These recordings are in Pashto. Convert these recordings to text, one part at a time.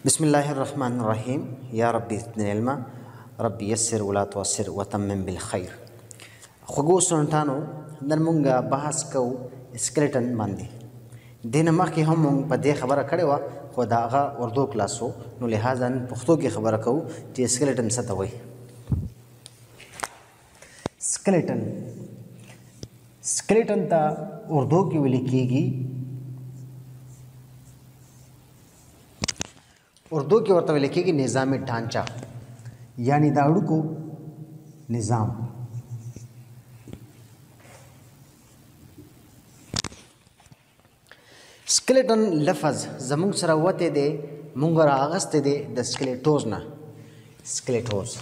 बिस्मिल्लाहिर्रहमानिर्रहीम या रब्बी ज़िदनी इल्मा रब्बी यस्सिर वला तुअस्सिर वतम्मिम बिल खैर। खुगो सुनतानो नन मुंगा बहस को स्केलेटन बांधी दिन मखी हम मुंग पदे खबर खड़े वा खुदागा उर्दू क्लासो नो लिहाजा पुख्तो की खबर को कि स्केलेटन सतवई स्केलेटन स्केलेटन ता उर्दू की लिखीगी उर्दू की औरत लिखेगी निज़ामी ढांचा यानी दाउड़ को निज़ाम। स्केलेटन लफ्ज़ जमुंग सरा वते दे मुंगरा आगस्ते दे द स्केलेटोज ना स्केलेटोज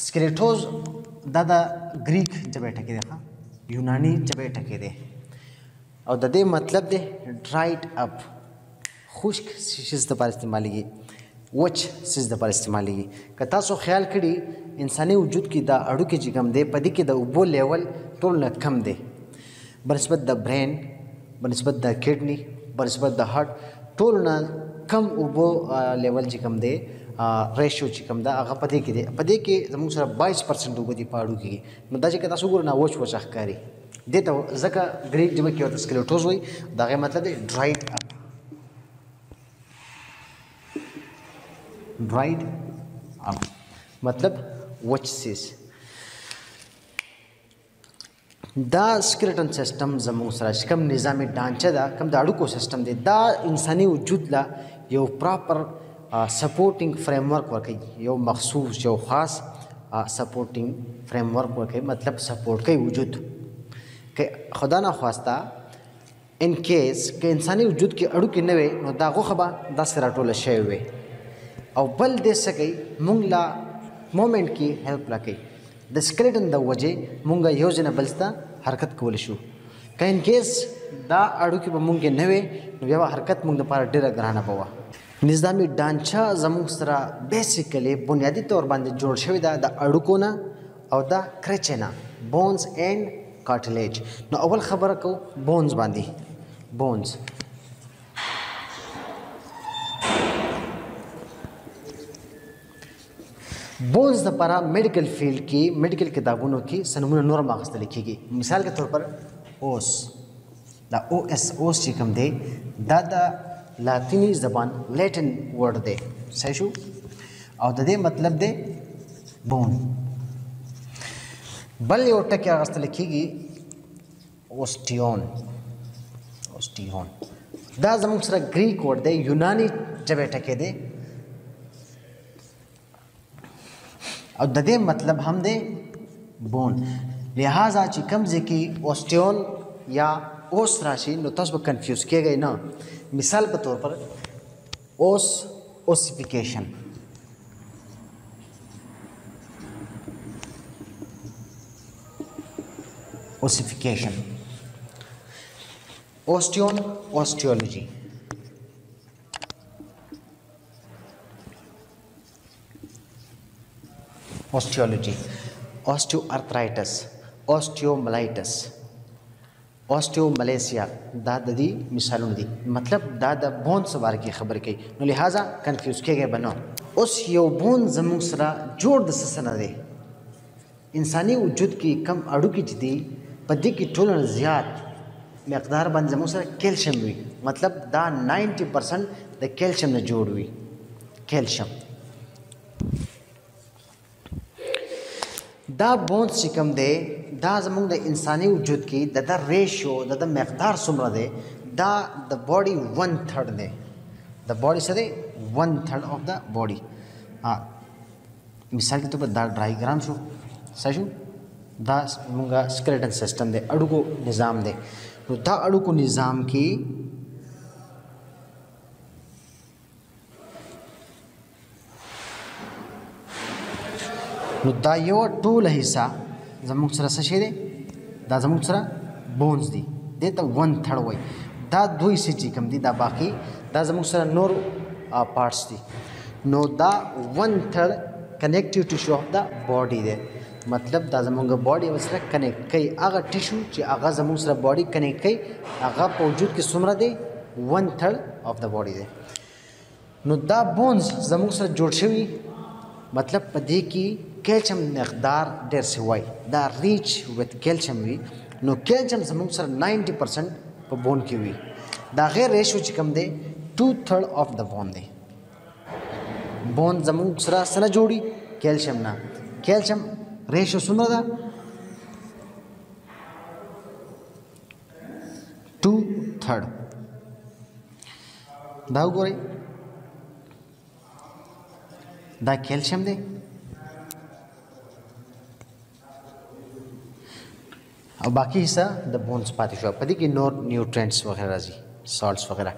स्केलेटोज दादा ग्रीक जब ठके देखा यूनानी जब ठके दे और दे मतलब दे ड्राइड अप खुश्क चीज़ दपार इस्तेमाली वच चीज़ दपार इस्तेमाली कता सो ख्याल करी इंसानी वजूद की दा अड़ू के जिगम दे पदी के द उबो लेवल टोल न कम दे बनस्बत द ब्रेन बनस्बत द किडनी बनस्बत द हार्ट टोल न कम उबो लेवल जिगम दे रेशियो जिगम दा आगा पदी के जमुंग सर 22% उबो दी पाड़ू की मदाजी कता सो गुरु ना वच वच अखकारी दे तो जका ग्रीक जब की होता स्केलेटोज हुई दागे मतलब है ड्राइड अप मतलब वचसिस दा स्केलेटन सिस्टम जमू सराश कम निज़ामी ढांचा दा कम दाड़ू को सिस्टम दे दा इंसानी वजूद ला यो प्रॉपर सपोर्टिंग फ्रेमवर्क वर्क यो मखसूस यो ख़ास सपोर्टिंग फ्रेमवर्क वर्क मतलब सपोर्ट के वजूद के खुदा ना ख्वास्ता इन केस के इंसानी वजूद की अड़ू की नवे नो दागो खबा 10 राटोल शे हुए और बल दे सके मुंगला मोमेंट की हेल्प लगे द स्केलेटन द वजह मुंगा योजना बलस्ता हरकत को लिशु का इन केस दा अड़ू की मुंग के नवे नो व्यवा हरकत मुंग द पार डेरा ग्रहणा पवा निज़ामी ढांचा जमुंग सरा बेसिकली बुनियादी तौर बांधे जोड़ शवी दा अड़ू को ना और दा क्रेचेना बोन्स एंड कार्टिलेज न अव्वल खबर को बोन्स बांधी बोन्स बोन्स द पारा मेडिकल फील्ड की मेडिकल किताबों की सनमुना नूर मागस्त लिखीगी मिसाल के तौर पर ओस द ओस चिकम दे दादा लातीनी जबान लैटिन वर्ड दे सही और दे मतलब दे बोन बल योटा क्या रास्ता लिखीगी ओस्टियोन ओस्टियोन दा जमुंग सरा ग्रीक वर्ड दे यूनानी जब टके दे और दे मतलब हम दे बोन लिहाजा चिकम जे की ओस्टियोन या ओस राशि नो तस्ब कंफ्यूज किए गए ना मिसाल के तौर पर ओस ओसिफिकेशन ओसिफिकेशन ओस्टियोन osteology osteology osteoarthritis osteomyelitis osteomalacia दादी मिसालों दी मतलब दादा बोन सवार की खबर की नो लिहाजा कंफ्यूज किए गए बनो उस यो बोन जमुंग सरा जोड़ दसना दे इंसानी वजूद की कम अड़ू की जदी पदी की टोलन ज़्यादा मकदार बन जमुंग सरा कैल्शियम हुई मतलब दा 90% द कैल्शियम ने जोड़ हुई कैल्शियम दा बोन सिकम दे दा जमुंग द इंसानी वजूद की दा रेशियो दा मकदार सुमरा दे दा the body 1/3 they the body से दे 1/3 ऑफ द बॉडी मिसाल के तौर पर दा डायग्राम शो सही दा मुंगा स्केलेटन सिस्टम दे अड़ू को निज़ाम दे तो दा अड़ू को निज़ाम की दा यो टूल हिस्सा जमुंग सरा सशे दे दा जमुंग सरा बोन्स दी दे तो 1/3 वही दा दो हिस्से चिकम दी दा बाकी दा जमुंग सरा नोर पार्ट्स दी नो दा 1/3 کنیکټیو ټیشو اف د باډي دی مطلب دا زمونږ باډي سره کنیکټ کوي هغه ټیشو چې هغه زمونږ سره باډي کنیکټ کوي هغه په وجود کې څومره دی 1/3 اف د باډي دی نو دا بونز زمونږ سره جوړ شوي مطلب په دې کې کیلشیم مقدار ډېر سوی دا ریچ وذ کیلشیم وي نو کیلشیم زمونږ سره 90% په بون کې وي دا غیر ریشو چې کوم دی 2/3 اف د بون دی بون زمونږ سره سره جوړي کیلشیم نه کیلشیم ریشو څومره ده 2/3 دا وګورئ دا کیلشیم دی او باقی حصہ د بونز پاتې شو په دې کې نور نیوټرینټس وغیرہ راځي سالټس وغیرہ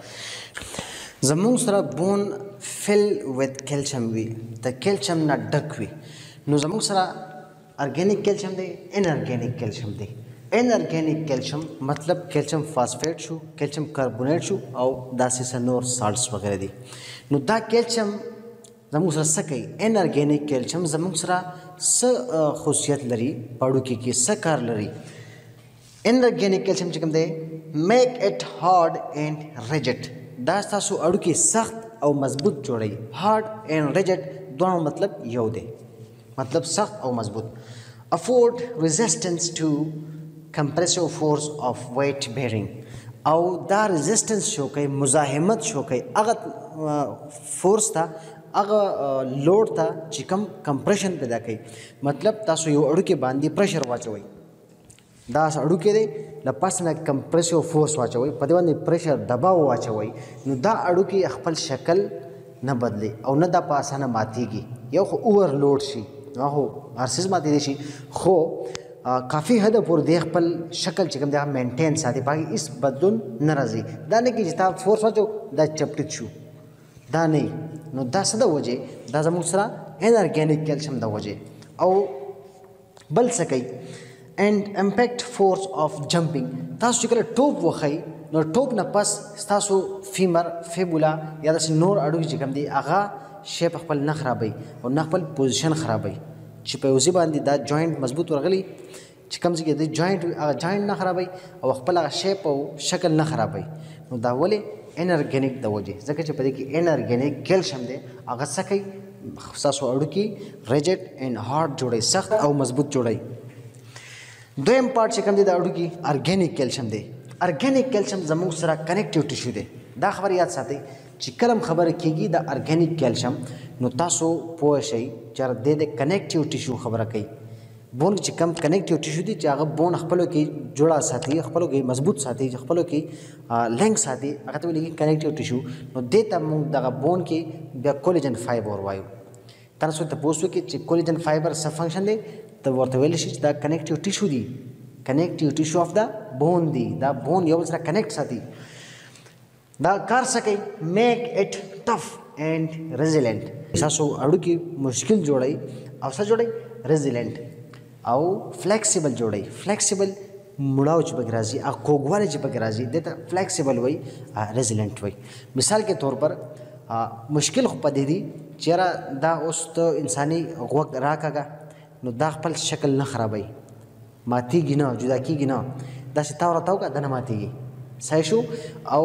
زموږ سره بون فل وذ کیلشیم وي د کیلشیم نه ډک وي نو زموږ سره ارګینیک کیلشیم دی ان ارګینیک کیلشیم دی ان ارګینیک کیلشیم مطلب کیلشیم فاسفیټ شو کیلشیم کاربونیټ شو او داسې نور سالټس وغیرہ دي نو دا کیلشیم زموږ سره څه کوي ان ارګینیک کیلشیم زموږ سره څه خصوصیت لري پاړو کې څه کار لري ان ارګینیک کیلشیم چې کوم دی میک اٹ هارد اینڈ ریجټ دا تاسو اړو کې سخت او مضبوط جوړي هارد اینڈ ریجټ دوه مطلب یو دی مطلب سخت او مضبوط افورد ریزिस्टेंस ټو کمپریسیو فورس اف ویټ بیرینګ او دا ریزिस्टेंस شو کوي مزاحمت شو کوي هغه فورس ته هغه لوډ ته چې کم کمپریشن پیدا کوي مطلب تاسو یو اړو کې باندې پریشر واچوي دا اړو کې دی د پاس نه کمپریسیو فورس واچوي په دې باندې پریشر دباو واچوي نو دا اړو کې خپل شکل نه بدلی او نه د پاسانه ماتيږي یو خو اوور لوډ شي نو هو ارسیز ماتې شي خو کافی حد پورې د خپل شکل چې کوم دا مینټین ساتي باقي اس بدلون ناراضي دا نه کې چې تا فورس واچو دا چپټ شو دا نه نو دا څه د وجه دا زموږ سره ان ارګینیک کیلشیم د وجه او بل څه کوي and impact force of jumping تاسو چې کله ټوپ وخی نو ټوپ نه پس تاسو فیمر فیبولا یا د نور اډو چې کوم دی هغه شیپ خپل نه خرابوي او نه خپل پوزیشن خرابوي چې په وزي باندې دا جوائنٹ مضبوط ورغلی چې کوم ځای کې د جوائنٹ هغه جوائنٹ نه خرابوي او خپل هغه شیپ او شکل نه خرابوي نو دا ولې انرګینیک د وجه ځکه چې په دې کې انرګینیک کیلشیم دی هغه څه کوي تاسو اډو کې ریجټ اینڈ هارد جوړي سخت او مضبوط جوړي دویم پارت چې کوم دی د اډو کې ارګینیک کیلشیم دی ارګینیک کیلشیم زموږ سره کنیکټیو ټیشو دی دا خبر یاد ساتئ چې کلم خبره کیږي د ارګینیک کیلشیم نو تاسو پوه شئ چې د کنیکټیو ټیشو خبره کوي بون چې کم کنیکټیو ټیشو دی چې هغه بون خپلو کې جوړه ساتي خپلو کې مضبوط ساتي خپلو کې لنګ ساتي هغه ته ویل کېږي کنیکټیو ټیشو نو دې ته موږ دغه بون کې بیا کولیجن فایبر وایو تاسو ته پوښتنه کې چې کولیجن فایبر څه فنکشن دی ته ورته ویل شي چې دا کنیکټیو ټیشو دی کنیکټیو ټیشو اف دا بون دی دا بون یو سره کنیکټ ساتي دا کار څه کوي میک اٹ ټف اینڈ ریزیلنٹ تاسو اړو کې مشکل جوړي او څه جوړي ریزیلنٹ او فلیکسیبل جوړي فلیکسیبل مړاو چې پکې راځي او کوګواله چې پکې راځي دته فلیکسیبل وای ریزیلنٹ وای مثال کے طور پر مشکل خو پدې دي چیرې دا اوس ته انساني غوږ راکاګه نو دا خپل شکل نه خرابوي ماتیږي نه جدا کیږي نه داسې تاو راتاو کا دنه ماتیږي صحیح شو او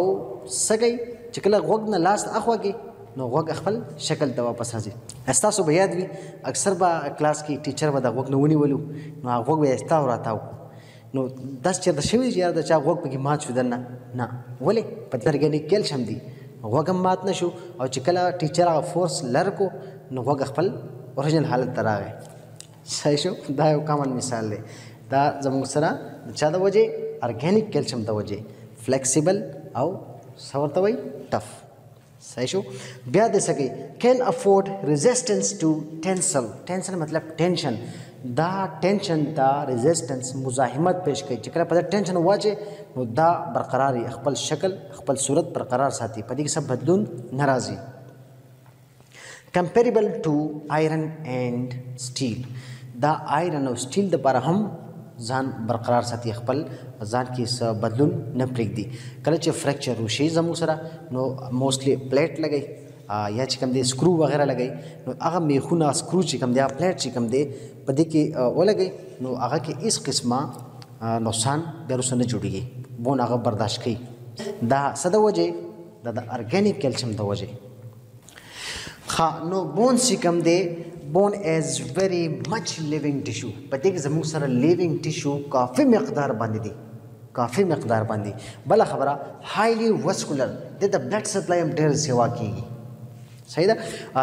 سګي چې کله غوږ نه لاس اخواږي نو غوږ خپل شکل ته واپس راځي استاسو به یاد وي اکثر به کلاس کې ټیچر به د غوږ نه ونیولو نو غوږ به استاو راتاو نو داس چې د شوی چې د چا غوږ پکې مات شو دنه نه ولې په ارګینیک کیلشیم دی غوږ مات نشو او چې کله ټیچر هغه فورس لرکو نو غوږ خپل اوریجنل حالت ته راغی صحیح شو دا یو کامن مثال دی دا زموږ سره د چا د وجې ارګینیک کیلشیم د وجې فلیکسیبل او څه ورته وایي ټف صحیح شو بیا د سکي کین افورډ ریزिस्टेंस ټو ټینسل ټینسل مطلب ټینشن دا ټینشن دا ریزिस्टेंस مزاحمت پیش کوي چې کله په ټینشن واچي نو دا برقراري خپل شکل خپل صورت برقرار ساتي په دې کې څه بدلون ناراضي comparable to iron and steel دا iron او steel د پر هم ځان برقرار ساتي خپل ځان کې څه بدلون نه پرېږدي کله چې فریکچر وشي زموږ سره نو موستلی پلیټ لګي یا چې کوم دی سکرو وغیرہ لګي نو هغه میخونه سکرو چې کوم دی پلیټ چې کوم دی په دې کې ولګي نو هغه کې هیڅ قسمه نقصان بیا وروسته نه جوړېږي بون هغه برداشت کوي دا څه د وجې د ارګینیک کیلشیم د وجې نو بون چې کوم دی بون از ویری مچ لیوینګ ټیشو په دې کې زموږ سره لیوینګ ټیشو کافي مقدار باندې دی بل خبره هایلی واسکولر د بلډ سپلای هم ډېر سیوا کیږي صحیح ده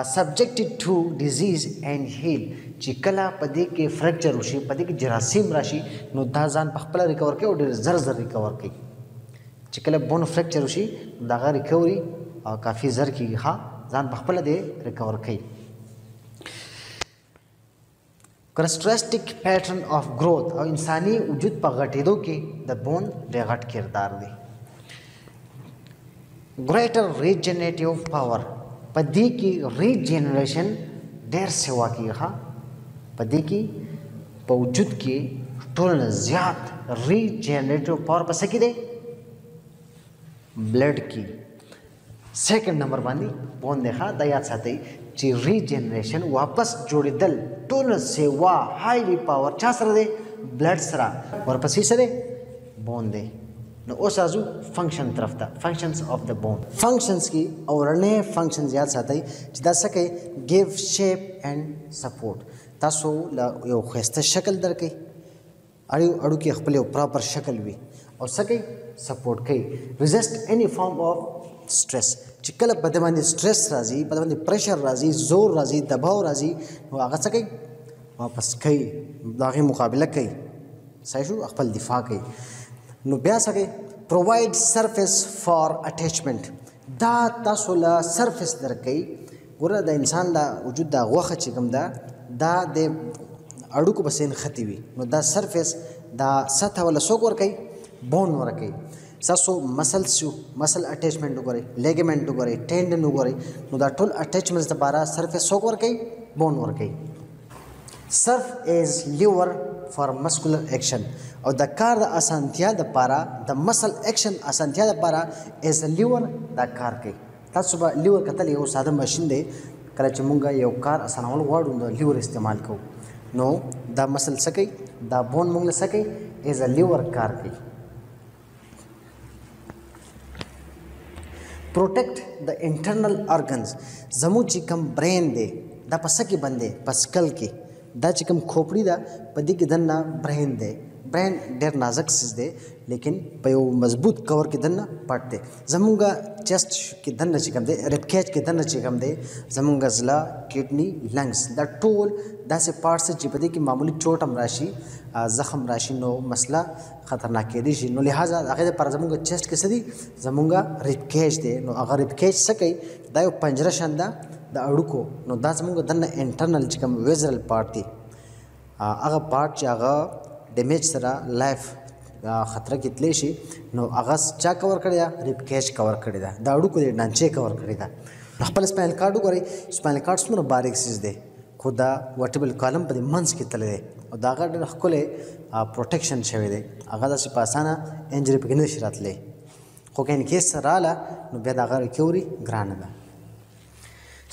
سبجیکټډ ټو ډیزیز اینڈ هیل چې کله په دې کې فریکچر وشي په دې کې جراثیم راشي نو دا ځان په خپل ریکور کوي او ډېر زر ریکور کوي چې کله بون فریکچر وشي دا غا ریکوري کافي زر کیږي ځان په خپل دې ریکور کوي کرسټریسټیک پیټرن اف گروث او انساني وجود په غټېدو کې د بون ډېر غټ کردار دی ګریټر ریجنریټیو پاور په دې کې ریجنریشن ډېر سیوا کیږي په دې کې په وجود کې ټول زیات ریجنریټیو پاور په څه کې دی بلډ کې سیکنډ نمبر باندې بون دی دا یاد ساتئ چې ریجنریشن واپس جوړېدل ټول سیوا هایلی پاور چا سره دی بلډ سره ورپسې سره بون دی نو اوس راځو فنکشن طرف ته فنکشنز اف د بون فنکشنز کې اورنۍ فنکشنز یاد ساتئ چې دا څه کوي ګیو شیپ اینڈ سپورټ تاسو یو ښایسته شکل درکوي اړو کې خپل یو پراپر شکل وي او څه کوي سپورټ کوي ریزسټ اني فارم اف سټرس چې کله په دې باندې سټرس راځي په دې باندې پریشر راځي زور راځي دباو راځي نو هغه څه کوي واپس کوي د هغې مقابله کوي صحیح شو خپل دفاع کوي نو بیا څه کوي پرووایډ سرفیس فار اټیچمنټ دا تاسو له سرفیس درکوي ګوره د انسان د وجود د غوښه چې کوم ده دا د اړوکو پسې نښتې وي نو دا سرفیس دا سطحه ولا څوک ورکوي بون ورکوي تاسو مسلز شو مسل اٹیچمنٹ وګورئ لیګمنټ وګورئ ټینډن وګورئ نو دا ټول اٹیچمنټس لپاره سرفیس څوک ورکوي بون ورکوي سرف از لیور فار مسکولر ایکشن او د کار د اسانتیا لپاره د مسل ایکشن اسانتیا لپاره از لیور دا کار کوي تاسو به لیور کتل یو ساده ماشین دی کله چې مونږ یو کار اسانول غواړو نو لیور استعمال کوو نو دا مسل څه کوي دا بون مونږ له څه کوي از لیور کار کوي پروټیکټ د انټرنل ارګنز زموږ چې کوم برین دی دا په څه کې بند دی په سکل کې دا چې کوم کھوپړی ده په دې کې دننه برین دی برین ډېر نازک څیز دی لیکن په یو مضبوط کور کې دننه پټ دی زموږ چیسټ کې دننه چې کوم دی ریب کیج کې دننه چې کوم دی زموږ زړه کډنی لنګس دا ټول داسې پارټس چې په دې کې معمولی چوټ هم راشي زخم راشي نو مسله خطرناک کېدی شي نو لہذا هغه لپاره زموږ چیسټ کې څه دی زموږ ریب کیج دی نو هغه ریب کیج څه کوي دا یو پنجره شان ده د اړوکو نو دا زموږ دننه انټرنل چې کوم ویزرل پارټ دی هغه پارټ چې هغه ډیمیج سره لایف خطره کې تللی شي نو هغه چا کور کړی ده ریب کیج کور کړی ده د اړوکو د ډانچې کور کړی ده خپل سپاینل کارډ وګورئ سپاینل کارډ څومره باریک څیز دی خو دا ورټیبل کالم په دې منځ کې تللی دی او د هغه ډېر ښکلی پروټیکشن شوی دی هغه داسې په اسانه انجري پکې نه شي راتلی خو که انکیس راله نو بیا د هغه ریکوري ګرانه ده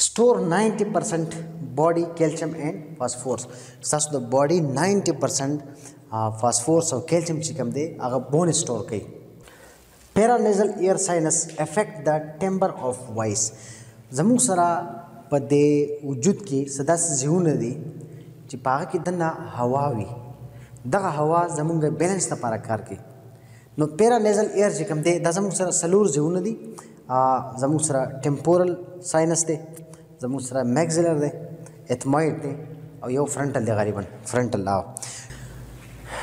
store 90% body calcium and phosphorus تاسو د باډي 90% فاسفورس او کیلشیم چې کوم دی هغه بون سٹور کوي پیرانیزل ایر ساینس افیکٹ د ټمبر اف وایس زموږ سره په دې وجود کې سداسې ځایونه دي چې په هغه کې دننه هوا وي دغه هوا زموږ بیلنس لپاره کار کوي نو پیرانیزل ایر چې کوم دی دا زموږ سره څلور ځایونه دي زموږ سره ټمپورل ساینس دی زموږ سره میگزیلر دی اتموئډ دی او یو فرنټل دی غالبا فرنټل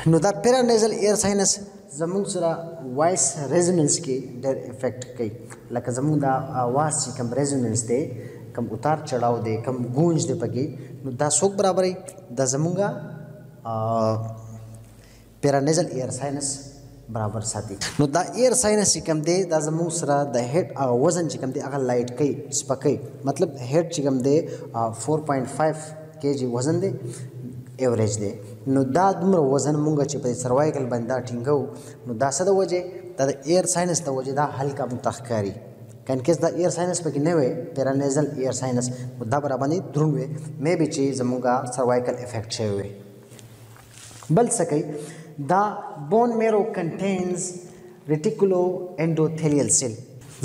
نو دا پیرانیزل ایر ساینس زموږ سره وایس ریزوننس کې ډېر افیکټ کوي لکه زموږ دا आवाज چې کوم ریزوننس دی کوم اتار چړاو دی کوم گونج دی پکې نو دا څوک برابرې دا زموږ پیرانیزل ایر ساینس برابر ساتي نو دا ایر ساینس چې کوم دی دا زموږ سره د هیډ وزن چې کوم دی هغه لایټ کوي سپکوي مطلب هیډ چې کوم دی 4.5 kg وزن دی ایوریج دی نو دا دومره وزن مونږ چې په سروایکل باندې دا ټینګو نو دا څه د وجې دا د ایر ساینس د وجې دا هلکه مونږ ته ښکاري کین کیس دا ایر ساینس پکې نه وي پیرانیزل ایر ساینس دا برابرې دروند وي مې به چې زمونږه سروایکل افیکټ شوی وي بل څه کوي دا بون میرو کنټینز ریټیکولو انډوثیلیل سیل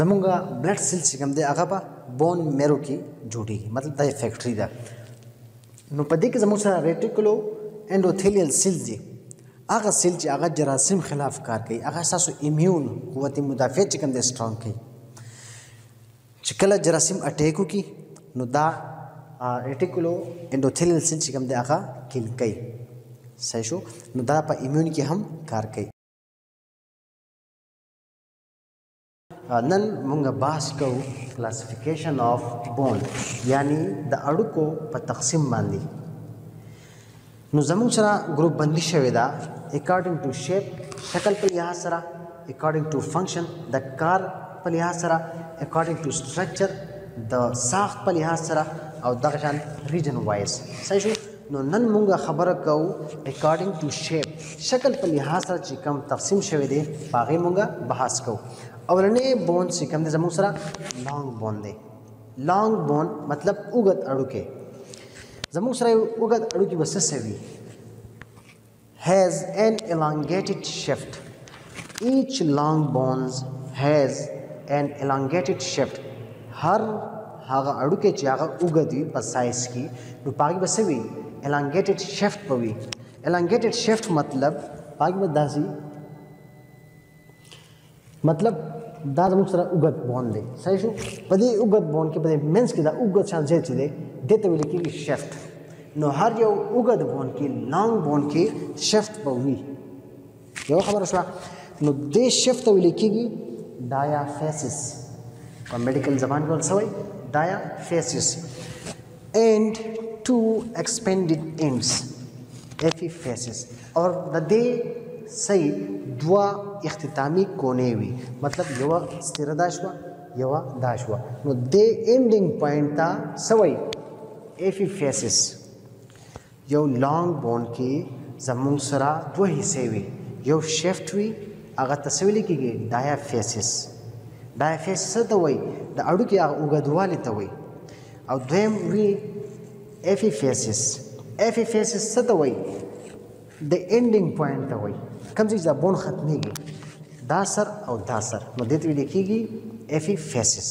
زمونږه بلډ سیل چې کوم دی هغه په بون میرو کې جوړیږي مطلب دا فیکټری ده نو په دې کې زموږ سره ریټیکولو انډوثیلیل سیل دي هغه سیل چې هغه جراثیم خلاف کار کوي هغه تاسو ایمیون قوت مدافع چې کوم دی سټرونګ کوي چې کله جراثیم اٹیک وکړي نو دا ریټیکولو انډوثیلیل سیل چې کوم دی هغه کیل کوي صحیح شو نو دا په ایمیون کې هم کار کوي نن مونږ بحث کوو کلاسیفیکیشن آف بون یعنی د اړوکو په تقسیم باندې نو زموږ سره ګروپ بندي شوې ده اکارډنګ ټو شیپ شکل په لحاظ سره اکارډنګ ټو فنکشن د کار په لحاظ سره اکارډنګ ټو سټرکچر د ساخت په لحاظ سره او دغه شان ریجن وایز صحیح شو نو نن مونږ خبره کوو اکارډنګ ټو شیپ شکل په لحاظ سره چې کوم تقسیم شوی دی په هغې مونږ بحث کوو اولنې بون چې کوم دی زموږ سره لانګ بون دی لانګ بون مطلب اوږد اړوکې زموږ سره اوږد اړوکې به څه وي has an elongated shaft each long bones has an elongated shaft هر هغه اړوکې چې هغه اوږد وي په سایز کې نو په هغې به څه وي elongated shaft به وي elongated shaft مطلب په هغې به داسې مطلب دا زموږ سره اوږد بون دی صحیح شو په دې اوږد بون کې په دې منځ کې دا اوږد شان ځای چې دی دې ته ویل کېږي شفت نو هر یو اوږد بون کې لانګ بون کې شفت به وي یو خبره شوه نو دې شفت ته ویل کېږي ډایافیسس په میډیکل زبان کې ورته څه وایي ډایافیسس اینڈ ټو ایکسپینډډ اینډس ایپیفیسس اور د دې صحیح دوا اختتامی کونې وي مطلب یوه ستره دا شوه یوه دا شوه نو دې اینډینګ پوینټ ته څه وایي ایپیفیسس یو لانګ بون کې زموږ سره دوه حصې وي یو شیفټ وي هغه ته څه ویل کېږي ډایافیسس ډایافیسس څه ته وایي د اړوکې هغه اوږدوالي ته وایي او دویم وي ایپیفیسس ایپیفیسس څه ته وایي د اینډینګ پوینټ ته وایي کوم ځای چې دا بون ختمیږي دا سر او دا سر نو دې ته ویل کېږي ایپیفیسس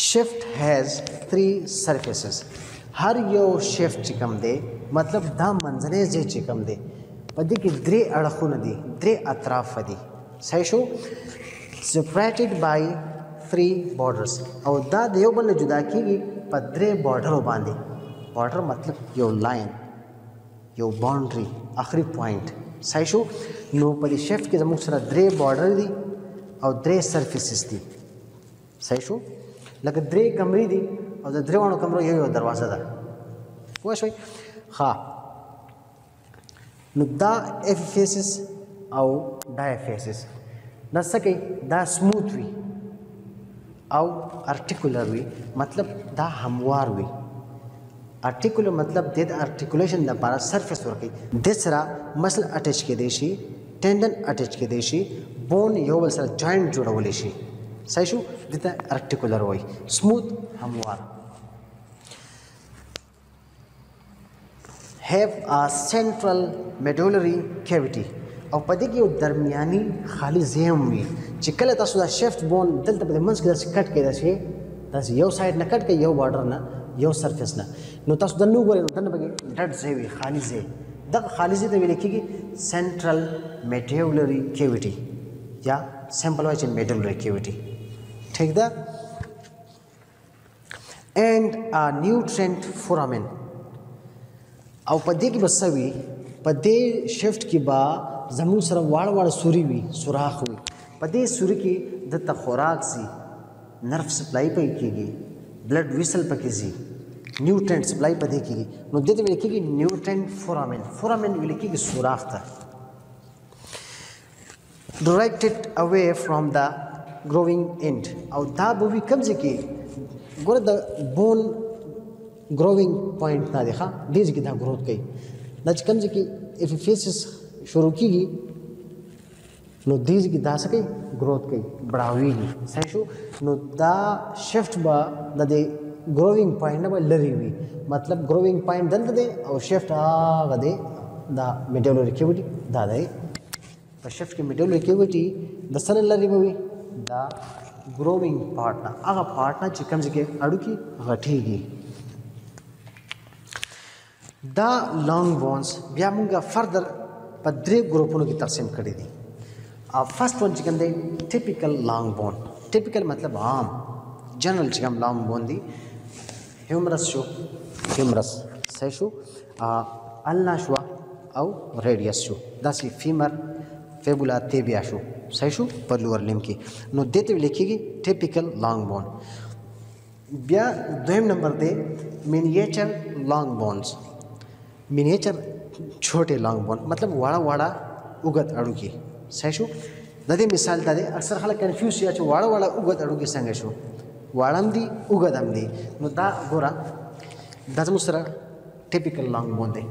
شفت هیز 3 سرفیسز هر یو شفت چې کوم دی مطلب دا منځنی ځای چې کوم دی په دې کې 3 اړخونه دي 3 اطراف دي صحیح شو separated by 3 borders او دا د یو بل نه جدا کېږي په 3 بارډرو باندې بارډر مطلب یو لاین یو باونډري آخري پوینټ صحیح شو نو په دې شفت کې زموږ سره 3 بارډر دي او 3 سرفیسز دي صحیح شو لکه 3 کمرې دي او د 3 کمرو یو دروازه ده پوه شوئ ښه نو دا ایپیفیسس او ډایافیسس دا څه کوي دا سموث وي او ارټیکولر وي مطلب دا هموار وي ارټیکولر مطلب د ارټیکولیشن لپاره سرفیس ورکوي د سره مسل اٹیچ کېدی شي ټینډن اٹیچ کېدی شي بون یو بل سره جوینټ جوړولی شي صحیح شو دې ته ارټیکولر وایي سموث هموار have a central medullary cavity او په دې کې یو درمیاني خالي ځای هم وي چې کله تاسو دا شفت بون دلته په منځ کې داسې کټ کېدای شي داسې یو سایډ نه کټ کوي یو بارډر نه یو سرفیس نه نو تاسو دننه وګورئ نو دننه پکې ډډ ځای وي خالي ځای دغه خالي ځای ته ویل کېږي سینټرل میډولري کیویټي یا سمپل وایي چې میډولري کیویټي ٹھیک ده اینڈ ا نیوټرینټ فورامین او په دې کې به څه وي په دې شفت کې به زموږ سره واړه واړه سوري وي سوراخ وي په دې سوري کې دلته خوراک ځي نرف سپلای پکې کېږي بلډ ویسل پکې ځي نیوټرینټ سپلای په دې کېږي نو دې ته ویل کېږي نیوټرینټ فورامین فورامین ویل کېږي سوراخ ته ډایرکټډ اوے فرام د growing end او دا به وي کوم ځای کې ګوره د بون growing point نه دی ښه دې ځای کې دا گروث کوي دا چې کوم ځای کې ایپیفیسس شروع کېږي know these की दा सके ग्रोथ कई बढ़ावेगी सही शो नो दा शिफ्ट बा दे ग्रोविंग पॉइंट ना लरी हुई मतलब ग्रोविंग पॉइंट दन दे और शिफ्ट आ दे दा मेडुलरी कैविटी दा दे द शिफ्ट की मेडुलरी कैविटी द सन लरी हुई दा ग्रोविंग पार्टनर आगा पार्टनर चिकन के अड़ुकी गठीगी द लॉन्ग बोन्स बिया मुंगा फर्दर पद्रे ग्रुपों की तकसीम करी दी फर्स्ट वन चिकन दे टिपिकल लॉन्ग बोन टिपिकल मतलब आम जनरल चिकन लॉन्ग बोन दी ह्यूमरस शो ह्यूमरस सही शो अल्ना शो औ रेडियस शो दसी फीमर फेबुला तेबिया शो सही शो पर लोअर लिम की नो देते हुए लिखिएगी टिपिकल लॉन्ग बोन बिया दोम नंबर दे मिनिएचर लॉन्ग बोन्स मिनिएचर छोटे लॉन्ग बोन मतलब वाड़ा वाड़ा उगत अड़ू की सही शो दे मिसाल दे अक्सर खाला कंफ्यूज या वाड़ा वाड़ा उगत अड़ू की संगे शो वाड़म दी उगदम दी नो दा गोरा दजमुसरा टिपिकल लॉन्ग बोन दे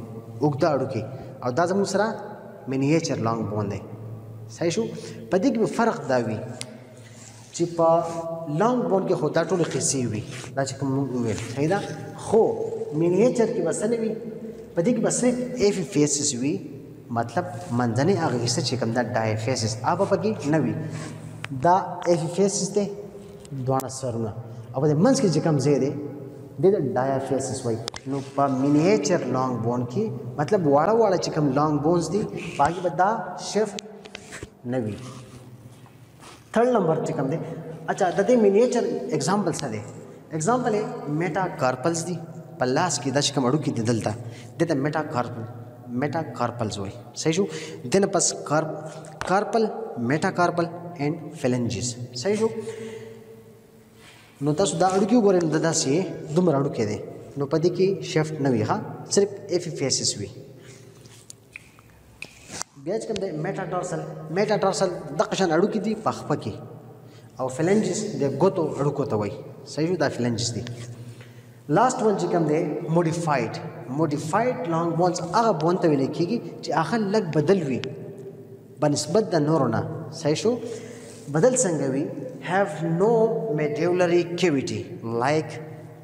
उगदा अड़ू की और दजमुसरा मिनिएचर लॉन्ग बोन दे सही शो पदी की फ़र्क दावी चिपा लॉन्ग बोन के होता टोल किसी हुई दा चिकम हुए सही दा हो मिनिएचर की बसन हुई पदी की बस एफी फेसिस हुई मतलब मंजने आगे से चिकम दा डायफेसिस आप पकी नवी दा एफी फेसिस दे द्वाना सरुना अब दे मंस की चिकम जेदे दे डायफेसिस वही नो पा मिनिएचर लॉन्ग बोन की मतलब वाड़ा वाड़ा चिकम लॉन्ग बोन्स दी बाकी बदा शिफ्ट नवी थर्ड नंबर चिकम दे अच्छा दे मिनिएचर एग्जांपल सा दे एग्जांपल है मेटाकार्पल्स दी पल्लास की दशकम अड़ू की दिदलता देता मेटाकार्पल्स हुई सही शो देन पस कार्पल मेटाकार्पल एंड फेलेंजिस सही शो नो दस दा अड़ू क्यों गोरे ददा से दुमर अड़ू के दे नो पदी की शिफ्ट नवी हाँ सिर्फ एफिफेसिस हुई ब्याज कम दे मेटाटार्सल दक्षण अड़ू की दी पखपा की और फेलेंजिस दे गोतो अड़ू को तवई सही शो दा फेलेंजिस दी लास्ट वन चिकम दे मोडिफाइड लॉन्ग बोन्स आगा बोन तवे लिखिएगी कि आखिर लग बदल हुई बनस्बत द नोरोना सही शो बदल संगवी have no medullary cavity like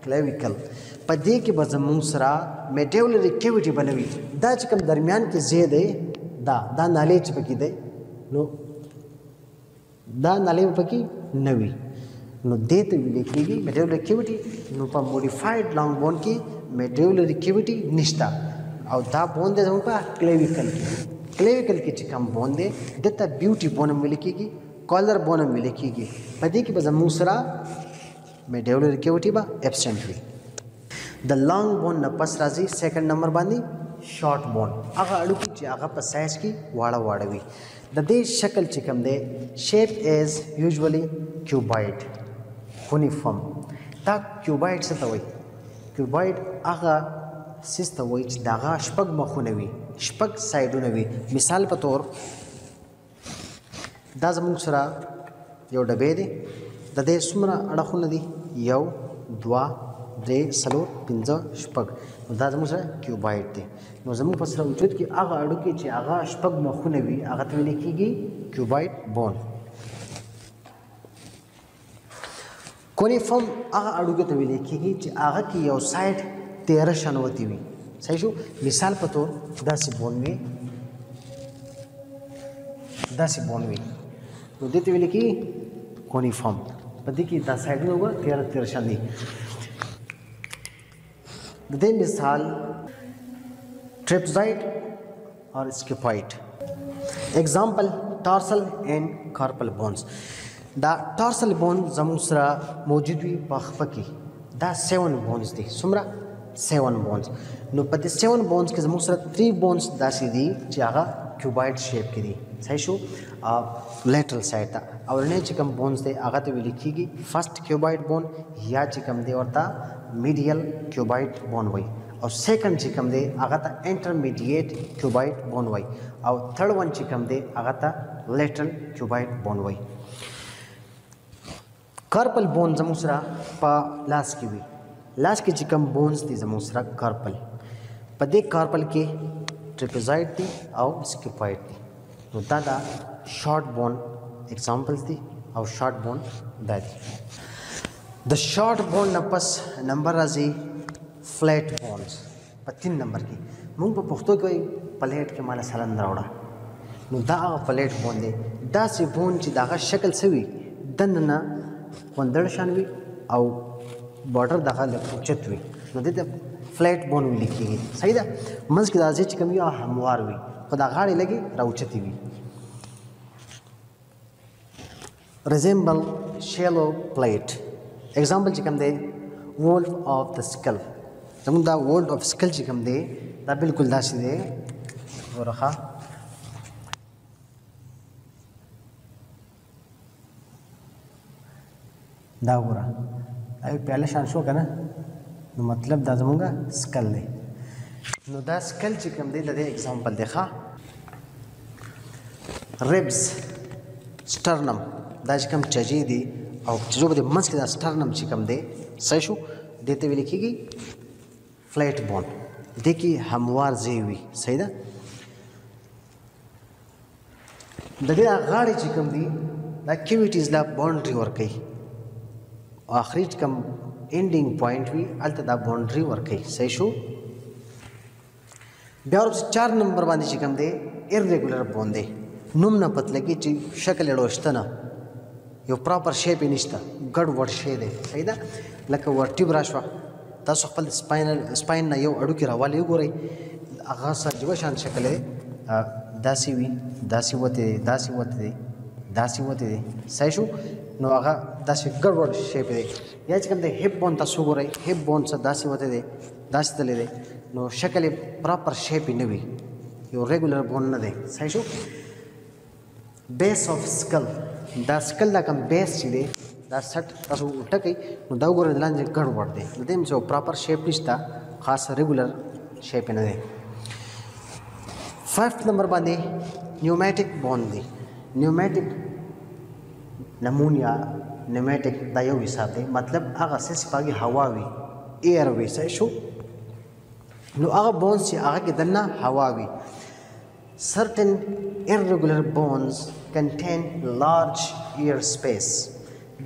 clavicle पदे के बजमूसरा मेडुलरी कैविटी बनवी दा चिकम दरमियान के जेदे दा नाले चिपकी दे नो दा नाले पकी नवी नो देते हुए लिखिएगी मेडुलरी कैविटी नो पर मॉडिफाइड लॉन्ग बोन की मेडुलरी कैविटी निष्ठा और दा बोन दे पा क्लेविकल की चिकम बोन दे देता ब्यूटी बोनम में लिखिएगी कॉलर बोनम में लिखिएगी पदी की बजा मूसरा मेडुलरी कैविटी बा एब्सेंट हुई द लॉन्ग बोन न पस राजी सेकंड नंबर बांधी शॉर्ट बोन आगा अड़ू की आगा पर साइज की वाड़ा वाड़वी द दे शक्ल चिकम दे shape is usually cuboid uniform ता क्यूबाइड से तवई क्यूबाइड आगा सिस तवई दागा शपग मखुनवी शपग साइडुनवी मिसाल पे तौर दा जमुसरा यो डबे दे दे सुमरा अड़खुन दी यौ द्वा दे सलो पिंजा शपग दा जमुसरा क्यूबाइड दे नो जमु पसरा वजूद की आगा अड़ू की ची आगा शपग मखुनवी आगा तवे लिखिएगी क्यूबाइड बोन कोनिफॉर्म आगा अड़ू के तवे लिखिएगी ची आगा की यो साइड 13 शनवती हुई सही शो मिसाल पर तौर 10 बोनवी तो देते हुए लिखी कोनिफॉर्म पति की 10 साइड में होगा 13 शनी दे मिसाल ट्रिप्साइड और स्किफाइड example tarsal and carpal bones the tarsal bone जमुसरा मौजूद हुई पखपकी द 7 बोन्स दी सुमरा 7 बोन्स नो पति 7 बोन्स के जमुसरा 3 बोन्स दासी दी जागा क्यूबाइड शेप की दी सही शो लेटरल साइड था और ने चिकम बोन्स दे आगा तो लिखिएगी फर्स्ट क्यूबाइड बोन या चिकम दे और ता मीडियल क्यूबाइड बोन हुई और सेकंड चिकम दे आगा था इंटरमीडिएट क्यूबाइड बोन हुई और थर्ड वन चिकम दे आगा था लेटरल क्यूबाइड बोन हुई कार्पल बोन जमुसरा पा लास की हुई लास की चिकम बोन्स दी जमुसरा कार्पल पदे कार्पल के ट्रिपेजाइड थी और स्किफाइड थी نو دا د شارټ بون اگزامپلز دي او شارټ بون دا دي. د شارټ بون نه پس نمبر راځي فلیټ بونز په 3 نمبر کې. موږ په پښتو کې وایو پلیټ کې مال سلند راوړه. نو دا هغه پلیټ بون دی. داسې بون چې د هغه شکل څه وي دننه غوندړ شان وي او بارډر دغه لږ اوچت وي. نو دې ته فلیټ بون ویل کېږي. صحیح ده. منځ کې دا ځای چې کوم وي هغه هموار وي خو دا غاړې لږې راوچتې وي. resemble shallow plate example چې کوم دی wolf of the skull. زموږ دا wolf of skull چې کوم دی دا بالکل داسې دی. ورخه دا وګوره دا پیاله شان شو کنه. نو مطلب دا زمونږه سکل دی. نو دا سکل چې کوم دی د دې اگزامپل دی. ښه ریبس سټرنم دا چې کوم چجې دي او چجو په منځ کې دا سټرنم چې کوم دی صحیح شو دې ته ویل کېږي فلیټ بون. دې کې هموار ځای وي. صحیح ده. د دې غاړې چې کوم دي دا کیویټیز لا باونډري ورکوي او آخري چې کوم اینډینګ پوینټ وي هلته دا باونډري ورکوي. صحیح شو. بیا ورپسې 4 نمبر باندې چې کوم دی ایرریګولر بون دی. نوم نه پته لګي چې شکل یې ډوشته نه یو پراپر شیپ یې نشته ګډ وډ شی دی. صحیح ده. لکه ورټیبرا شوه تاسو خپل سپاین نه یو اډوکي راوالی وګورئ هغه سره جوه شان شکل دی داسې وي داسې وته دی داسې وته دی داسې وته دی. صحیح شو. نو هغه داسې ګډ وډ شیپ دی. یا چې کوم دی هپ بون تاسو وګورئ هپ بون څه داسې وته دی داسې تللی دی. نو شکل یې پراپر شیپ یې نه وي یو ریګولر بون نه دی. صحیح شو. بیس آف سکل دا سکل دا کوم بیس چې دی دا سټ تاسو ټکئ نو دا وګورئ لاندې ګډ وډ دی. د دې څه پراپر شیپ نشته خاص ریګولر شیپ نه دی. 5 نمبر باندې نیوماټیک بون دی. نیوماټیک نمونیا نیوماټیک دا یو حساب دی مطلب هغه څه چې پاږي هوا وي ایر وي. صحیح شو. نو هغه بونز چې هغه کې دننه هوا وي. certain irregular bones contain large ear space.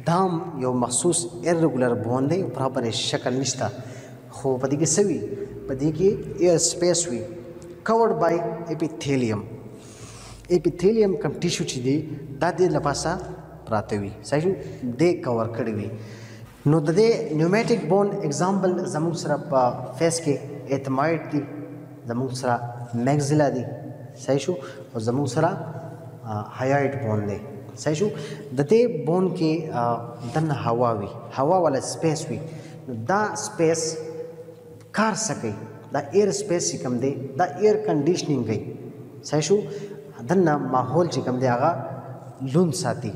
دام یو مخصوص irregular بون دی پراپر شکل نشته خو په دې کې څه وي په دې کې ear space وي covered by epithelium. epithelium کوم ټیشو چې دی دا دې لپاسه پراته وي. صحیح شو. دې کور کړی وي. نو د دې نیوماټیک بون اگزامپل زموږ سره په فیس کې اعتماید دي زموږ سره میگزیلا دی. صحیح شو. او زموږ سره هایاید بون دی. صحیح شو. د دې بون کې دننه هوا وي هوا والا سپیس وي. نو دا سپیس کار څه کوي دا ایر سپیس چې کوم دی دا ایر کنډیشنینګ کوي. صحیح شو. دننه ماحول چې کوم دی هغه لوند ساتي.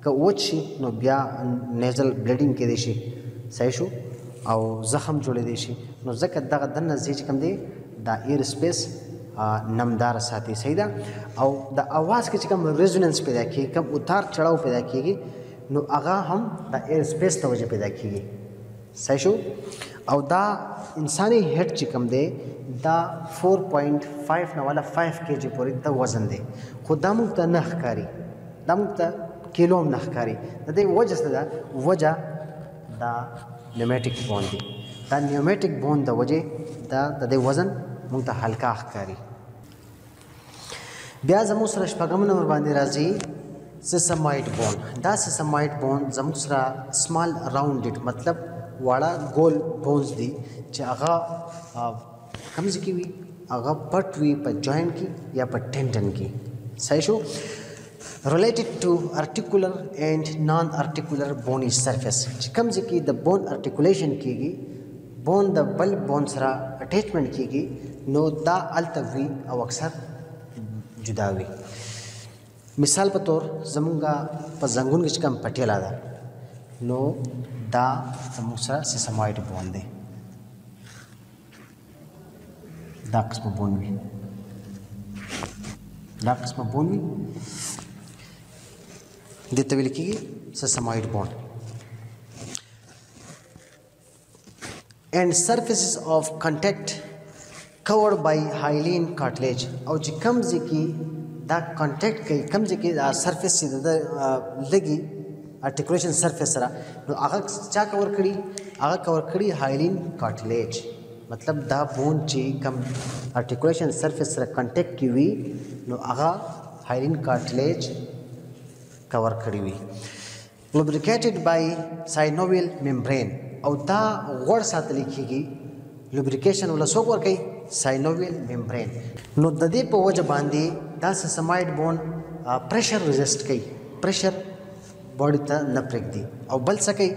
که وچ شي نو بیا نیزل بلیډینګ کېدی شي. صحیح شو. او زخم جوړېدی شي. نو ځکه دغه دننه ځای چې کوم دی دا ایر سپیس نمدار ساتي. صحیح ده. او د اواز کې چې کوم ریزوننس پیدا کېږي کوم اتار چړاو پیدا کېږي نو هغه هم د ایر سپیس ته وجه پیدا کېږي. صحیح شو. او دا انساني هډ چې کوم دی دا 4.5 نه والا 5 kg پورې د وزن دی خو دا موږ ته نه ښکاري دا موږ ته کیلو هم نه ښکاري. د دې وجه څه ده وجه دا نیوماټیک بون دی. دا نیوماټیک بون د وجې دا د دې وزن موږ ته هلکا ښکاري. بیا زموږ سره 6 نمبر باندې راځي سیسماید بون. دا سیسماید بون زموږ سره سمال راوندډ مطلب واړه ګول بونز دي چې هغه کوم ځای کې وي هغه پټ وي په جوینټ کې یا په ټینډن کې. صحیح شو. related to articular and non-articular bony surface چې کوم ځای کې د بون ارټیکولیشن کېږي بون د بل بون سره اټیچمنټ کېږي نو دا هلته وي او اکثر جدا وي. مثال په طور زمونږه په زنګون کې چې کوم پټیاله ده نو دا زموږ سره سیسماید بون دی. دا قسمه بون وي دا قسمه بون وي دې ته ویل کېږي سیسماید بون. and surfaces of contact covered by hyaline cartilage او چې کوم ځای کې دا کانټیکټ کوي کوم ځای کې سرفیس چې د لګي articulation surface سره نو هغه چا کور کړي هغه کور کړي هایلین کارټلیج مطلب دا بون چې کم articulation surface سره کانټیکټ کی وي نو هغه هایلین کارټلیج کور کړي وي lubricated by synovial membrane او دا غوړ ساتل کیږي lubrication ولا څوک ور کوي synovial membrane نو د دې په وجه باندې دا سسماید بون پریشر ریزیسټ کوي پریشر باډي ته نه پرېږدي او بل څه کوي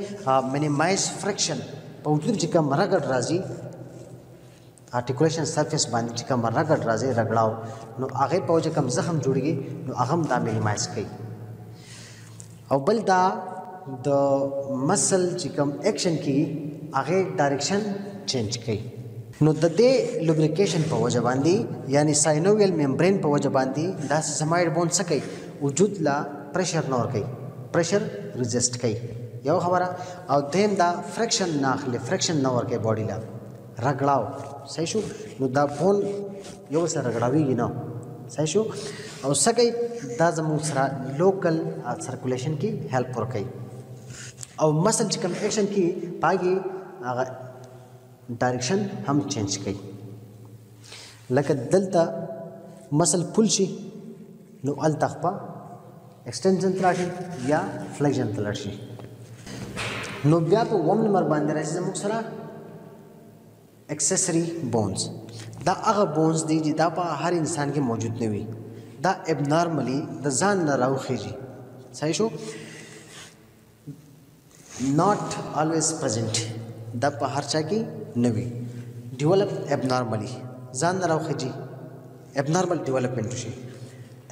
مینیمایز فرکشن په وجود چې کوم رګړ راځي آرټیکولیشن سرفیس باندې چې کوم رګړ راځي رګړاو نو هغه په وجه کوم زخم جوړیږي نو هغه دا مینیمایز کوي او بل دا د مسل چې کوم اکشن کوي هغه ډایرکشن چینج کوي نو د دې لوبریکیشن په وجه باندې یعنی ساینوویل ممبرین په وجه باندې دا سسماید بون څه کوي وجود لا پریشر نور کوي پریشر ریزیسټ کوي یو خبره او دیم دا فرکشن ناخله فرکشن نور کوي باډي لا رګړاو صحیح شو نو دا بون یو سره رګړاویږي نو صحیح شو او سګي دا زموږ سره لوکل سرکولیشن کی هیلپ ورکوي او مسل چې کوم اکشن کی پاګي هغه ډایرکشن هم چینج کوي لکه دلته مسل پول شي نو ال تخپا ایکسټنشن تراشي یا فلیکشن تراشي نو بیا په وم نمبر باندې راځي زموږ سره ایکسیسری بونز دا هغه بونز دي چې دا په هر انسان کې موجود نه وي دا ابنارملی د ځان نه راوخیږي صحیح شو not always present دا په هر چا کې نه وي ډیولپ ابنارملی ځان نه راوخیږي ابنارمل ډیولپمنٹ شي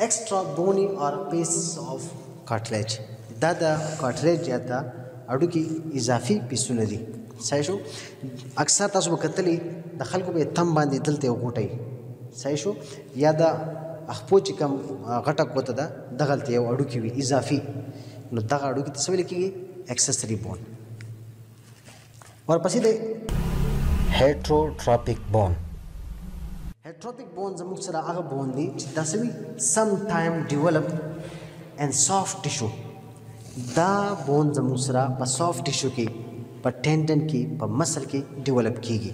extra bony or pieces of cartilage دا د کارټلیج یا د اډو کې اضافي پیسونه دي صحیح شو اکثر تاسو وکتلی د خلکو په تم باندې دلته وګټي صحیح شو یا د خپو چې کوم غټه کوته ده دغلته یو اډو کې وي اضافي نو دغه اډو کې څه ویل کېږي ایکسیسری بون ورپسې د هیټروټروپیک بون هیټروټروپیک بون زموږ سره هغه بون دي چې دا سوي سم ټایم ډیولپ ان سافټ ټیشو دا بون زموږ سره په سافټ ټیشو کې په ټینډن کې په مسل کې ډیولپ کیږي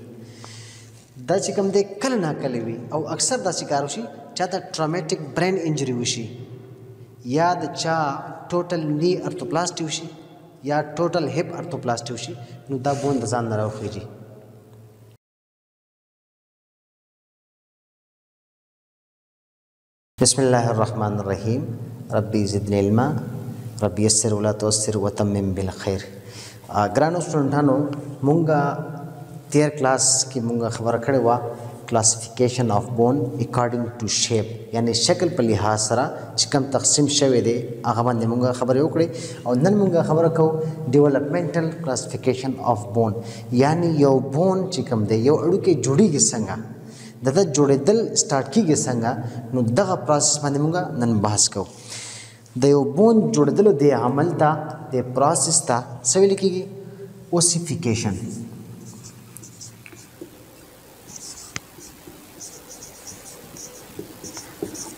دا چې کوم دی کله نه کله وي او اکثر دا شکار وشي چاته ټرامیټک برین انجری وشي یا د چا ټوټل نی ارتوپلاسټي وشي یا ټوټل هپ ارتوپلاسټي وشي نو دا بون د ځان نه راوخیږي بسم الله الرحمن الرحیم ربي زدنی علما ربي یسر ولا تعسر وتمم بالخير ګرانو سټوډنټانو مونږه تیر کلاس کې مونږه خبره کړې و کلاسیفیکیشن اف بون اکارډینګ ټو شیپ یعنی شکل په لحاظ سره چې کوم تقسیم شوی دی هغه باندې مونږه خبرې وکړې او نن مونږه خبره کوو ډیولپمنټل کلاسیفیکیشن اف بون یعنی یو بون چې کوم دی یو اړو کې جوړیږي څنګه دغه جوړېدل سٹارټ کیږي څنګه نو دغه پروسس باندې مونږه نن بحث کوو د یو بون جوړېدل د عمل ته د پروسس ته څه ویل کېږي اوسیفیکیشن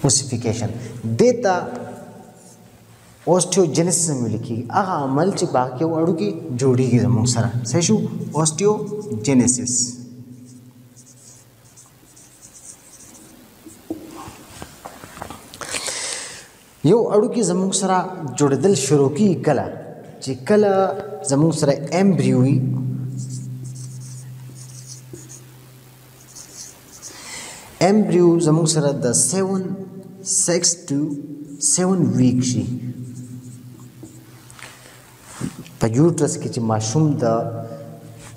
اوسیفیکیشن دیتا اوسټیوجینیسس ویل کېږي هغه عمل چې باقي اړو کې جوړیږي زموږ سره صحیح شو اوسټیوجینیسس یو اړو کې زموږ سره جوړېدل شروع کیږي کله چې کله زموږ سره ایمبریو وي ایمبریو زموږ سره د 6 to 7 ویک شي په یوټرس کې چې ماشوم د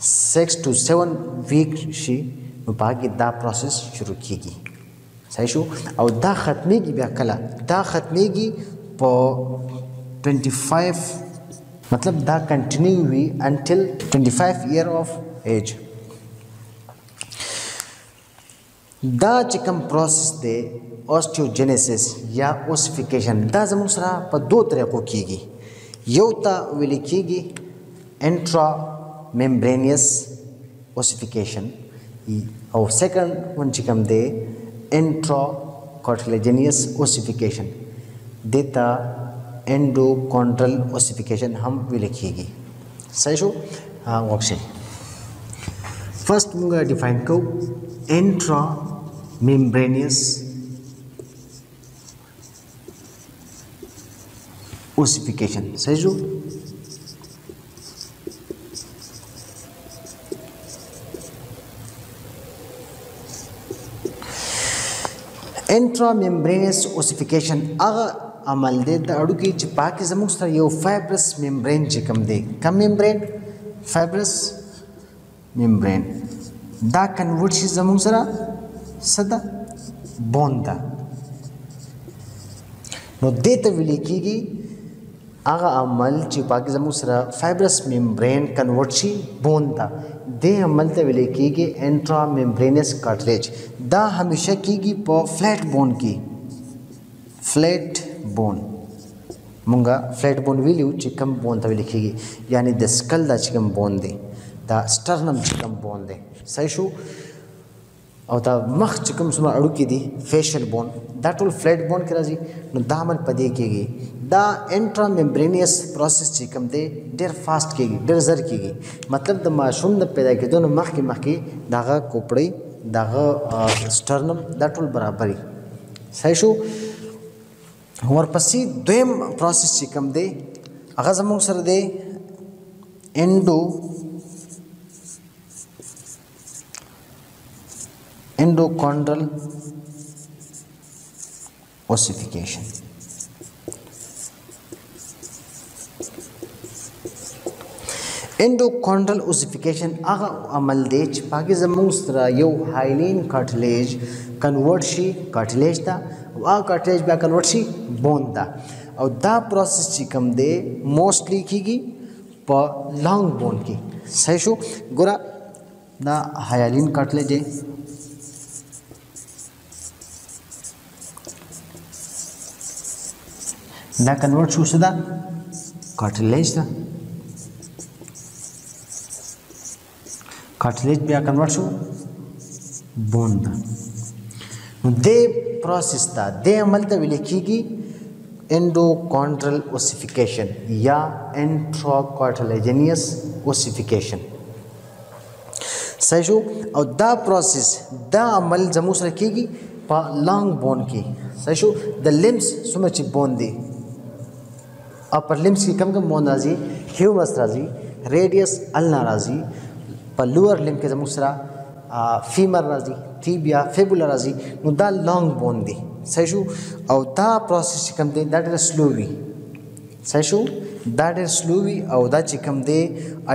6 to 7 ویک شي نو باقي دا پروسس شروع کیږي صحیح شو او دا ختميږي بیا کله دا ختميږي په 25 مطلب دا کنټینیو وي انټل 25 ایئر اف ایج دا چې کوم پروسس دی اوسټیوجینیسس یا اوسیفیکیشن دا زموږ سره په دوه طریقو کیږي یو ته ویل کیږي انټرا ممبرینیس اوسیفیکیشن او سیکنډ ون چې کوم دی انټرا cartilaginous ossification देता एंडोकॉन्ड्रल ओसिफिकेशन हम भी लिखिएगी सही शो हाँ option first मुंगा डिफाइन को intra membranosus ossification सही जो इंट्रा मेम्ब्रेनियस ओसिफिकेशन अगर अमल दे दाड़ू की चिपाकी जमुक सर यो फाइब्रस मेम्ब्रेन चिकम दे कम मेम्ब्रेन फाइब्रस मेम्ब्रेन दा कन्वर्ट शी जमुक सरा सदा बोंदा नो दे तविली की आगा अमल चिपाकी जमुक सरा फाइब्रस मेम्ब्रेन कन्वर्ट शी बोंदा दे अमल तविली की इंट्रा मेम्ब्रेनियस कार्टिलेज दा हमेशा की पर फ्लैट बोन की फ्लैट बोन मुंगा फ्लैट बोन विल्यू चिकम बोन तभी लिखीगी यानी द स्कल दा चिकम बोन दे द स्टर्नम चिकम बोन दे सही शू और द मख चिकम सुमा अड़ू की the facial bone that will flat bone करा जी नो दामन पदे कीगी द इंट्रा मेम्ब्रेनियस प्रोसेस चिकम दे डेर फास्ट कीगी डेर जर कीगी मतलब द माशूम द पैदा के दोनों मख की दागा कोपड़ी दागा स्टर्नम दैट विल बराबरी सही शू और पसी द्वेम प्रोसेस चिकम दे अगर जमुक सर दे एंडोकॉन्ड्रल ओसिफिकेशन एंडोकॉन्ड्रल ओसिफिकेशन अगर अमल दे चिपाकी जमुक सर यो हाइलिन कार्टिलेज कन्वर्ट शी कार्टिलेज था आ कार्टिलेज बा कन्वर्ट शी बोन था और दा प्रोसेस चिकम दे मोस्टली की पर लॉन्ग बोन की सही शो गोरा दा हाइलिन कार्टिलेज है दा कन्वर्ट शू सदा कार्टिलेज था कार्टिलेज बा कन्वर्ट शू बोन था दे प्रोसेस था दे अमल तभी लिखीगी एंडोकॉन्ड्रल ओसिफिकेशन या इंट्राकार्टिलेजिनियस ओसिफिकेशन सही शो और द प्रोसेस द अमल जमूस रखीगी पा लॉन्ग बोन की सही शो द लिम्स सुमच बोन दी अपर लिम्स की कम बोन राजी ह्यूमरस राजी रेडियस अल्ना राजी पर लोअर लिम के जमूसरा फीमर राजी टीबिया फेबुला राजी नो दा लॉन्ग बोन दी सही शू और दा प्रोसेस चिकम दे दैट इज स्लोवी सही शू दैट इज स्लोवी और दा चिकम दे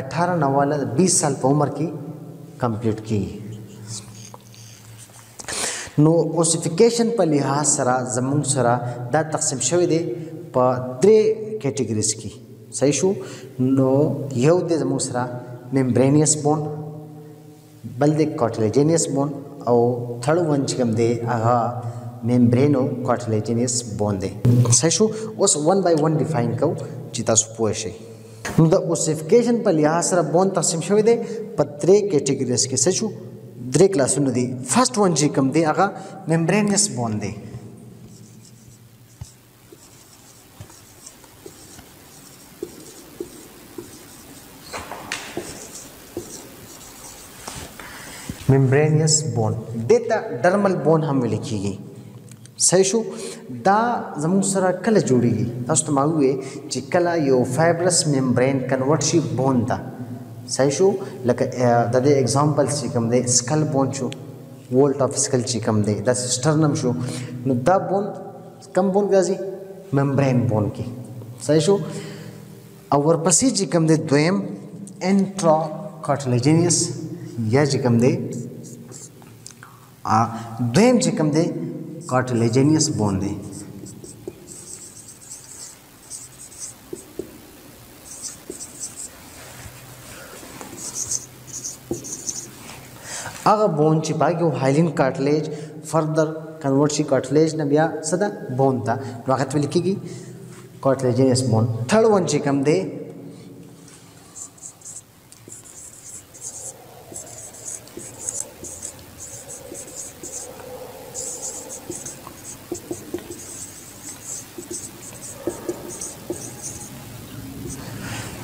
18 नवाला 20 साल पर उम्र की कंप्लीट की नो ओसिफिकेशन पर लिहाज सरा जमुन सरा दा तकसीम शवी दे पर 3 कैटेगरीज की सही शू नो यह दे जमुन सरा मेम्ब्रेनियस बोन बल्दे कार्टिलेजिनियस बोन और थर्ड वन चिकम दे आगा मेम्ब्रेनो कार्टिलेजिनियस बोन दे सही शू उस 1 by 1 डिफाइन को चिता सुपोशे द ओसिफिकेशन पर लिहाज सरा बोन तकसीम शवी दे पर 3 कैटेगरीज के सही शू 3 क्लास दी फर्स्ट वन चिकम दे आगा मेम्ब्रेनियस बोन दे मेम्ब्रेनियस बोन देता डर्मल बोन हम लिखीगी सही शू दा जमुन सरा कल जोड़ीगी तस्त मांगुए चिकला यो फाइब्रस मेम्ब्रेन कन्वर्ट शी बोन था सही शू लक दे एग्जांपल चिकम दे स्कल बोन शू वोल्ट ऑफ स्कल चिकम दे द स्टर्नम शू नु दा बोन कम बोन गाजी मेम्ब्रेन बोन की सही शू और पसी चिकम दे द्वेम इंट्रा कार्टिलेजिनियस या चिकम दे द्वेम चिकम दे कार्टिलेजिनियस बोन दे अगर बोन चिपा के हाइलिन कार्टिलेज फर्दर कन्वर्ट शी कार्टिलेज न बिया सदा बोन था वक्त में लिखीगी कार्टिलेजिनियस बोन थर्ड वन चिकम दे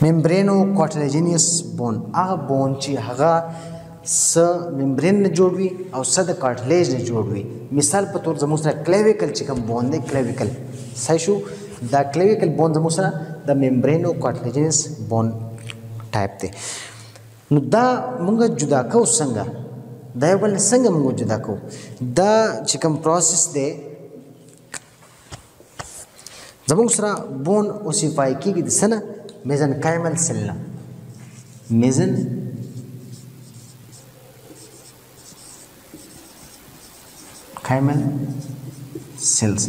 ممبرینو کارټلیجینیس بون هغه بون چې هغه س ممبرین نه جوړ وي او س د کارټلیج نه جوړ وي. مثال په تور زموږ سره کلیویکل چې کوم بون دی کلیویکل صحیح شو. دا کلیویکل بون زموږ سره د ممبرینو کارټلیجینیس بون ټایپ دی. نو دا مونږ جدا کوو څنګه؟ دا یو بل څنګه مونږ جدا کوو؟ دا چې کوم پروسس دی زموږ سره بون اوسیفای کېږي د څه نه؟ میزنکایمل سیل نه. میزنکایمل سیلز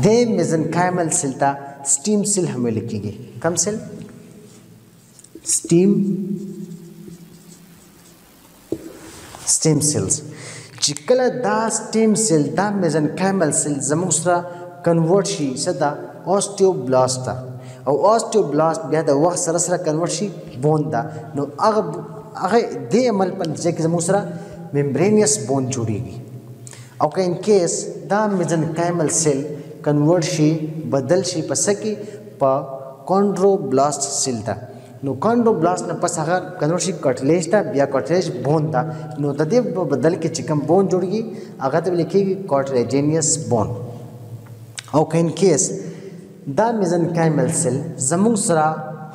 د میزنکایمل سیل ته سټیم سیل هم ویل کېږي. کوم سیل؟ سټیم سیلز. چې کله دا سټیم سیل دا میزنکایمل سیل زموږ سره کنورټ شي څه ته؟ اوسټیوبلاست ته. او اوسټیوبلاست بیا د وخت سره سره کنورټ شي بون ته. نو هغه دې عمل په نتیجه کې زموږ سره ممبرینیس بون جوړیږي. او که ان کیس دا میزنکایمل سیل کنورټ شي بدل شي په څه کې؟ په کونډروبلاست سیل ته. نو کونډروبلاست نه پس هغه کنورټ شي کارټلیج ته بیا کارټلیج بون ته. نو د دې په بدل کې چې کوم بون جوړیږي هغه ته ویل کېږي کارټلیجینیس بون. او که ان کیس دا میزنکایمل سیل زموږ سره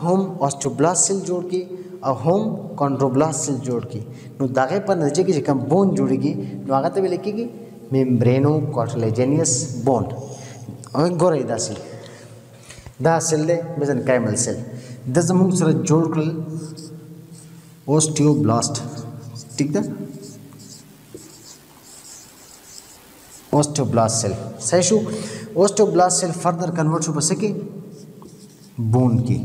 هم اوسټیوبلاست سیل جوړ کی او هم کونډروبلاست سیل جوړ کی. نو د هغې په نتیجه کې چې کوم بون جوړیږي نو هغه ته ویل کېږي ممبرینو کارټلیجینیس بون. ګورئ دا سیل دا سیل دی میزنکایمل سیل د زموږ سره جوړ کړل اوسټیوبلاست. ٹھیک ده؟ اوسټیوبلاست سیل صحیح شو. اوسټیوبلاست سیل فردر کنورټ شو په څه کې؟ بون کې.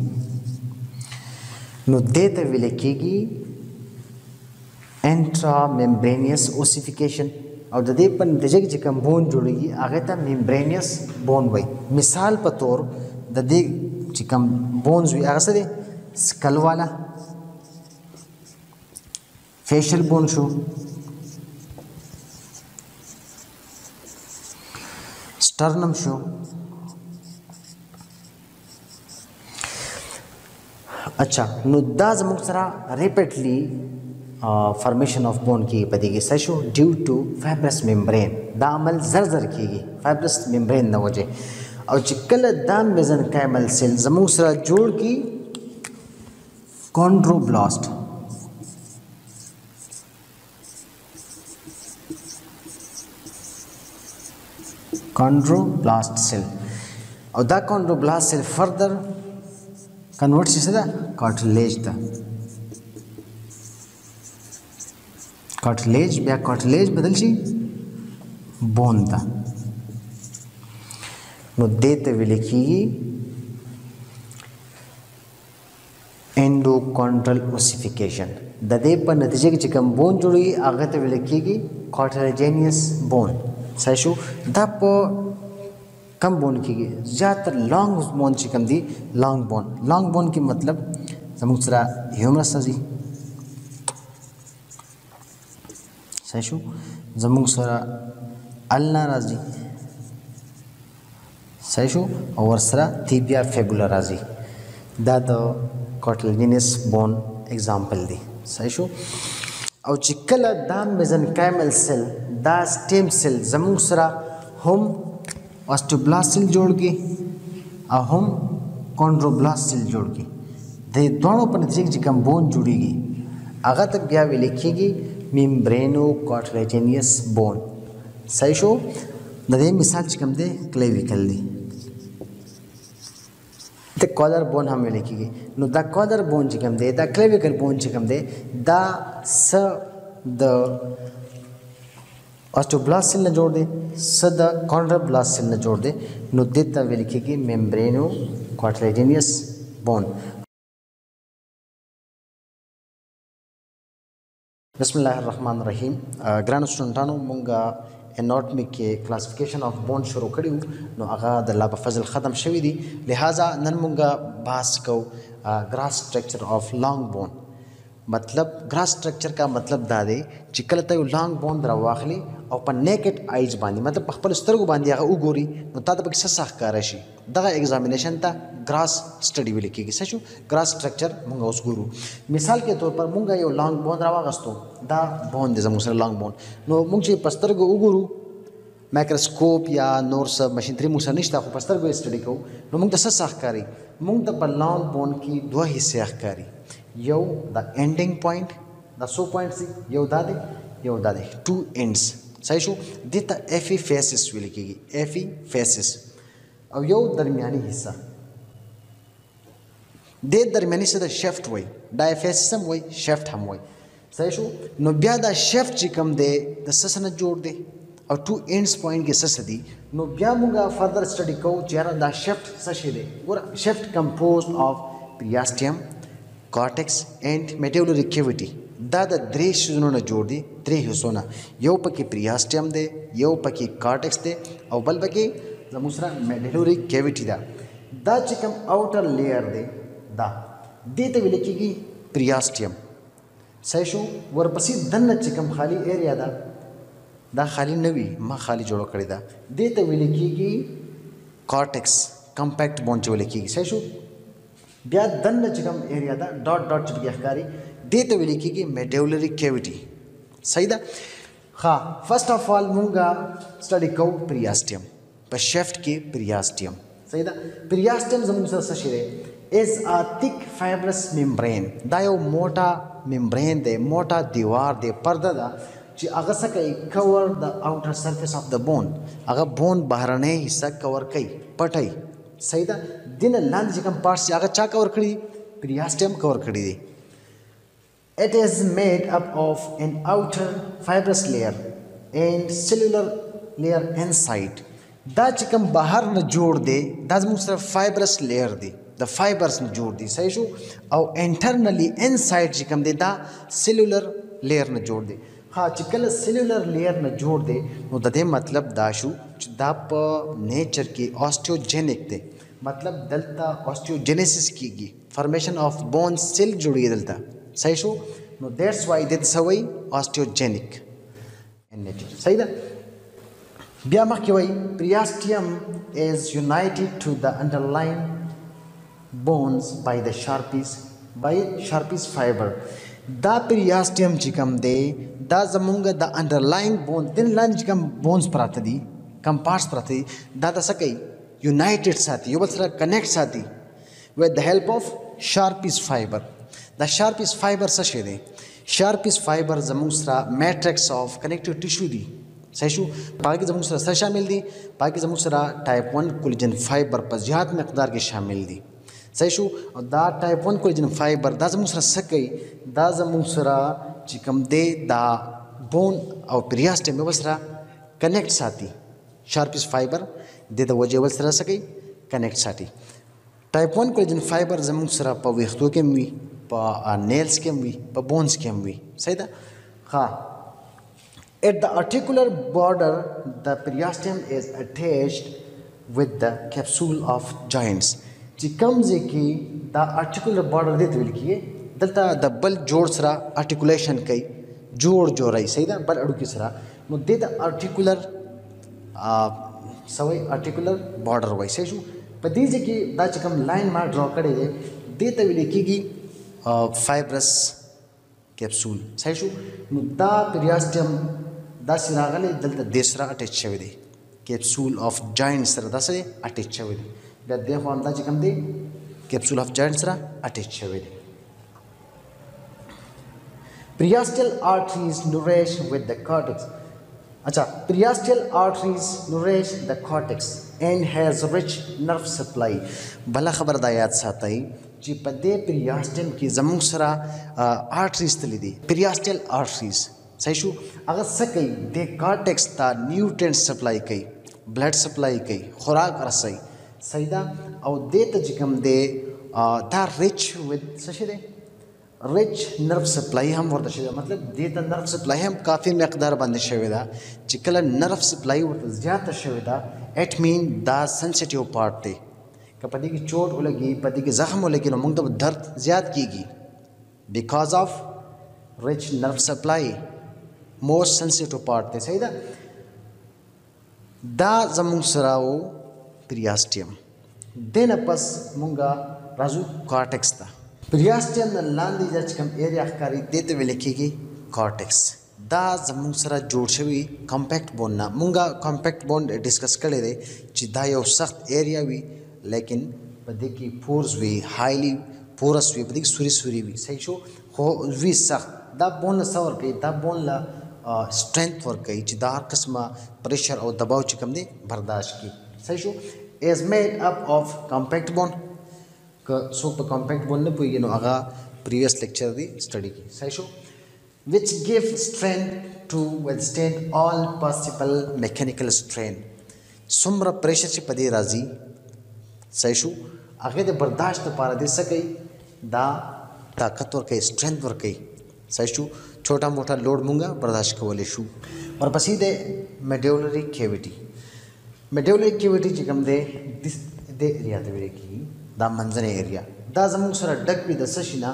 نو دې ته ویل کېږي انټرا ممبرینیس اوسیفیکیشن. او د دې په نتیجه کې چې کوم بون جوړیږي هغه ته ممبرینیس بون وایي. مثال په تور د دې چې کوم بونز وي هغه څه دی؟ سکل والا فیشل بون شو، स्टर्नम शो. अच्छा नो दा زموږ سره ریپیټلی فارمیشن اف بون کی پدېږي څه شو ډیو ټو فایبرس ممبرین. دا عمل زر کېږي فایبرس ممبرین نه وجه. او چې کله دا میزنکایمل سیل زموږ سره جوړ کی کونډروبلاست کونډروبلاست سیل او دا کونډروبلاست سیل فردر کنورټ شي څه ده؟ کارټلیج ته. کارټلیج بیا کارټلیج بدل شي بون ته. نو دې ته ویل کېږي انډوکونډرل اوسیفیکیشن. د دې په نتیجه کې چې کوم بون جوړوي هغه ته ویل کېږي کارټلیجینیس بون. صحیح شو. دا په کم بون کېږي زیاتر لانګ بون چې کوم دي لانګ بون. لانګ بون کې مطلب زموږ سره هیومرس راځي. صحیح شو. زموږ سره النا راځي. صحیح شو. او ورسره تیبیا فیبولا راځي. دا د کارټلیجینیس بون اگزامپل دی. صحیح شو. او چې کله دا میزنکایمل سیل دا سټیم سیل زموږ سره هم اوسټیوبلاست سیل جوړ کی او هم کونډروبلاست سیل جوړ کی. د دوه په نتیجه کې چې کوم بون جوړیږي هغه ته بیا ویل کېږي ممبرینو کارټلیجینیس بون. صحیح شو. د دې مثال چې کوم دی کلیویکل دی. د کالر بون هم ویل کېږي. نو دا کالر بون چې کوم دی دا کلیویکل بون چې کوم دی دا س د اوسټیوبلاست سیل نه جوړ دی څه د کونډروبلاست سیل نه جوړ دی. نو دې ته ویل کېږي ممبرینو کارټلیجینیس بون. بسم الله الرحمن الرحیم. ګرانو سټوډنټانو مونږه اناټومي کې کلاسیفیکیشن اف بون شروع کړی وو نو هغه د الله په فضل ختم شوی دی. لہذا نن مونږه بحث کوو ګراس سټرکچر اف لانګ بون. मतलब ग्रास स्ट्रक्चर का मतलब دا دی چې کله ته یو لانګ بون راواخلي او په نیکډ آیز باندې مطلب په خپل سترګو باندې هغه وګوري نو تا ته پکې څه ښکاره شي. دغه ایگزامینیشن ته ग्रास स्टडी विल की सचो ग्रास स्ट्रक्चर मुंगा उस गुरु मिसाल के तौर पर मुंगा यो लॉन्ग बोन रावागस्तो दा बोन दे जमुसर लॉन्ग बोन नो मुंगचे पस्तर गो उगुरु माइक्रोस्कोप या नोर सब मशीनरी मुसा निश्ता को पस्तर गो स्टडी को नो मुंग दस सहकारी मुंग द लॉन्ग बोन की दो हिस्से सहकारी यो द एंडिंग पॉइंट द सो पॉइंट सी यो दादे टू एंड्स सही शो देता एफी फेसिस विल की एफी फेसिस अब यो दरमियानी हिस्सा दे दरमियानी से द शेफ्ट वही डायफेसिस वही शेफ्ट हम वही सही शो नो ब्या द शेफ्ट चिकम दे द ससन जोड़ दे और टू एंड्स पॉइंट के ससदी नो ब्या मुंगा फर्दर स्टडी को चेहरा द शेफ्ट सशे दे और शेफ्ट कंपोज्ड ऑफ पेरियास्टियम कॉर्टेक्स एंड मेडुलरी कैविटी दा द द्रे सुनो न जोड़ दे द्रे हिस्सों यो पकी पेरियास्टियम दे यो पकी कॉर्टेक्स दे और बल पकी दूसरा मेडुलरी कैविटी दा चिकम आउटर लेयर दे दा देते विले की पेरियास्टियम सैशो वर पसी दन्न चिकम खाली एरिया दा खाली नवी मा खाली जोड़ो कड़ी दा देते विले की कॉर्टेक्स कॉम्पैक्ट बोन चोले की सैशो ब्या दन्न चिकम एरिया दा डॉट डॉट चिपकी अखकारी देते विले की मेडुलरी कैविटी सही दा हाँ फर्स्ट ऑफ ऑल मुंगा स्टडी को पेरियास्टियम पर शेफ्ट के पेरियास्टियम सही दा पेरियास्टियम जमुसर सशिरे is a thick fibrous membrane दा यो मोटा membrane दे मोटा दीवार दे पर्दा दा जी अगर सके cover the outer surface of the bone अगर बोन बाहरने हिस्सा कवर कई पटाई सही दा दिन लांद जिकम पार्ट से अगर चा कवर करी पेरियास्टियम कवर करी दे it is made up of an outer fibrous layer and cellular layer inside दा चिकम बाहर न जोड़ दे दा मुझसे fibrous layer they the fibres न जोड़ दी सही शो और इंटरनली इनसाइड चिकम दे दा सेलुलर लेयर न जोड़ दे हाँ चिकल सेलुलर लेयर न जोड़ दे नो दे मतलब दाशु दा प नेचर की ऑस्टियोजेनिक दे मतलब दलता ऑस्टियोजेनेसिस की फॉर्मेशन ऑफ बोन सेल जुड़ी दलता सही शो नो दैट्स व्हाई दैट सवई ऑस्टियोजेनिक इन नेचर सही दा ब्या मखवई पेरियास्टियम is united to the underlying bones by the Sharpie's fiber da पेरियास्टियम चिकम दे दा जमुंगा द अंडरलाइंग बोन दिन लाइन चिकम बोन्स प्रातदी कंपार्ट्स प्रातदी दा द सकई यूनाइटेड साथी यो बसरा कनेक्ट साथी with the help of Sharpie's fiber the Sharpie's fiber सशे दे Sharpie's fiber जमुंसरा matrix of connective tissue दी सही बाकी जमुसरा सर शामिल दी बाकी जमुसरा टाइप 1 कोलेजन फाइबर पर ज़्यादा मकदार के शामिल दी सही और दा टाइप 1 कोलेजन फाइबर दा जमुसरा सकई दा जमुसरा चिकम दे दा बोन और पेरियास्टियम में बसरा कनेक्ट साथी शार्पिस फाइबर दे दा वजह बसरा सकई कनेक्ट साथी टाइप 1 कोलेजन फाइबर जमुसरा पर वेख्तो के भी पर नेल्स के भी पर बोन्स के भी सही दा हाँ At the articular border, the periasteum is attached with the capsule of joints. चिकम जे की the articular border देते हुए लिखिए दलता the बल जोड़ सरा articulation कई जोड़ जोड़ाई सही दा बल अड़ू की सरा नो दे the articular Sawai articular border Y सही शू पर दी जे की दा चिकम line मार ड्रॉ करे दे देते हुए लिखिएगी fibrous capsule सही शू नो दा पेरियास्टियम दा सिरागले दलता देसरा अटैच छवे दे कैप्सूल ऑफ जॉइंट सरा दा से अटैच छवे दे दा देखो अंदा चिकम दे कैप्सूल ऑफ जॉइंट सरा अटैच छवे दे पेरियास्टियल arteries nourish with the cortex अच्छा पेरियास्टियल arteries nourish the cortex and has rich nerve supply भला खबर दा याद साथई जी पदे पेरियास्टियम की जमुंग सरा आर्टरीज तली दी पेरियास्टियल आर्टरीज सही शू अगर सकई दे कॉर्टेक्स ता न्यूट्रिएंट सप्लाई कई ब्लड सप्लाई कई खुराक रसई सही दा और दे तजिकम दे दा रिच विद सही दे रिच नर्व सप्लाई हम वर्त शे मतलब दे ता नर्व सप्लाई हम काफ़ी मकदार बंद शेवेदा चिकल नर्व सप्लाई वर्त ज़्यादा शेवेदा एट मीन दा सेंसिटिव पार्ट थे कपदी की चोट लगी पति की जख्म लगी मुंग तो दर्द ज़्यादा कीगी because of rich nerve supply most sensitive part थे सही दा जमुंग सराओ पेरियास्टियम دینه پس مونږه راځو کارټکس ته. پریاسټیم لاندې چې کوم ایریا ښکاري دې ته ویل کېږي کارټکس. دا زموږ سره جوړ شوي کمپیکټ بون نه. مونږه کمپیکټ بون ډسکس کړی دی چې دا یو سخت ایریا وي لیکن په دې کې پورز وي، هایلی پورس وي، په دې کې سوري سوري وي. صحیح شو؟ خو وي سخت. دا بون له څه ورکوي؟ دا بون له strength ورکوي چې دا هر قسمه پریشر او دباو چې کوم دی برداشت کړي. صحیح شو؟ is made up of compact bone. که څوک په compact bone نه پوهېږي نو هغه previous lecture دی study کړي. صحیح شو؟ which give strength to withstand all possible mechanical strain. څومره پریشر چې په دې راځي صحیح شو هغه د برداشت لپاره دې څه کوي؟ دا طاقت ورکوي، strength ورکوي. صحیح شو؟ छोटा मोटा लोड मूंगा बर्दाश्त कोले शू. और पसी दे मेडुलरी कैविटी. मेडुलरी कैविटी ची कम दे दिस दे एरिया दे वेरे की दा मंजने एरिया दा जमुंग सरा डक भी दसशिना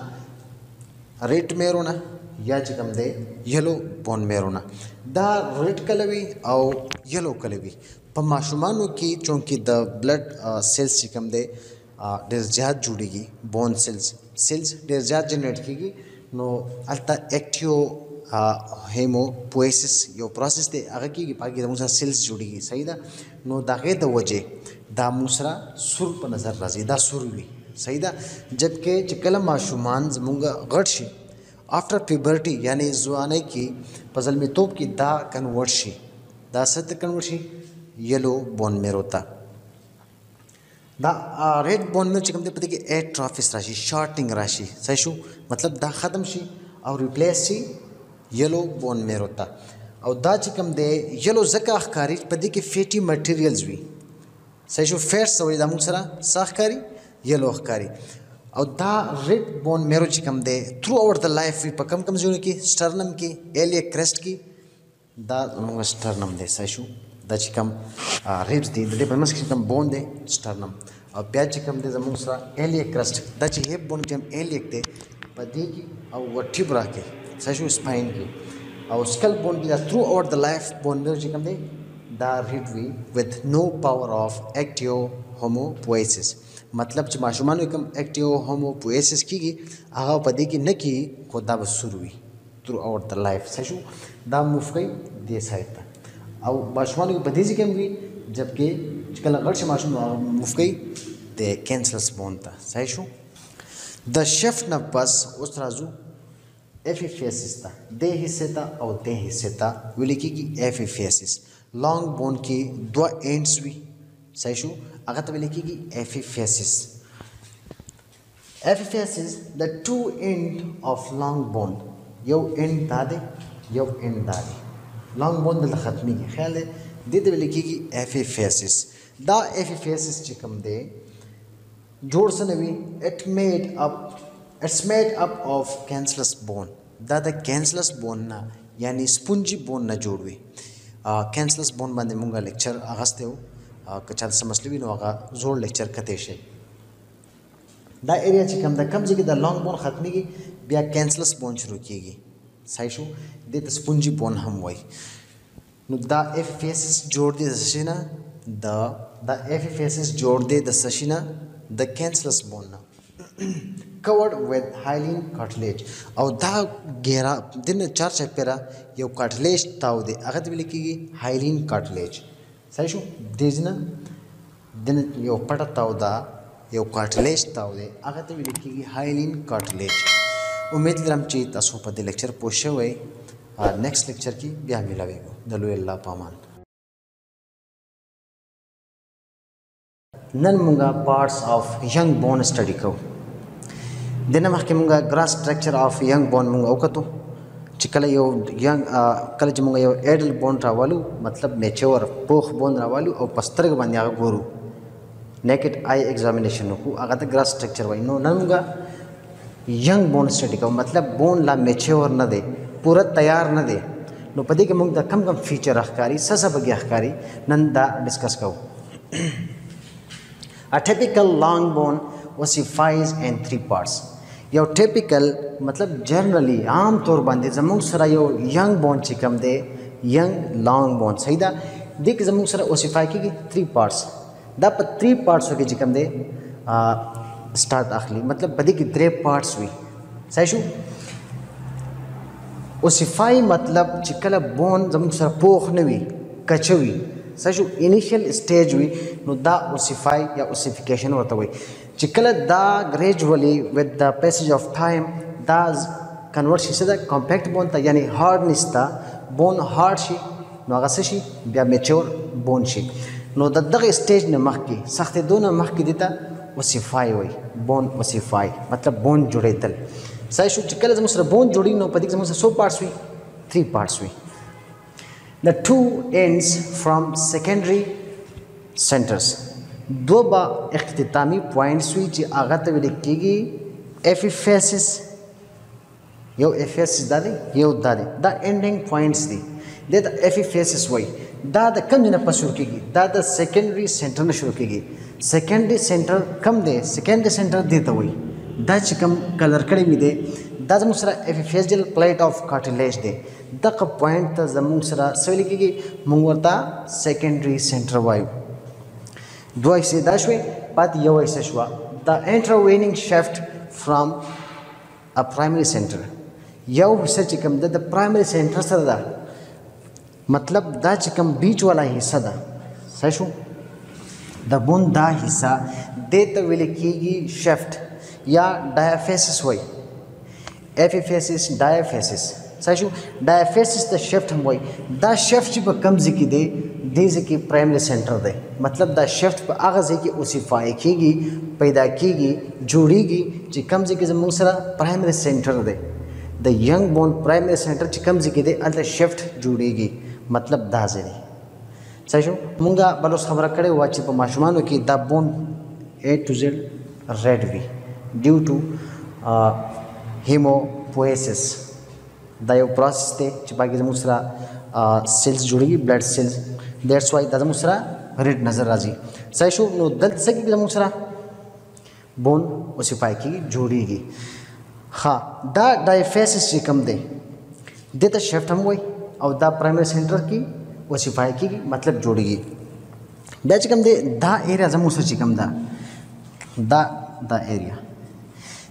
रेड मेरोना या ची कम दे येलो बोन मेरोना. दा रेड कलवी और येलो कलवी पर माशुमानों की चूंकि द ब्लड सेल्स ची कम दे डेर ज्यादा जुड़ेगी बोन सेल्स डेर ज्यादा जनरेट कीगी नो अल्ता एक्टियो हेमोपोएसिस यो प्रोसेस दे अगर की बाकी दूसरा सेल्स जुड़ेगी. सही दा नो दागे द वजह दा दूसरा सुर पर नजर राजी दा सुर भी. सही दा जबकि चिकलम माशुमान जमुंगा गड़शी आफ्टर प्यूबर्टी यानी जुआने की पजल में तोप की दा कन्वर्टशी दा सत कन्वर्टशी येलो बोन में रोता. दा रेड बोन में चिकम दे पता कि एट्रोफिस राशि शॉर्टिंग राशि. सही शू मतलब दा ख़त्म शी और रिप्लेस शी येलो बोन में रोता. और दा चिकम दे येलो जका ख़ारिज पता कि फैटी मटेरियल्स भी. सही शू फैट्स वही दा मुसरा साखकारी येलो ख़ारी. और दा रेड बोन मेरो चिकम दे थ्रू आउट द लाइफ भी पकम कम जोने की स्टर्नम की एलियक क्रेस्ट की दा स्टर्नम दे. सही शू दा चिकम रिब्स दी दे पर मस्क चिकम बोन दे स्टर्नम और प्याज चिकम दे जमुंग सरा एलियक क्रस्ट दा ची हेप बोन चिकम एलियक दे पदी की और वर्टिब्रा के. सही शू स्पाइन की और स्कल बोन की दा throughout the life bone में चिकम दे दा रिड वी with no power of active haemopoiesis. मतलब च माशुमान कम एक्टियो होमोपोएसिस की आगा पदी की न की खुदा बसुरवी थ्रू आउट द लाइफ. सही शू दा मूव गई दे साइड और माशुमान की बदीजी कम हुई जबकि कल अगर से माशुम मूव गई ते कैंसलस बोन था. सही शू द शेफ्ट न बस उस राजू एफिफेसिस था दे हिस्से था और दे हिस्से था विलिकी की एफिफेसिस लॉन्ग बोन की दो एंड्स भी. सही शू अगर तो विलिकी की epiphysis the two end of long bone यो एंड दादे यो एंड दादे लॉन्ग बोन दल ख़त्मी की ख्याल है दे लिखी की एफिफेसिस. दा एफिफेसिस चिकम दे जोड़ Sanvi it's made up of cancellous bone. दा द कैंसलस बोन ना यानी स्पंजी बोन ना जोड़वी. कैंसलस बोन बांधे मुंगा लेक्चर आगस्ते हो कचाल समझ ली नो आगा जोड़ लेक्चर कते शे. दा एरिया चिकम दा कम जगह दा लॉन्ग बोन ख़त्मी की बिया कैंसलस बोन शुरू कीगी. सही शू दे तो स्पंजी बोन हम वही नो दा एफिफेसिस जोड़ दे दसशिना द एफिफेसिस जोड़ दे दसशिना द कैंसलस बोन ना कवर्ड विद हाइलिन कार्टिलेज और दा गहरा दिन चार चपेरा यो कार्टिलेज ताव दे अगर तो लिखी हाइलिन कार्टिलेज. सही शू देजना दिन यो पटा ताव दा यो कार्टिलेज ताव दे अगर तो लिखी हाइलिन कार्टिलेज. उम्मीद करम ची तसो पद लेक्चर पोषे हुए नेक्स्ट लेक्चर की ब्याह मिलावेगो दलु अल्लाह पामान. नन मुंगा parts of young bone study को दिन मख के मुंगा grass structure of young bone मुंगा ओकतो चिकल यो यंग कल ज मुंगा यो एडल बोन रावालू मतलब मेच्योर पोख बोन रावालू और पस्तर के बंदिया गोरू नेकेड आई एग्जामिनेशन को आगा त ग्रास स्ट्रक्चर वही नो नन मुंगा यंग बोन स्टडी का मतलब बोन ला मेच्योर न दे पूरा तैयार न दे नो पदी के मुंग दा कम कम फीचर अखकारी ससा बगी अखकारी नंदा डिस्कस करो. A typical long bone ossifies in three parts. यो typical मतलब generally आम तौर बंदे जमुंग सरा यो young bone चिकम दे young long bone. सही दा दिक जमुंग सरा ossify की three parts. दा प 3 पार्ट्स के जिकम दे स्टार्ट आखली मतलब बदी की 3 पार्ट्स हुई सही ओसिफाई मतलब चिकला बोन जम सर पोख नवी कचवी सही इनिशियल स्टेज हुई नो दा ओसिफाई या ओसिफिकेशन होता हुई चिकला दा gradually with the passage of time दा कन्वर्ट शी द कॉम्पैक्ट बोन ता यानी हार्डनेस ता बोन हार्ड शी नो अगसशी बिया मैच्योर बोन शी नो दग स्टेज न मखकी सख्त दोनों मखकी देता ओसिफाई हुई बोन ओसिफाई मतलब बोन जुड़े दल सही चिकल जमुसर बोन जोड़ी नो पदिक जमुसर 100 पार्ट्स हुई 3 पार्ट्स हुई द 2 ends from secondary centers दो बा इख्तितामी पॉइंट्स हुई जी आगा तक लिखीगी एफिफेसिस यो एफिफेसिस दादे यो दादे द एंडिंग पॉइंट्स दी दे द एफिफेसिस हुई दा द कम जना पशुर कीगी दा द सेकेंडरी सेंटर न शुरू कीगी सेकेंडरी सेंटर कम दे सेकेंडरी सेंटर देता हुई दा चिकम कलर कड़ी में दे दा जमुसरा एफिफेजियल प्लेट ऑफ कार्टिलेज दे द का पॉइंट ता जमुसरा सवेली की मुंगवरता सेकेंडरी सेंटर वायु दो ऐसे दाशवे बात यो ऐसे शुआ the intervening shaft from a primary centre यो हिस्सा चिकम द प्राइमरी सेंटर सदा मतलब दा चिकम बीच वाला हिस्सा दा सही द बोन दा हिस्सा दे तवेली की शेफ्ट या डायफेसिस हुई एफिफेसिस डायफेसिस सही डायफेसिस द शेफ्ट हम हुई द शेफ्ट जब कम जिकी दे जिकी प्राइमरी सेंटर दे मतलब द शेफ्ट पर आगाज की ओसिफाई कीगी पैदा कीगी जोड़ीगी जी कम जिकी जमुसरा primary centre they the young bone primary centre ची कम जिकी दे अल शेफ्ट जोड़ीगी मतलब दाजरी सही मुंगा बलोस खबर करे हुआ चिप माशुमानो की the bone A to Z red वी ड्यू टू hemopoiesis दायो प्रोसेस ते चिपाकी जमुसरा सेल्स जुड़ेगी ब्लड सेल्स दैट्स वाई दा जमुसरा रेड नजर राजी सही नो दल्त से की जमुसरा बोन ओसिफाई की जोड़ेगी हाँ दा डायफेसिस चिकम दे तो शेफ्ट हम वही और दा प्राइमरी सेंटर की ओसिफाई की मतलब जोड़ेगी दा चिकम दे दा एरिया जमुसरा चिकम दा एरिया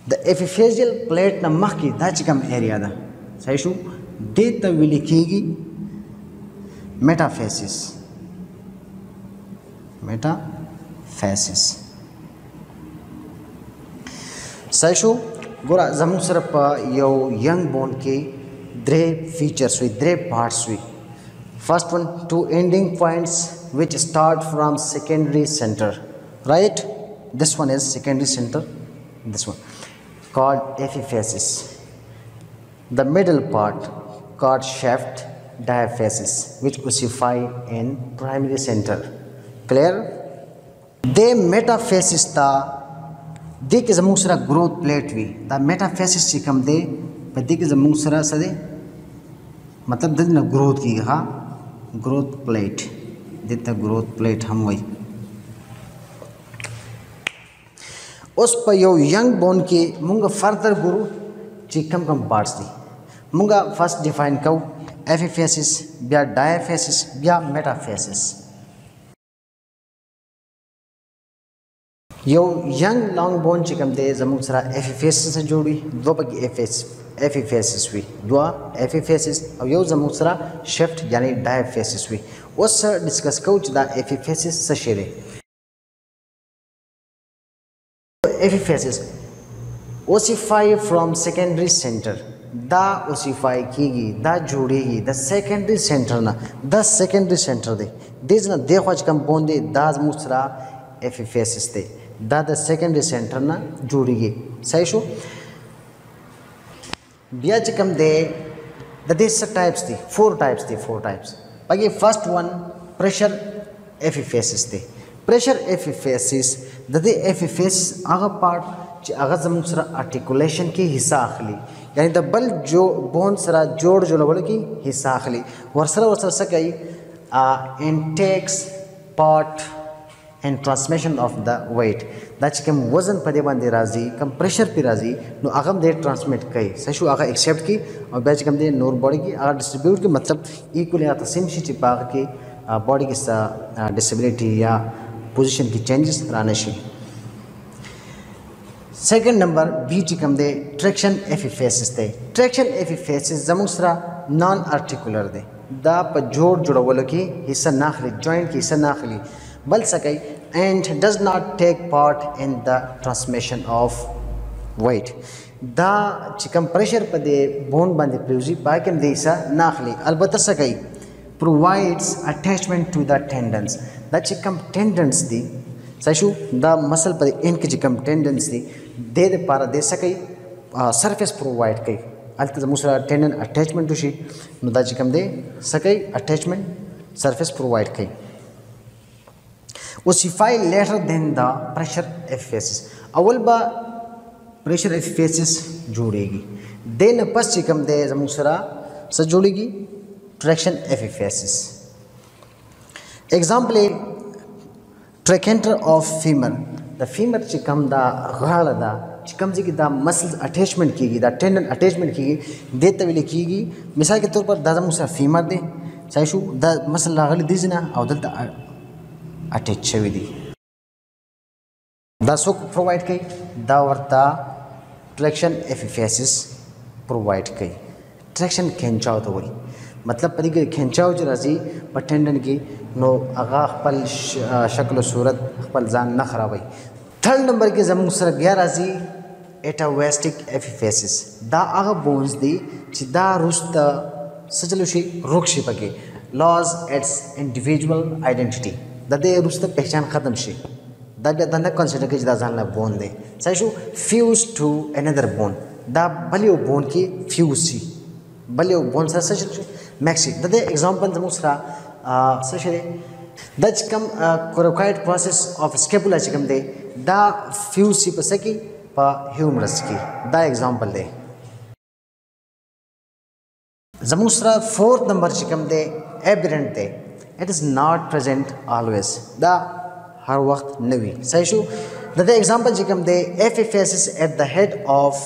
द एफिफेजियल प्लेट न मखी दा चिकम एरिया दा सही दे तविली कीगी मेटाफेसिस सही गोरा जमुसर प यो यंग बोन के द्रे फीचर्स हुई द्रे पार्ट्स हुई first one 2 ending points which start from secondary centre right this one is secondary centre this one called epiphysis. The middle part called shaft diaphysis, which ossify in primary center. Clear? The metaphysis ta de ke zamusra growth plate vi. The metaphysis se kam de de ke zamusra sade मतलब de na growth ki ha growth plate de ta growth plate हम वही उस पर यो young bone के मुंगा फर्दर गुरु चिकम कम पार्ट्स दी मुंगा first define कौ एफिफेसिस बिया डायफेसिस बिया मेटाफेसिस यो यंग लॉन्ग बोन चिकम दे जमुसरा एफिफेसिस से जोड़ी दो बगी एफिफेसिस हुई दो एफिफेसिस और यो जमुसरा शिफ्ट यानी डायफेसिस हुई उस डिस्कस कौ दा एफिफेसिस से शेरे एफिफेसिस ओसिफाई फ्रॉम सेकेंडरी सेंटर दा ओसिफाई कीगी दा जोड़ेगी द सेकेंडरी सेंटर ना द सेकेंडरी सेंटर दे दिस ना देखो आज कम बोंदे दा मुसरा एफिफेसिस दे दा द सेकेंडरी सेंटर ना जोड़ेगी सही शो बिया कम दे द दिस टाइप्स दे 4 टाइप्स बाकी फर्स्ट वन प्रेशर एफिफेसिस दे प्रेशर एफिफेसिस दे एफिफेसिस आगा पार्ट आगा जमुसरा आर्टिकुलेशन की हिस्सा आखली यानी द बल जो बोन सरा जोड़ जो लगल की हिस्सा आखली वर्सरा सकई intakes part and transmission of the weight that कम वजन पदे बंदे राजी कम प्रेशर पे राजी नो आगम दे ट्रांसमिट कई सही आगा एक्सेप्ट की और बैच कम दे नोर बॉडी की आगा डिस्ट्रीब्यूट की मतलब इक्वली तसीम शी चिपाग की बॉडी की डिसेबिलिटी या पोजीशन की चेंजेस रानशी। सेकंड नंबर बी चिकम दे ट्रैक्शन एपिफेसिस दे। ट्रैक्शन एपिफेसिस जमुसरा नॉन आर्टिकुलर दे दा प जोड़ जुड़वलो की हिस्सा नाखली जॉइंट की हिस्सा नाखली बल सकई and does not take part in the transmission of weight दा चिकम प्रेशर पर दे बोन बंद प्रूजी पाकम दे हिस्सा नाखली अलबत्ता सकई provides attachment to the tendons दा चिकम टेंडन्स दी सशु द मसल पर इनके चिकम टेंडन्स दी दे पारा दे सकई सरफेस प्रोवाइड कई अलत जमुसरा टेंडन अटैचमेंट टू शी नुदा चिकम दे सकई अटैचमेंट सरफेस प्रोवाइड कई ossify later then the pressure epiphysis अवल बा प्रेशर एपिफेसिस जोड़ेगी देन पस चिकम दे जमुसरा से जोड़ेगी ट्रैक्शन एपिफेसिस। एग्जाम्पल ए ट्रैकेंटर ऑफ फीमर द फीमर चिकम दा गाल दा चिकम जी की दा मसल्स अटैचमेंट की दा टेंडन अटैचमेंट की दे तविले की मिसाल के तौर पर दा मुसा फीमर दे साइशु दा मसल लागली दिजना और दा अटैच छवि दी दा सोक प्रोवाइड कई दा वर्ता ट्रैक्शन एपिफेसिस प्रोवाइड कई। ट्रैक्शन खिंचाव तो वही मतलब परी खिंचाव जो राजी पर टेंडन की नो आगा पल शक्ल सूरत पल जान न खराब हुई। थर्ड नंबर के जमून सर गया राजी एटावेस्टिक एपिफेसिस दा आगा बोन्स दी चिदा रुस्त सचलुशी रोकशी पके लॉज एट्स इंडिविजुअल आइडेंटिटी दे रुस्त पहचान खत्म शी दा कंसिडर के चिदा जान बोन दे साइशु फ्यूज टू अनदर बोन दा भलियो बोन की फ्यूज सी भलियो बोन सर सच मैक्सी दे एग्जांपल जमुसरा सशरे दच कम कोरोकाइड प्रोसेस ऑफ स्केपुला चिकम दे दा फ्यूज सी पसकी पा ह्यूमरस की दा एग्जांपल दे जमुसरा फोर्थ नंबर चिकम दे एबरेंट दे it is not present always दा हर वक्त नवी सहीशु दे एग्जांपल चिकम दे epiphysis at the head of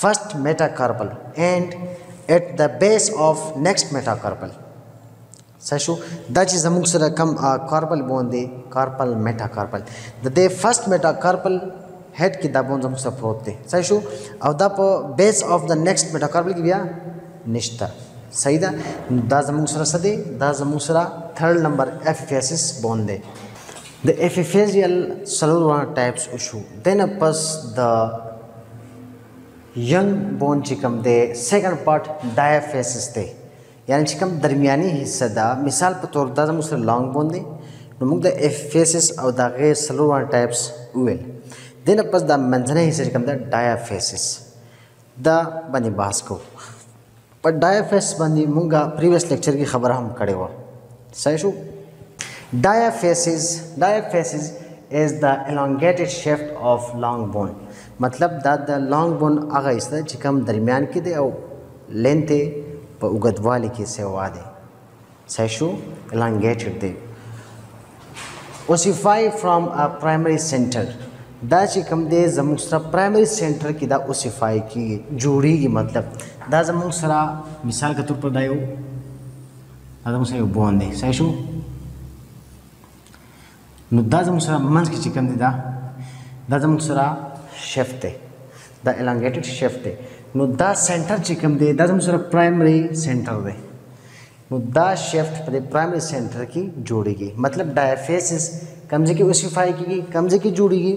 first metacarpal and at the base of next metacarpal sashu that is among sara kam carpal bone de carpal metacarpal the first metacarpal head ki da bone among sara prot de sashu aw da base of the next metacarpal ki biya nishta sahi da among sara sade da among sara third number epiphysis bone de the epiphyseal cellular types issue then plus the young bone चिकम दे second part डायाफेसिस दे यानी चिकम दरमियानी हिस्सा दा मिसाल पर तौर दा मुसर लॉन्ग बोन दे नुमुक द एफेसिस और द गे सेलुलर टाइप्स उवेल देन पस द मंजने हिस्सा चिकम द डायाफेसिस दा बनी बास को पर डायाफेसिस बनी मुंगा प्रीवियस लेक्चर की खबर हम करे हुआ सही शू डायाफेसिस is the elongated shaft of long bone मतलब द लॉन्ग बोन आगा इस चिकम दरमियान की दे और लेंथ पर उगत वाली की सेवा दे सैशु elongated दे ओसिफाई फ्रॉम अ प्राइमरी सेंटर दा चिकम दे जमुसरा प्राइमरी सेंटर की दा ओसिफाई की जोड़ी की मतलब दा जमुसरा मिसाल के तौर पर दायो दा जमुसरा बोन दे सैशु नुदा जमुसरा मंस की चिकन दी दा जमुसरा शेफ्ट द एलोंगेटेड शेफ्ट नुदा सेंटर चिकन दे दा जमुसरा प्राइमरी सेंटर दे नुदा शेफ्ट पर प्राइमरी सेंटर की जोड़ेगी मतलब डायाफेसिस कमजे की ओसिफाई की कमजे की जोड़ेगी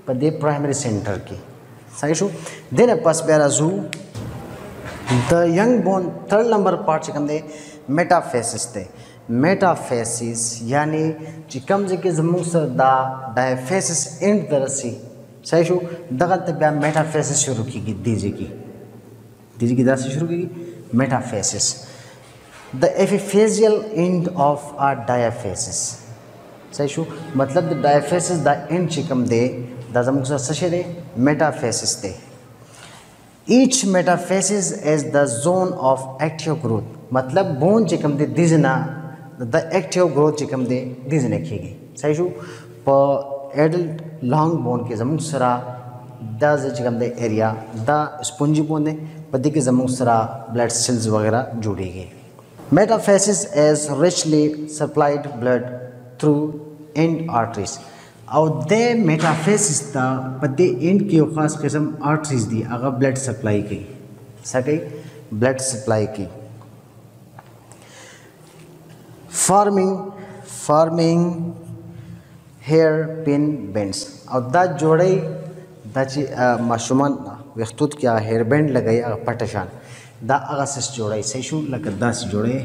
पर दे प्राइमरी सेंटर की सही शू देन पास बेरा जू the young bone third number part चिकन दे मेटाफेसिस दे मेटाफेसिस यानी चिकम जे के जमुसर दा डायाफेसिस एंड दरसी सही शू दगत बया मेटाफेसिस शुरू की दीजिए की दा से शुरू की मेटाफेसिस द एपिफेजियल एंड ऑफ अ डायाफेसिस सही शू मतलब द डायाफेसिस द एंड चिकम दे दा जमुसर सशरे मेटाफेसिस दे ईच मेटाफेसिस is the zone of active growth मतलब बोन चिकम दे दिजना द एक्टिव ग्रोथ चिकम दे दिजने खीगी सही शू पर एडल्ट लॉन्ग बोन के जमुन सरा द चिकम दे एरिया द स्पंजी बोन दे पदी के जमुन सरा ब्लड सेल्स वगैरह जुड़ेगी मेटाफेसिस is richly supplied blood through and arteries और दे मेटाफेसिस ता पदे एंड के खास किस्म आर्टरीज दी अगर ब्लड सप्लाई की सके ब्लड सप्लाई की फार्मिंग हेयर पिन बेंड्स और दा जोड़े दाची माशुमान वक्तुत क्या हेयर बैंड लगाई पटशान दा अगसिस जोड़े सैशु लग दास जोड़े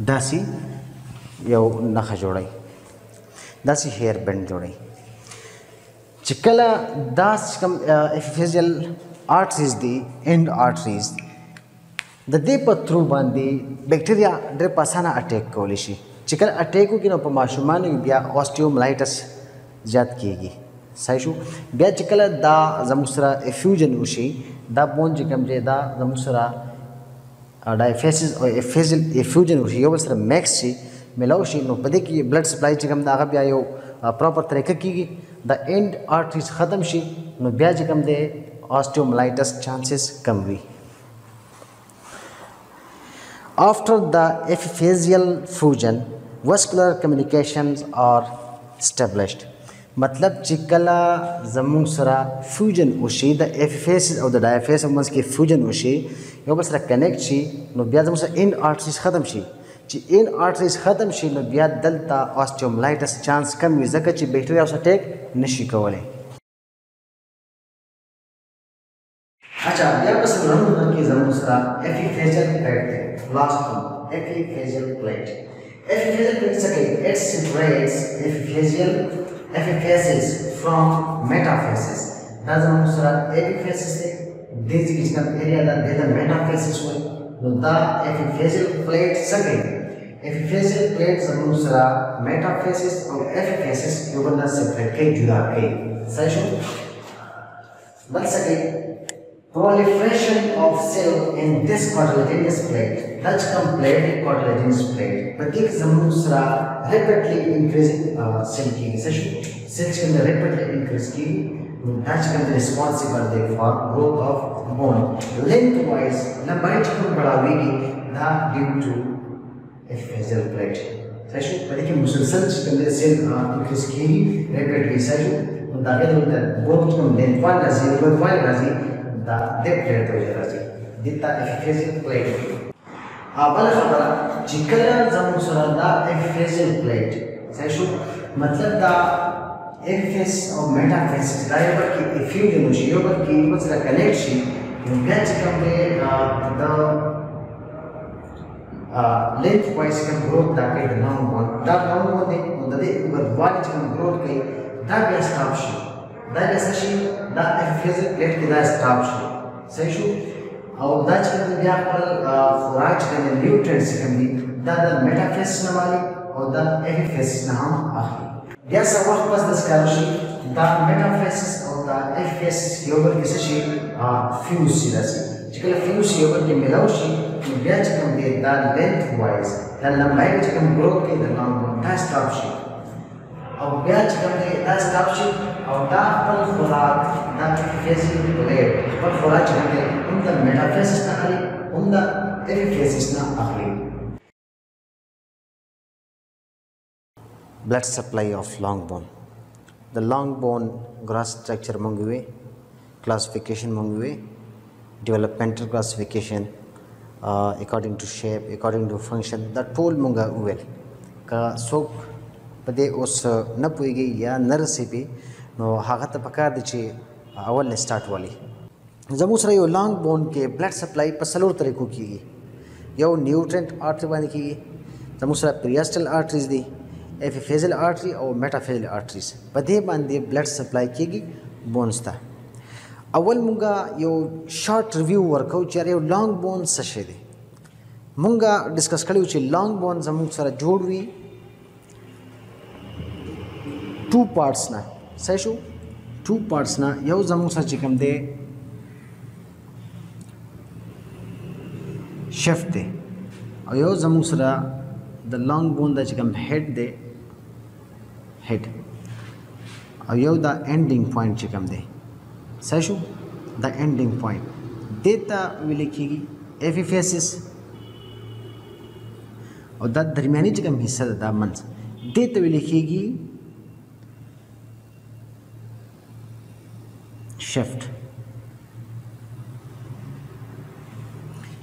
दासी यो नख जोड़े दासी हेयर बैंड जोड़े चिकला दास कम एफिजियल आर्टरीज दी एंड आर्टरीज द दे पत्रू बांधी बैक्टीरिया ड्रे पसाना अटैक कोलिशी चिकल अटैक की ना माशुमान बिया ऑस्टियोमाइलाइटिस जात कीगी साइशु बिया चिकल दा जमुसरा एफ्यूजन उशी दा बोन जिकम जे दा जमुसरा डायफेसिस और एफ्यूजन उशी यो बसरा मैक्स ची मिलाउशी नो पदे की ब्लड सप्लाई चिकम दा बिया यो प्रॉपर तरीके कीगी द एंड आर्टरीज खत्म शी नो बिया जिकम दे ऑस्टियोमाइलाइटिस चांसेस कम हुई After the epiphyseal fusion, vascular communications are established. मतलब चिकला जमुंग सरा फ्यूजन उशी द एपिफेसिस और द डायफेसिस मस के फ्यूजन उशी यो बस कनेक्ट शी नो बिया जमुंग सरा इन आर्टरीज खत्म शी ची इन आर्टरीज खत्म शी नो बिया दलता ऑस्टियोमाइलाइटिस चांस कम हुई जका ची बैक्टीरिया उस अटैक नशी कवले अच्छा बिया बस रंग की जमुंग सरा एपिफेसियल प्लेट लास्ट वन एपिफेसियल प्लेट सके it separates epiphysis from metaphysis that's हम सरा epiphysis से दिस इसका एरिया दा देता metaphysis हुए तो दा epiphyseal plate सके epiphyseal plate हम सरा metaphysis और epiphysis के बंदा सेपरेट के जुदा के सही शो बन सके proliferation of cell in this cartilaginous plate. Dutch plate cartilaginous plate. प्रत्येक जमुसरा rapidly increasing cell की cells के अंदर rapidly increase की Dutch के अंदर responsible दे for growth of bone. Lengthwise लंबाई चिकन बढ़ावेगी that due to epiphyseal plate. सही प्रत्येक मुसलसल चिकन अंदर cell increase की rapidly सही दागे तो bone चिकन lengthwise राजी lengthwise राजी दा depth rate हो जाता है दिता epiphyseal plate बल खबर चिकला जमुसरा दा epiphyseal plate सही शो मतलब दा एपिफेस और मेटाफेसिस दा ये की एफ्यूजन होशी यो की मतलब कनेक्ट शी बैच कम में दा lengthwise का ग्रोथ दा के लॉन्ग बोन दे उधर वाली चिकन ग्रोथ के दा भी स्टॉप शी दा जैसे दा epiphyseal plate की दा स्टॉप शी सही शो और दा चिकन बिया पर खुराक के न्यूट्रिएंट्स कमी दा मेटाफेसिस न वाली और दा एपिफेसिस न हम आखिरी जैसा वक्त बस दस्कार शी दा मेटाफेसिस और दा एपिफेसिस योबर किसे शी फ्यूज सी रसी चिकन फ्यूज योबर के मिलाओ शी बिया चिकन दे दा लेंथवाइज दा लंबाई चिकन ग्रोथ के दा लॉन्ग दा स्टॉप शी और बिया चिकन दे दा स्टॉप शी और दा पर खुराक दा एपिफेसियल प्लेट पर खुराक चिकन दे उनका मेटाफेसिस ना खाली उनका एपिफेसिस ना आखिरी blood supply of long bone. The long bone gross structure मंगवे classification मंगवे developmental classification according to shape according to function that whole मंगा उवेल का सोक पदे उस न पुएगी या नर से भी नो हागत पकार दिचे अवल ने स्टार्ट वाली जमुसरा यो लॉन्ग बोन के ब्लड सप्लाई पर सलोर तरीकों की यो न्यूट्रेंट आर्टरी वाली की जमुसरा पेरियास्टल आर्टरीज दी एपिफेसियल आर्टरी और मेटाफेसियल आर्टरीज पदे बांधे ब्लड सप्लाई की बोन्स था अवल मुंगा यो शॉर्ट रिव्यू वर्कआउट चारे यो लॉन्ग बोन सशे दे मुंगा डिस्कस करी उचे लॉन्ग बोन जमुसरा जोड़ हुई टू पार्ट्स ना सही शो टू पार्ट्स ना यो जमुसरा चिकम दे शेफ दे और यो जमुसरा द लॉन्ग बोन द चिकम हेड दे हेड और यो द एंडिंग पॉइंट चिकम दे सही शो द एंडिंग पॉइंट देता वे लिखिएगी एपिफेसिस او دا درمیاني چې کوم حصہ ده دا منځ دې ته ویل کېږي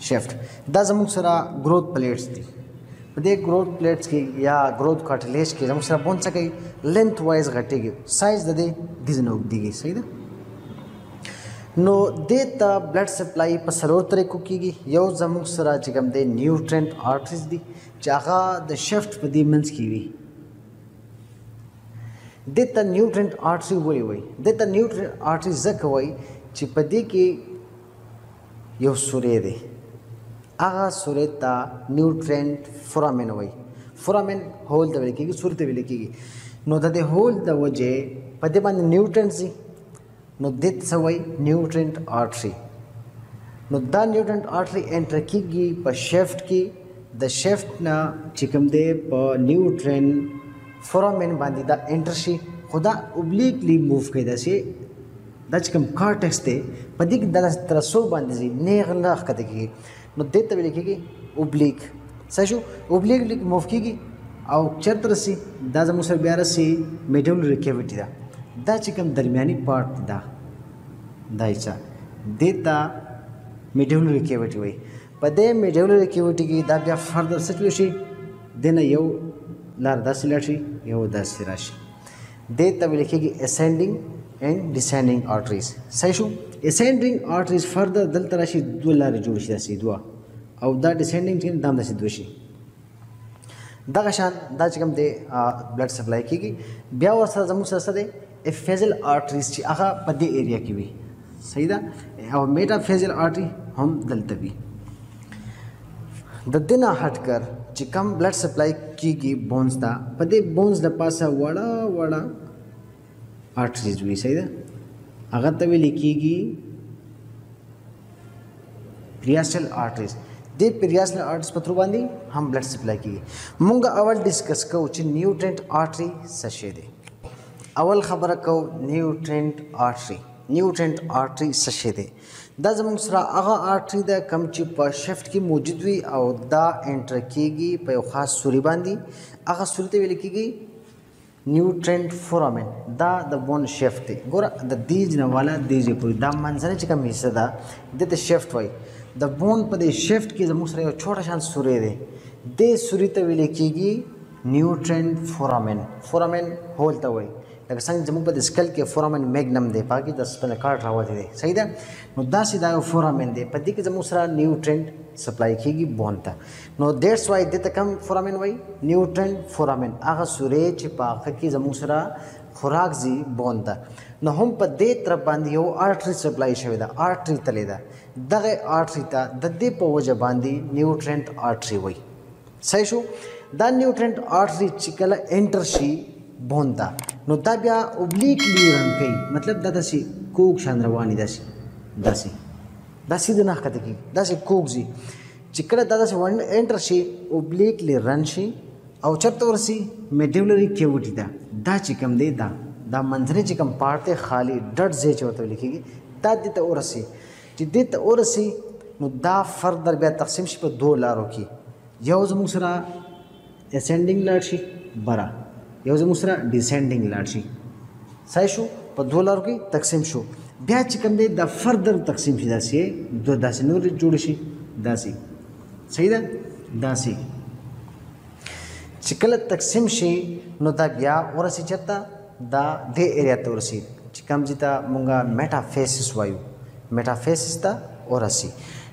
شیفت دا زموږ سره ګروث پلیټس دي په دې ګروث پلیټس کې یا ګروث کارټلیج کې زموږ سره بون څه کوي لینث وایز غټېږي سایز د دې دې نه اوږدېږي صحیح ده نو دې ته بلډ سپلای په څلور طریقو کېږي یو زموږ سره چې کوم دی نیوټرنټ آرټریز دي چې هغه د شفټ په دې منځ کې وي دې ته نیوټرنټ آرټري ولې وایي دې ته نیوټرنټ آرټري ځکه وایي چې په دې کې یو سوری دی هغه سوری ته نیوټرنټ فورامین وایي فورامین هول ته ویل کېږي سوري ته ویل کېږي نو د دې هول د وجې په دې باندې نیوټرنټ دي نو دې څه وایي نیوټرنټ آرټري نو دا نیوټرنټ آرټري انټر کېږي په شیفټ کې د شیفټ نه چې کوم دی په نیوټرنټ فورامین باندې دا انټر شي خو دا اوبلیکلی موو کوي داسې دا چې کوم کارټکس دی په دې کې دا ترسو باندې ځي نیغ نه ښکته کېږي نو دې ته ویل کېږي اوبلیک صحیح شو اوبلیکلی موو کېږي او چېرته رسي دا زموږ سره بیا رسي میډولري کیویټي ده دا چې کوم درمیاني پارټ ده دا حصہ دې ته میډولري کیویټي وایي په دې میډولري کیویټي کې دا بیا فردر څه چلی شي دې نه یو لار داسې لاړ شي یو داسې راشي دې ته ویل کېږي اسینډینګ اینڈ ډسینډینګ آرټریز صحیح شو اسینډینګ آرټریز فردر دلته راشي دوه لارې جوړ شي داسې دوه او دا ډسینډینګ چې دا هم داسې دوه شي دغه شان دا چې کوم دی بلډ سپلای کېږي بیا ورسره زموږ سره څه دی افیزل آرټریز چې هغه په دې ایریا کې وي صحیح ده او میټافیزل آرټري هم دلته وي د دې نه هټ کر چې کم بلډ سپلای کېږي بونز ته په دې بونز د پاسه وړه وړه آرټریز وي صحیح ده هغه ته ویل کېږي پریاسټل آرټریز دې پریاسټل آرټریز په تھرو باندې هم بلډ سپلای کېږي مونږ اول ډسکس کوو چې نیوټرنټ آرټري څه شی دی اول خبره کوو نیوټرنټ آرټري نیوټرنټ آرټري څه شی دی دا زموږ سره هغه آرټري ده کوم چې په شفټ کې موجود وي او دا انټر کېږي په یو خاص سوري باندې هغه سوري ته ویل کېږي نیوټرنټ فورامین دا د بون شفټ دی ګوره د دې نه والا دې ځای پورې دا منځنۍ چې کوم حصه ده دې ته شفټ وایي د بون په دې شفټ کې زموږ سره یو چوټه شان سوری دی دې سوري ته ویل کېږي نیوټرنټ فورامین فورامین هول ته وایي لکه څنګه زموږ په د سکل کې فورامین میګنم دی په کې د سپنه کارټ راوتی دی صحیح ده نو داسې دا یو فورامین دی په دې کې زموږ سره نیوټرنټ سپلای کېږي بون ته نو دیټس وای دې ته کوم فورامین وایي نیوټرنټ فورامین هغه سوری چې په هغه کې زموږ سره خوراک ځي بون ته نو هم په دې طرف باندې یو آرټري سپلای شوی ده آرټري تللی ده دغه آرټري ته د دې په وجه باندې نیوټرنټ آرټري وایي صحیح شو دا نیوټرنټ آرټري چې کله انټر شي بون ته نو دا بیا اوبلیکلی رن کوي مطلب دا داسې کوږ شان رواني داسې د نه ښکته کېږي داسې کوږ ځي چې کله دا داسې انټر شي اوبلیکلی رن شي او چېرته ورسي میډولري کیویټي ده دا چې کوم دی دا منځنی چې کوم پارټ دی خالي ډډ ځای چې ورته ویل کېږي دا دې ته ورسي چې دې ته ورسي نو دا فردر بیا تقسیم شي په دوه لارو کې یو زموږ سره اسینډینګ لاړ شي بره یو زموږ سره ډسینډینګ لاړ شي صحیح شو په دوه لارو کې تقسیم شو بیا چې کوم دی دا فردر تقسیم شي داسې دوه داسې نور جوړ شي داسې صحیح ده داسې چې کله تقسیم شي نو دا بیا ورسي چېرته دا دې ایریا ته ورسي چې کوم ځای ته مونږه میټافیسس وایو میټافیسس ته ورسي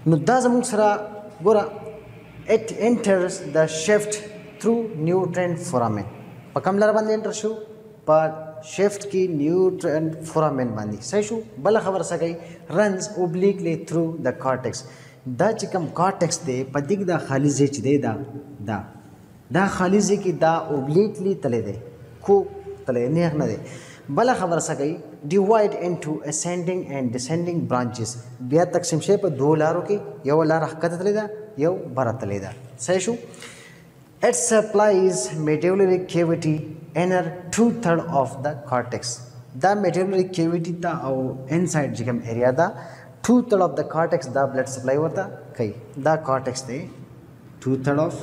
نو دا زموږ سره ګوره it enters the shaft through nutrient foramen په کوم لار باندې انټر شو په شیفټ کې نیوټرنټ فورامین باندې صحیح شو بل خبر څه کوي رنز اوبلیکلی تھرو د کارټکس دا چې کوم کارټکس دی په دې کې دا خالي ځای چې دی دا خالي ځای کې دا اوبلیکلی تللی دی کو تللی نیغ نه دی بل خبر څه کوي ډیوایډ انټو اسینډینګ اینڈ ډسینډینګ برانچز بیا تقسیم شوی په دوه لارو کې یو لار ښکته تللی ده یو بره تللی ده صحیح شو It supplies medullary cavity inner 2/3 of the cortex. دا medullary cavity تا او inside چې کوم area دا 2/3 of the cortex دا blood supply ورته کوي دا cortex دی 2/3 of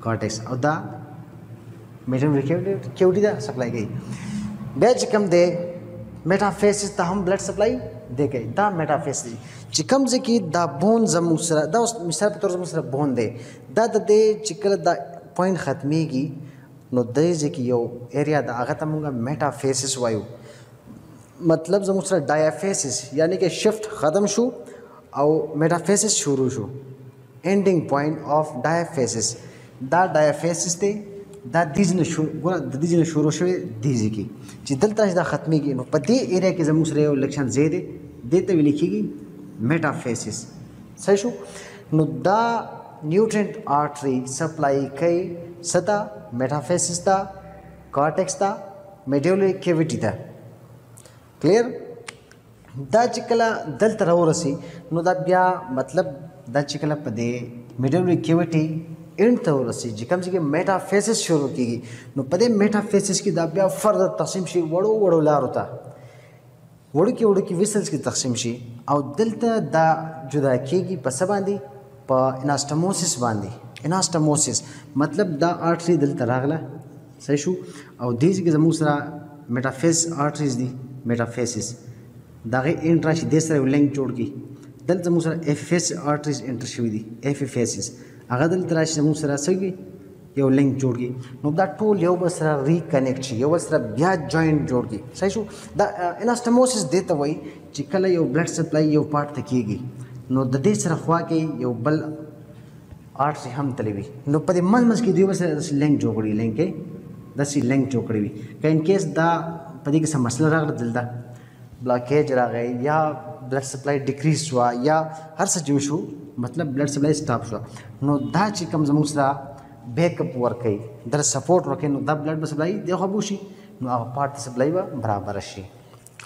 cortex और दा medial cutie दा सप्लाई गई बे चिकम दे मेटाफेसिस दा हम ब्लड सप्लाई दे गई दा मेटाफेसिस चिकम जे की दा बोन जमुसरा दा उस मिसाल के तौर से मुसरा बोन दे दा दे चिकल दा पॉइंट खत्मी की नो दे जे की यो एरिया दा आगा तमुंगा मेटाफेसिस वायु मतलब जमुसरा डायाफेसिस यानी कि शिफ्ट ख़त्म शू और मेटाफेसिस शुरू शू एंडिंग पॉइंट ऑफ डायाफेसिस दा डायाफेसिस दे दा दीजन शुरू शवे दीजी की जी दलता दा ख़त्मी की नो पति एरिया के जमुसरे इलेक्शन जेदे देते हुए लिखी गई मेटाफेसिस सही शू नो दा न्यूट्रिएंट आर्टरी सप्लाई कई सदा मेटाफेसिस दा कॉर्टेक्स दा मेडुलरी कैविटी दा क्लियर दा चिकला दल तरह रसी नो दा ब्या मतलब दा चिकला पदे मेडुलरी कैविटी इन तरह रसी जिकम जी के मेटाफेसिस शुरू की गई नो पदे मेटाफेसिस की दा ब्या फर्दर तकसीम शी वड़ो वड़ो लार होता वड़ो की विसल्स की तकसीम शी और दलता दा जुदा की पस बांधी प इनास्टमोसिस बांधी इनास्टमोसिस मतलब दा आर्टरी दलता रागला सही शू और दीज के जमूसरा मेटाफेस आर्टरीज दी मेटाफेसिस दागे इंट्राश देसरा लिंक जोड़ की दल जमूसरा एफेस आर्टरीज इंटर शवी दी एफेसिस अगर दल तराश जमूसरा सगी यो लिंक जोड़ की नो दा टूल यो बसरा रिकनेक्ट यो बसरा ब्या जॉइंट जोड़ की सही शू दा इनास्टमोसिस देता वही चिकला यो ब्लड सप्लाई यो पार्ट तकीगी नो दे सरा ख्वा के यो बल आर्टरी हम तलेवी नो पदे मज की दियो बसरा लिंक जोड़ी लिंक के दसी लिंक जोड़ी भी कहीं केस दा पदी के मसला रहा दिल दा ब्लॉकेज रह गए या ब्लड सप्लाई डिक्रीज हुआ या हर सजूश हो मतलब ब्लड सप्लाई स्टॉप हुआ नो दा चिकम जमूसरा बैकअप वर्क है दर सपोर्ट रखे नो दा ब्लड सप्लाई देखो बुशी नो आ पार्ट सप्लाई वा बराबर शी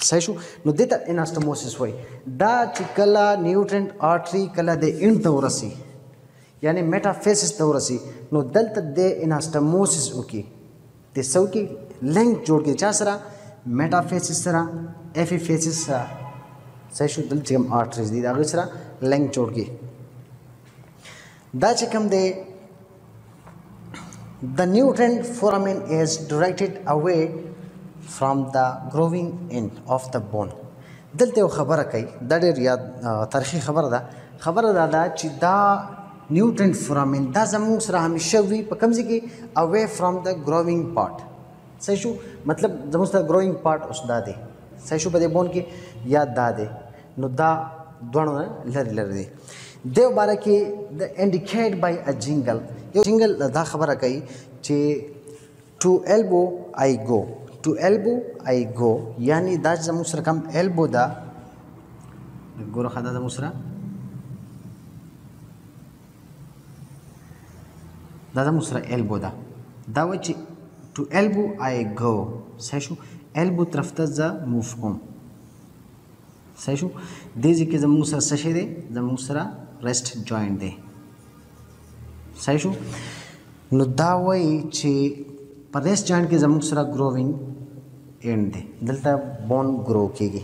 सही शू नो देता इनास्टमोसिस हुई दा चिकला न्यूट्रिएंट आर्टरी कला दे इन तौरसी यानी मेटाफेसिस तौरसी नो दल दे इनास्टमोसिस उकी ते सौ की लिंक जोड़ के चा सरा मेटाफेसिस सरा एफिफेसिस सरा सही शू दल चिकम आर्टरीज दी आगे सरा लिंक जोड़ के दा चिकम दे the nutrient foramen is directed away from the growing end of the bone دلته یو خبره کوي دا ډېر یاد تاریخي خبره دا چې دا نیوټرینټ فورامین دا زموږ سره همیشه وي په کوم ځای کې away from the growing part صحیح شو مطلب زموږ سره growing part اوس دا دی صحیح شو په دې بون کې یاد دا دی نو دا دوړو لری دی دیو باره کې د انډیکیټ بای ا جنگل یو جنگل دا خبره کوي چې ټو ایلبو آی گو یعنی دا زموږ سره کوم ایلبو دا ګوره خدا زموږ سره دا زموږ سره ایلبو دا و چې ټو ایلبو آی گو صحیح شو ایلبو طرف ته زه موف کوم صحیح شو دې ځکه زموږ سره څه شی دی زموږ سره rest joint दे सही शू नो दा वही चे पर रेस्ट जॉइंट के जमुक सरा ग्रोविंग एंड दे दलता बोन ग्रो कीगी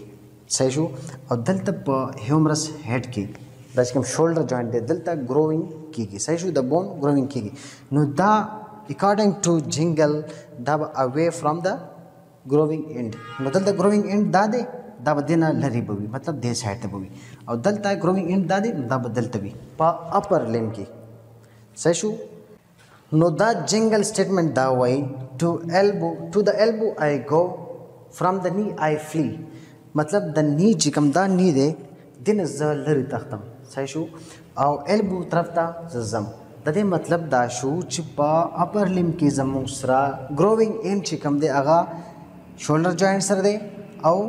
सही शू और दलता ह्यूमरस हेड की दस कम शोल्डर जॉइंट दे दलता ग्रोविंग कीगी सही शू द बोन ग्रोविंग कीगी नो दा अकॉर्डिंग टू जिंगल दा away from the growing end नो दलता ग्रोविंग एंड दा दे दा बदेना लरी बवी मतलब दे साइड ते बवी और दलता ग्रोविंग एंड दा दे दा बदलते भी पा अपर लिम की सही शू नो दा जिंगल स्टेटमेंट दा वही to the elbow I go from the knee I flee मतलब द नी जिकम दा नी दे दिन ज लरी तख्तम सही शू और एल्बो तरफ दा जम दे मतलब दा शू चिपा अपर लिम की जमुसरा ग्रोविंग एंड चिकम दे आगा शोल्डर जॉइंट सर दे और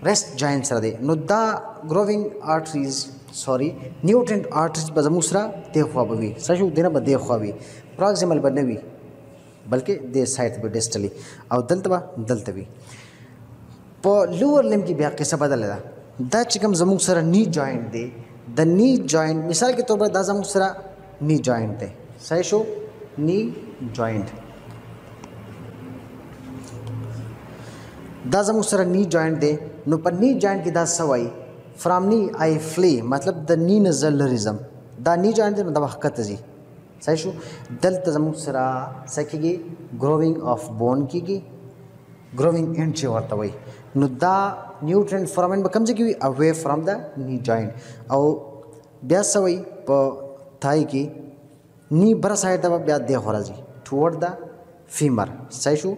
rest joint sir they know दा ग्रोविंग आर्टरीज न्यूट्रिएंट आर्टरीज बजमुसरा देखवा बवी सशु देना ब देखवा भी प्रॉक्सिमल बनवी बल्कि दे साइड पे डिस्टली और दलतबी प लोअर लिम की ब्याक कैसा बदल दा चिकम जमुसरा knee joint they the knee joint मिसाल के तौर पर दा जमुसरा नी जॉइंट दे सही शो नी जॉइंट दा जमुसरा नी जॉइंट दे नो पर नी जॉइंट की दा सवाई फ्राम नी आई फ्ली मतलब द नी नजलरिज्म दा नी जॉइंट दे मतलब हकत जी صحیح شو دلته زموږ سره څه کېږي ګرووینګ آف بون کېږي ګرووینګ اینډ چې ورته وایي نو دا نیوټرینټ فورامین به کوم ځای کې وي اوے فرام د نی جوینټ او بیا څه وایي په تھای کې نی بره سایډ ته به بیا دې خوا راځي ټوورډ د فیمر صحیح شو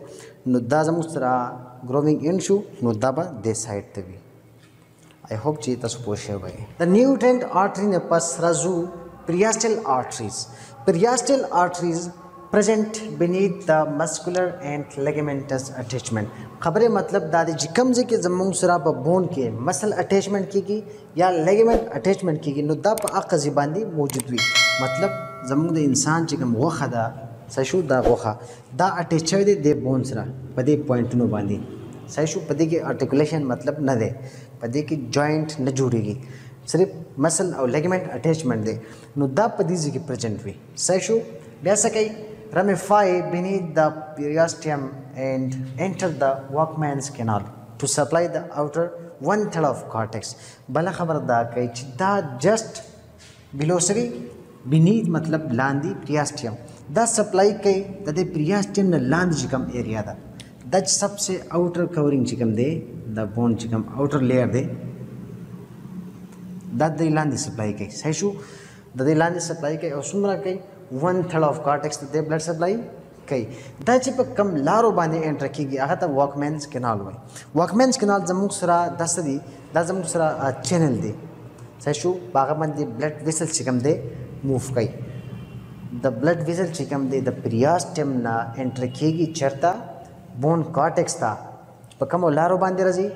نو دا زموږ سره ګرووینګ اینډ شو نو دا به دې سایډ ته وي I hope چې تاسو پوه شوئ د نیوټرینټ آرټري نه پس راځو periastial arteries. Periastial arteries present beneath the muscular and ligamentous attachment. خبره مطلب دا دی چې کوم ځای کې زموږ سره په بون کې مسل اٹیچمنٹ کیږي یا لیګمنٹ اٹیچمنٹ کیږي نو دا په هغه ځای باندې موجود وي مطلب زموږ د انسان چې کوم غوښه ده صحیح شو دا غوښه دا اٹیچ شوی دی د بون سره په دې پوینټونو باندې صحیح شو په دې کې ارټیکولیشن مطلب نه دی په دې کې جوائنٹ نه جوړیږي صرف مسل او لیګمنٹ اٹیچمنٹ دی نو دا په دې ځای کې پریزنټ وي صحیح شو بیا څه کوي ramify beneath the periosteum and enter the Walkman's canal to supply the outer 1/3 of cortex. بل خبر دا کوي چې دا just below سوي beneath مطلب لاندې periosteum دا سپلای کوي د دې periosteum نه لاندې چې کوم ایریا ده دا सबसे outer covering چې کوم دی د بون چې کوم outer layer دی دا د لاندې سپلای کوي صحیح شو د دې لاندې سپلای کوي او څومره کوي 1/3 of cortex ته بلډ سپلای کوي دا چې په کم لارو باندې انټر کیږي هغه ته واکمنز کینال وایي واکمنز کینال زموږ سره داسې دی دا زموږ سره چینل دی صحیح شو هغه باندې بلډ ویسل چې کوم دی موف کوي د بلډ ویسل چې کوم دی د پریاسټیم نه انټر کیږي چرته بون کارټکس ته په کوم لارو باندې راځي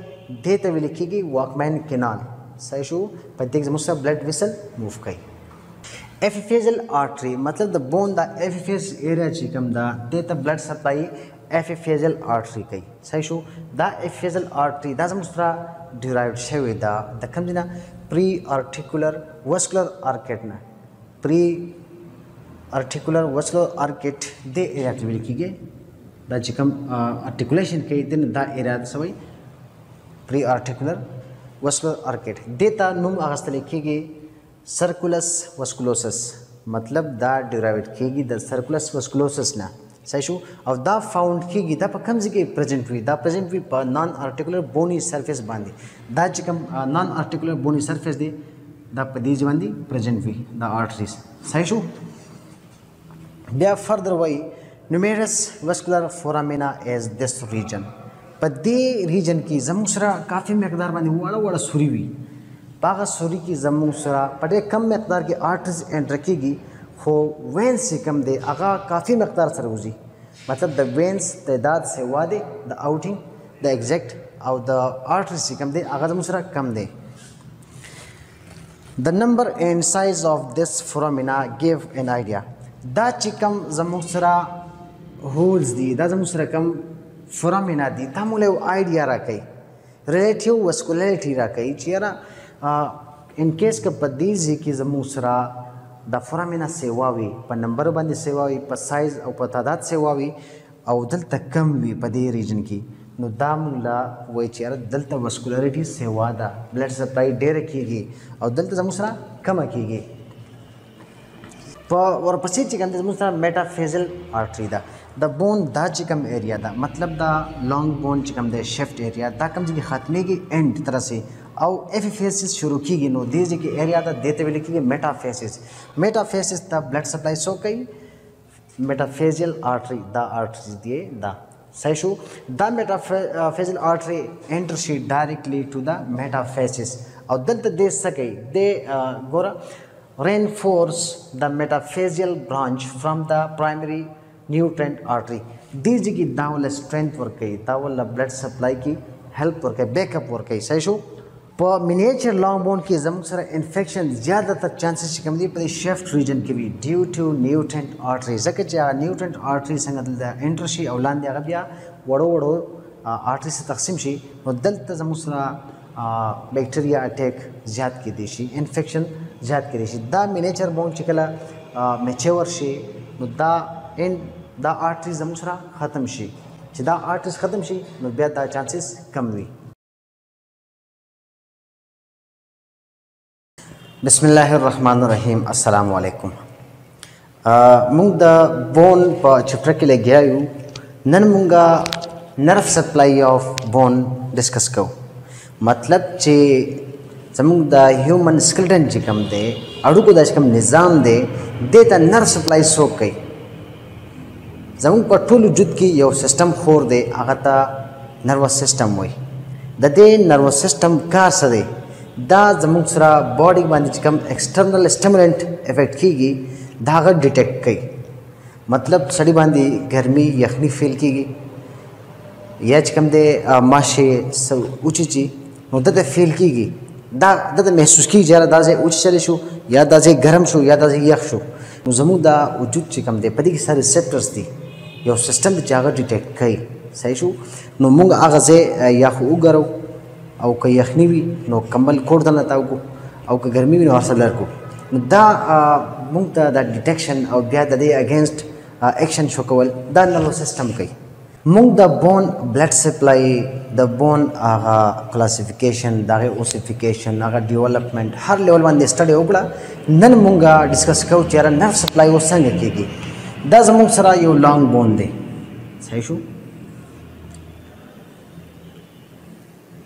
دې ته ویل کیږي واکمن کینال صحیح شو په دې کې زموږ سره بلډ ویسل موف کوي epiphyseal artery मतलब د بون دا epiphyse area چې کوم دا د ته بلډ سپلای epiphyseal artery کوي صحیح شو دا epiphyseal artery دا زموږ سره ډیرایوډ شوی دا د کوم ځای نه پری ارټیکولر واسکولر ارکیټ نه پری ارټیکولر واسکولر ارکیټ د ایریا ته ویل کیږي دا چې کوم ارټیکولیشن کوي د دا ایریا سوی پری ارټیکولر واسکولر ارکیټ د ته نوم اغستل کیږي सर्कुलस वस्कुलोसिस मतलब دا ډیرایوډ کیږي د सर्कुलस वस्कुलोसिस نه صحیح شو او دا فاوند کیږي دا په کوم ځای کې پریزنټ وي دا پریزنټ وي په نان ارټیکولر بونی سرفیس باندې دا چې کوم نان ارټیکولر بونی سرفیس دی دا په دې باندې پریزنټ وي دا آرټریز صحیح شو بیا فردر وای numerous vascular foramina as this region په دې ریجن کې زموږ سره کافي مقدار باندې وړه وړه سوري وي باغ سوري کی زموږ سره په ډېر کم مقدار کې آرټریز انټر کیږي خو وینس چې کم دی هغه کافي مقدار سره وځي مطلب د وینس تعداد سوا دی د آوټینګ د ایگزیکټ او د آرټریز چې کم دی هغه زموږ سره کم دی د نمبر اینڈ سایز آف دس فورامنا गिव ان آیډیا دا چې کم زموږ سره هولز دي دا زموږ سره کم فورامنا دي دا موږ له آیډیا راکوي ریلیټیو واسکولریټي راکوي چې یاره ان کیس که په دې ځای کې زموږ سره د فورامنا سیوا وي په نمبر باندې سیوا وي په سایز او په تعداد سیوا وي او دلته کم وي په دې ریجن کې نو دا موږ لا وایي چې یاره دلته واسکولریټي سیوا ده بلډ سپلای ډېره کیږي او دلته زموږ سره کمه کیږي په ورپسې چې کوم زموږ سره میټافیزل آرټري ده د بون دا چې کوم ایریا ده مطلب دا لانګ بون چې کوم دی شفټ ایریا دا کوم ځای کې ختمېږي اینډ طرح سے او epiphysis شروع کیږي نو دې ځای کې ایریا ده دې ته ویل کېږي میټافیسس ته بلډ سپلای سو کوي میټافیزیل آرټري دا آرټري دی دا صحیح شو دا میټافیزیل آرټري انټر شي ډایرکټلی ټو دا میټافیسس او دلته دې څه کوي دې ګوره reinforce the metaphyseal branch from the primary nutrient artery دې ځای کې دا ول strength ورکوي دا ول بلډ سپلای کې هیلپ ورکوي بیک اپ ورکوي صحیح شو په مینیچر لانګ بون کې زموږ سره انفیکشن زیاده تر چانسز چې کوم دي په شفټ ریجن کې وي ډیو ټو نیوټرینټ آرټري ځکه چې نیوټرینټ آرټري څنګه دلته انټر شي او لاندې هغه بیا وړو وړو آرټري سره تقسیم شي نو دلته زموږ سره بیکټریا اٹیک زیات کېدی شي انفیکشن زیات کېدی شي دا مینیچر بون چې کله میچور شي نو دا آرټري زموږ سره ختم شي چې دا آرټریز ختم شي نو بیا دا چانسز کم وي بسم الله الرحمن الرحیم السلام علیکم موږ د بون په چپټر کې لګیا یو نن موږ نرف سپلای اف بون ډسکس کوو مطلب چې زموږ د هیومن سکلټن چې کوم دی اړوکو د کوم نظام دی د ته نرف سپلای څوک کوي زموږ په ټول وجود کې یو سیستم خور دی هغه ته نروس سیستم وایي د دې نروس سیستم کار څه دی دا زموږ سره باډي باندې چې کوم ایکسټرنل سټیمولنٹ افیکټ کیږي دا هغه ډیټیکټ کوي مطلب سړی باندې ګرمي یخني فیل کیږي یا چې کوم دی ماشه اوچی نو دته فیل کیږي دا دته محسوس کیږي چې دا ځای اوچ چلی شو یا دا ځای ګرم شو یا دا ځای یخ شو نو زموږ دا وجود چې کوم دی په دې کې سره ریسپټرز دي یو سیستم چې هغه ډیټیکټ کوي صحیح شو نو موږ هغه ځای یا خو وګورو او که یخني وي نو کمبل کوړ دنه تاو کو او که ګرمي وي نو هر څه لر کو نو دا موږ ته د ډیټیکشن او بیا د دې اگینسټ ایکشن شو کول دا نرو سیستم کوي موږ د بون بلډ سپلای د بون هغه کلاسیفیکیشن دغه اوسیفیکیشن هغه ډیولپمنٹ هر لیول باندې سټډي وکړه نن موږ ډیسکس کوو چې نرف سپلای وسنګ کیږي دا زموږ سره یو لانګ بون دی صحیح شو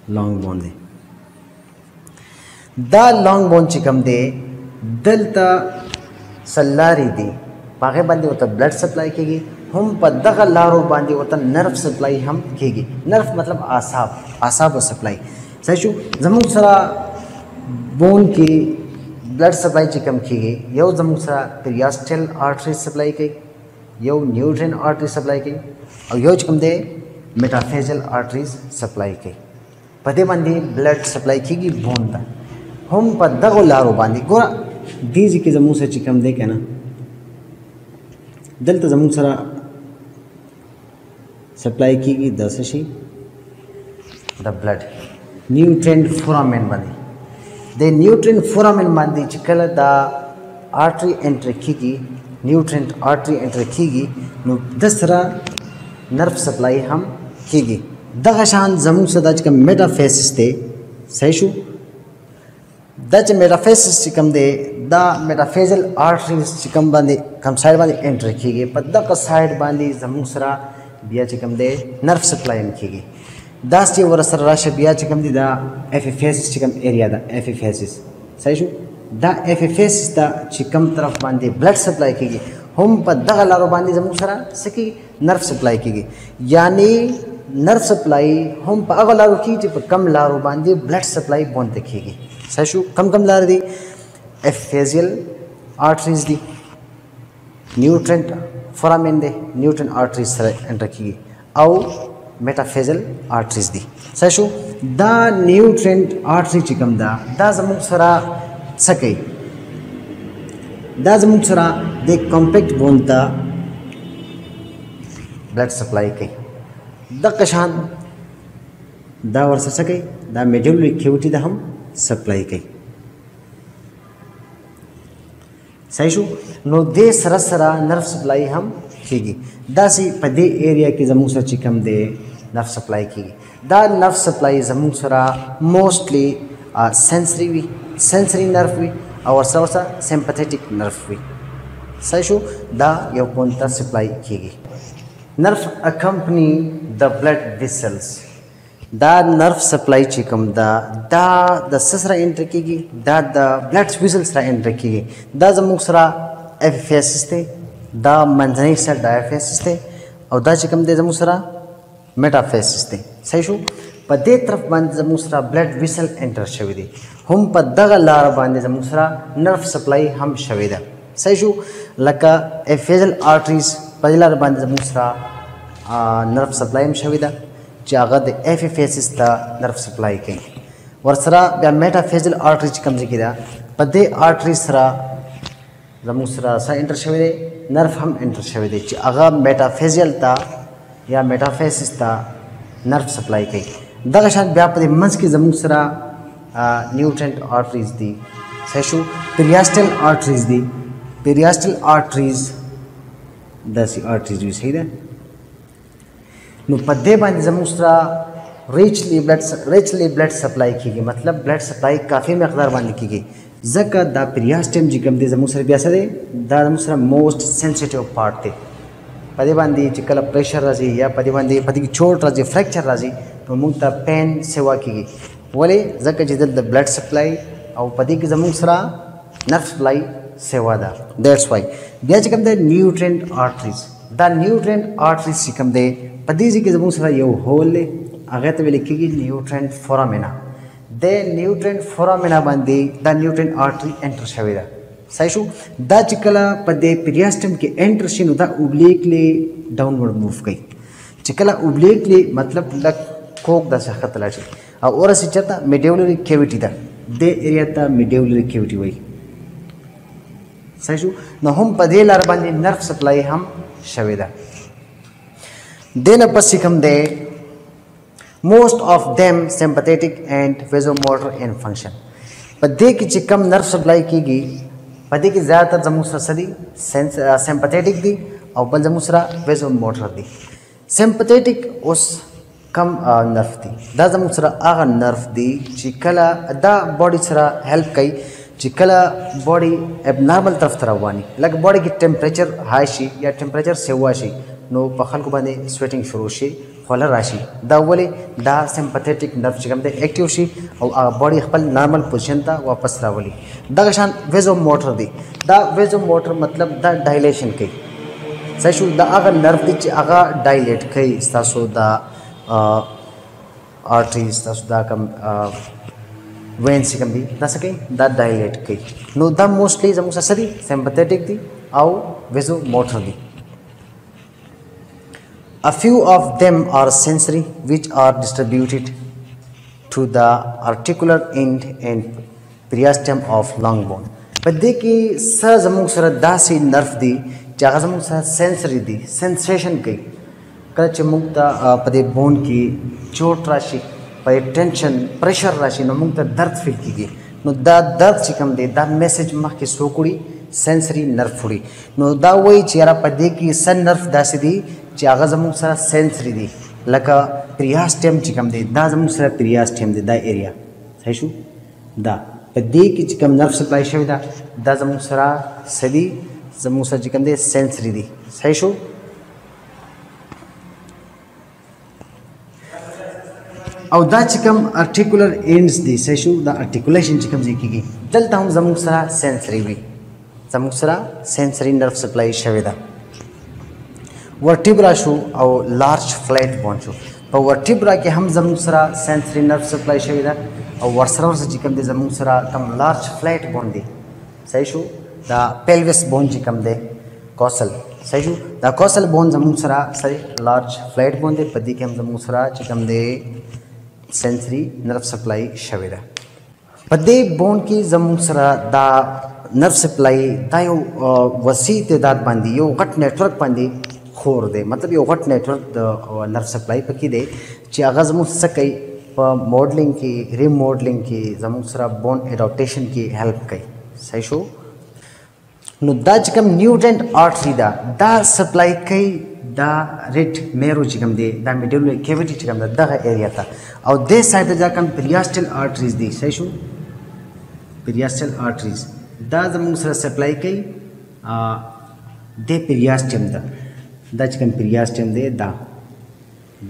لانګ بون دی دا لانګ بون چې کوم دی دلته سلاری دی هغه باندې ورته بلډ سپلای کیږي هم په دغه لارو باندې ورته نرف سپلای هم کیږي نرف مطلب اعصاب سپلای صحیح شو زموږ سره بون کې بلډ سپلای چې کوم کیږي یو زموږ سره پیریاسټل آرټری سپلای کوي یو نیوټرین آرټری سپلای کوي او یو چې کوم دی میټافیزل آرټریز سپلای کوي په دې باندې بلډ سپلای کیږي بون ته هم په دغه لارو باندې ګوره دې ځکه زموږ سره چې کوم دی کنه دلته زموږ سره سپلای کیږي د څه شي د بلډ نیوټرینټ فورامین باندې د نیوټرینټ فورامین باندې چې کله دا آرټری انټر کیږي نیوټرینټ آرټری انټر کیږي نو د سره نرف سپلای هم کیږي دغه شان زموږ سره د کوم میټافیزس دی صحیح شو دا چې میټافیزس چې کوم دی دا میټافیزل آرټریز چې کوم باندې کوم سایډ باندې انټر کیږي په دغه سایډ باندې زموږ سره بیا چې کوم دی نرف سپلای هم کیږي دا چې ور سره راشه بیا چې کوم دی دا ایفیفیزس چې کوم ایریا ده ایفیفیزس صحیح شو دا ایفیفیزس دا چې کوم طرف باندې بلډ سپلای کیږي هم په دغه لارو باندې زموږ سره سکی نرف سپلای کیږي یعنی نرف سپلای هم په هغه لارو کې چې په کم لارو باندې بلډ سپلای بونته کیږي صحیح شو کم لار دي ایفیزیل آرټریز دي نیوټرینټ فورامین دی نیوټرین آرټریز سره انټر کیږي او میټافیزل آرټریز دي صحیح شو دا نیوټرینټ آرټری چې کوم دا زموږ سره څه کوي دا زموږ سره د کمپیکټ بون ته بلډ سپلای کوي د قشان دا ورسره څه کوي دا میډولری کیوټي د هم سپلای کوي صحیح شو نو دې سره سره نرف سپلای هم کیږي دا سي په دې ایریا کې زموږ سره چې کوم دی نرف سپلای کیږي دا نرف سپلای زموږ سره موستلی سنسری وي سنسری نرف وي او ورسره سمپاتیټیک نرف وي صحیح شو دا یو پونته سپلای کیږي نرف اکمپنی د بلډ ویسلز دا نرف سپلای چې کوم دا د سره انټر کیږي دا د بلډ ویسل سره انټر کیږي دا زموږ سره ایفیفیزس دی دا منځنی سره ډایفیزس دی او دا چې کوم دی زموږ سره میټافیزس دی صحیح شو په دې طرف باندې زموږ سره بلډ ویسل انټر شوی دی هم په دغه لار باندې زموږ سره نرف سپلای هم شوی ده صحیح شو لکه ایفیزل آرټریز په دې لار باندې زموږ سره نرف سپلای هم شوی ده چې هغه د ایفیفیزس ته نرف سپلای کوي ورسره بیا میټافیزل آرټری چې کوم ځای کې ده په دې آرټری سره زموږ سره څه انټر شوی دی نرف هم انټر شوی دی چې هغه میټافیزل ته یا میټافیزس ته نرف سپلای کوي دغه شان بیا په دې منځ کې زموږ سره نیوټرینټ آرټریز دي صحیح شو پیریاسټل آرټریز دي پیریاسټل آرټریز داسې آرټریز وي صحیح ده نو په دې باندې زموږ سره ریچلی بلډ سپلای کیږي مطلب بلډ سپلای کافی مقدار باندې کیږي ځکه دا پریاسټیم چې کوم دی زموږ سره بیا څه دی دا زموږ سره موسټ سینسیټیو پارټ دی په دې باندې چې کله پریشر راځي یا په دې باندې په دې کې چوټ راځي فریکچر راځي نو موږ ته پین سیوا کیږي ولې ځکه چې د بلډ سپلای او په دې کې زموږ سره نرف سپلای سیوا ده دیټس وای بیا چې کوم دی نیوټرینټ آرټریز دا نیوټرینټ آرټریز چې کوم دی په دې کې زموږ سره یو هول دی هغه ته ویل کېږي نیوټرینټ فورامنا د نیوټرینټ فورامنا باندې دا نیوټرینټ آرټری انټر شوی ده صحیح شو دا چې کله په دې پریاسټم کې انټر شي نو دا اوبلیکلی ډاونورډ موو کوي چې کله اوبلیکلی مطلب لک کوک داسې ښکته لاړ شي او ورسې چېرته میډیولري کیویټي ده دې ایریا ته میډیولري کیویټي وایي صحیح شو نو هم په دې لار باندې نرف سپلای هم شوی ده دې نه پسې کوم دی most of them sympathetic and vasomotor in function په دې کې چې کم نرف سپلای کیږي په دې کې زیاتره زموږ سره څه دي سمپتھیټک دي او بل زموږ سره ویزوموټر دي سمپتھیټک اوس کم نرف دي دا زموږ سره هغه نرف دي چې کله دا باډي سره هیلپ کوي چې کله باډي ابنارمل طرف ته رواني لکه باډي کې ټمپریچر های شي یا ټمپریچر سیوا شي نو په خلکو باندې سویټینګ شروع شي خوله راشي دا ولې دا سمپتھیټک نرف چې کوم دی اکټیو شي او باډي خپل نارمل پوزیشن ته واپس راولي دغه شان ویزو موټر دی دا ویزو موټر مطلب دا ډایلیشن کوي صحیح شو دا هغه نرف دی چې هغه ډایلیټ کوي ستاسو دا آرټریز ستاسو دا کم وینز چې کوم دي دا څه کوي دا ډایلیټ کوي نو دا موسټلی زموږ سره څه دي سمپتھیټک دي او ویزو موټر دي A few of them are sensory, which are distributed to the articular end and periostem of long bone. But they ki sa zamung sara dasi nerve di, jaga zamung sara sensory di, sensation ki. Kala chamung ta pade bone ki chot rashi, pade tension, pressure rashi, no mung ta dard feel ki. No da dard chikam de, da message mak ki sokuri sensory nerve furi. No da way chira pade ki sen nerve dasi di. چې هغه زموږ سره سینسري دي لکه پریاسټیم چې کوم دی دا زموږ سره پریاسټیم دی دا ایریا صحیح شو دا په دې کې چې کوم نرف سپلای شوی دا دا زموږ سره سدي زموږ سره چې کوم دی سینسري دي صحیح شو او دا چې کوم ارټیکولر اینډز دي صحیح شو دا ارټیکولیشن چې کوم ځای کېږي دلته هم زموږ سره سینسري وي زموږ سره سینسري نرف سپلای شوی ده ورټیبرا شو او لارج فلیټ بون شو په ورټیبرا کې هم زموږ سره سینسري نرف سپلای شوی ده او ورسره چې کوم دی زموږ سره کم لارج فلیټ بون دی صحیح شو دا پیلوس بون چې کوم دی کوسل صحیح شو دا کوسل بون زموږ سره صحیح لارج فلیټ بون دی په دې کې هم زموږ سره چې کوم دی سینسري نرف سپلای شوی ده په دې بون کې زموږ سره دا نرف سپلای دا یو وسیع تعداد باندې یو غټ نیټورک باندې خور دی مطلب یو غټ نیټورک د نرف سپلای پکې دی چې هغه زموږ څه کوي په موډلینګ کې ریموډلینګ کې زموږ سره بون اډاپټیشن کې هیلپ کوي صحیح شو نو دا چې کوم نیوټرینټ آرټری ده دا سپلای کوي دا ریټ میرو چې کوم دی دا میډیولري کیویټي چې کوم ده دغه ایریا ته او دې سایډ ته کوم پریاسټل آرټریز دي صحیح شو پریاسټل آرټریز دا زموږ سره سپلای کوي د پریاسټیم ده دا چې کوم پریاسټیم دی دا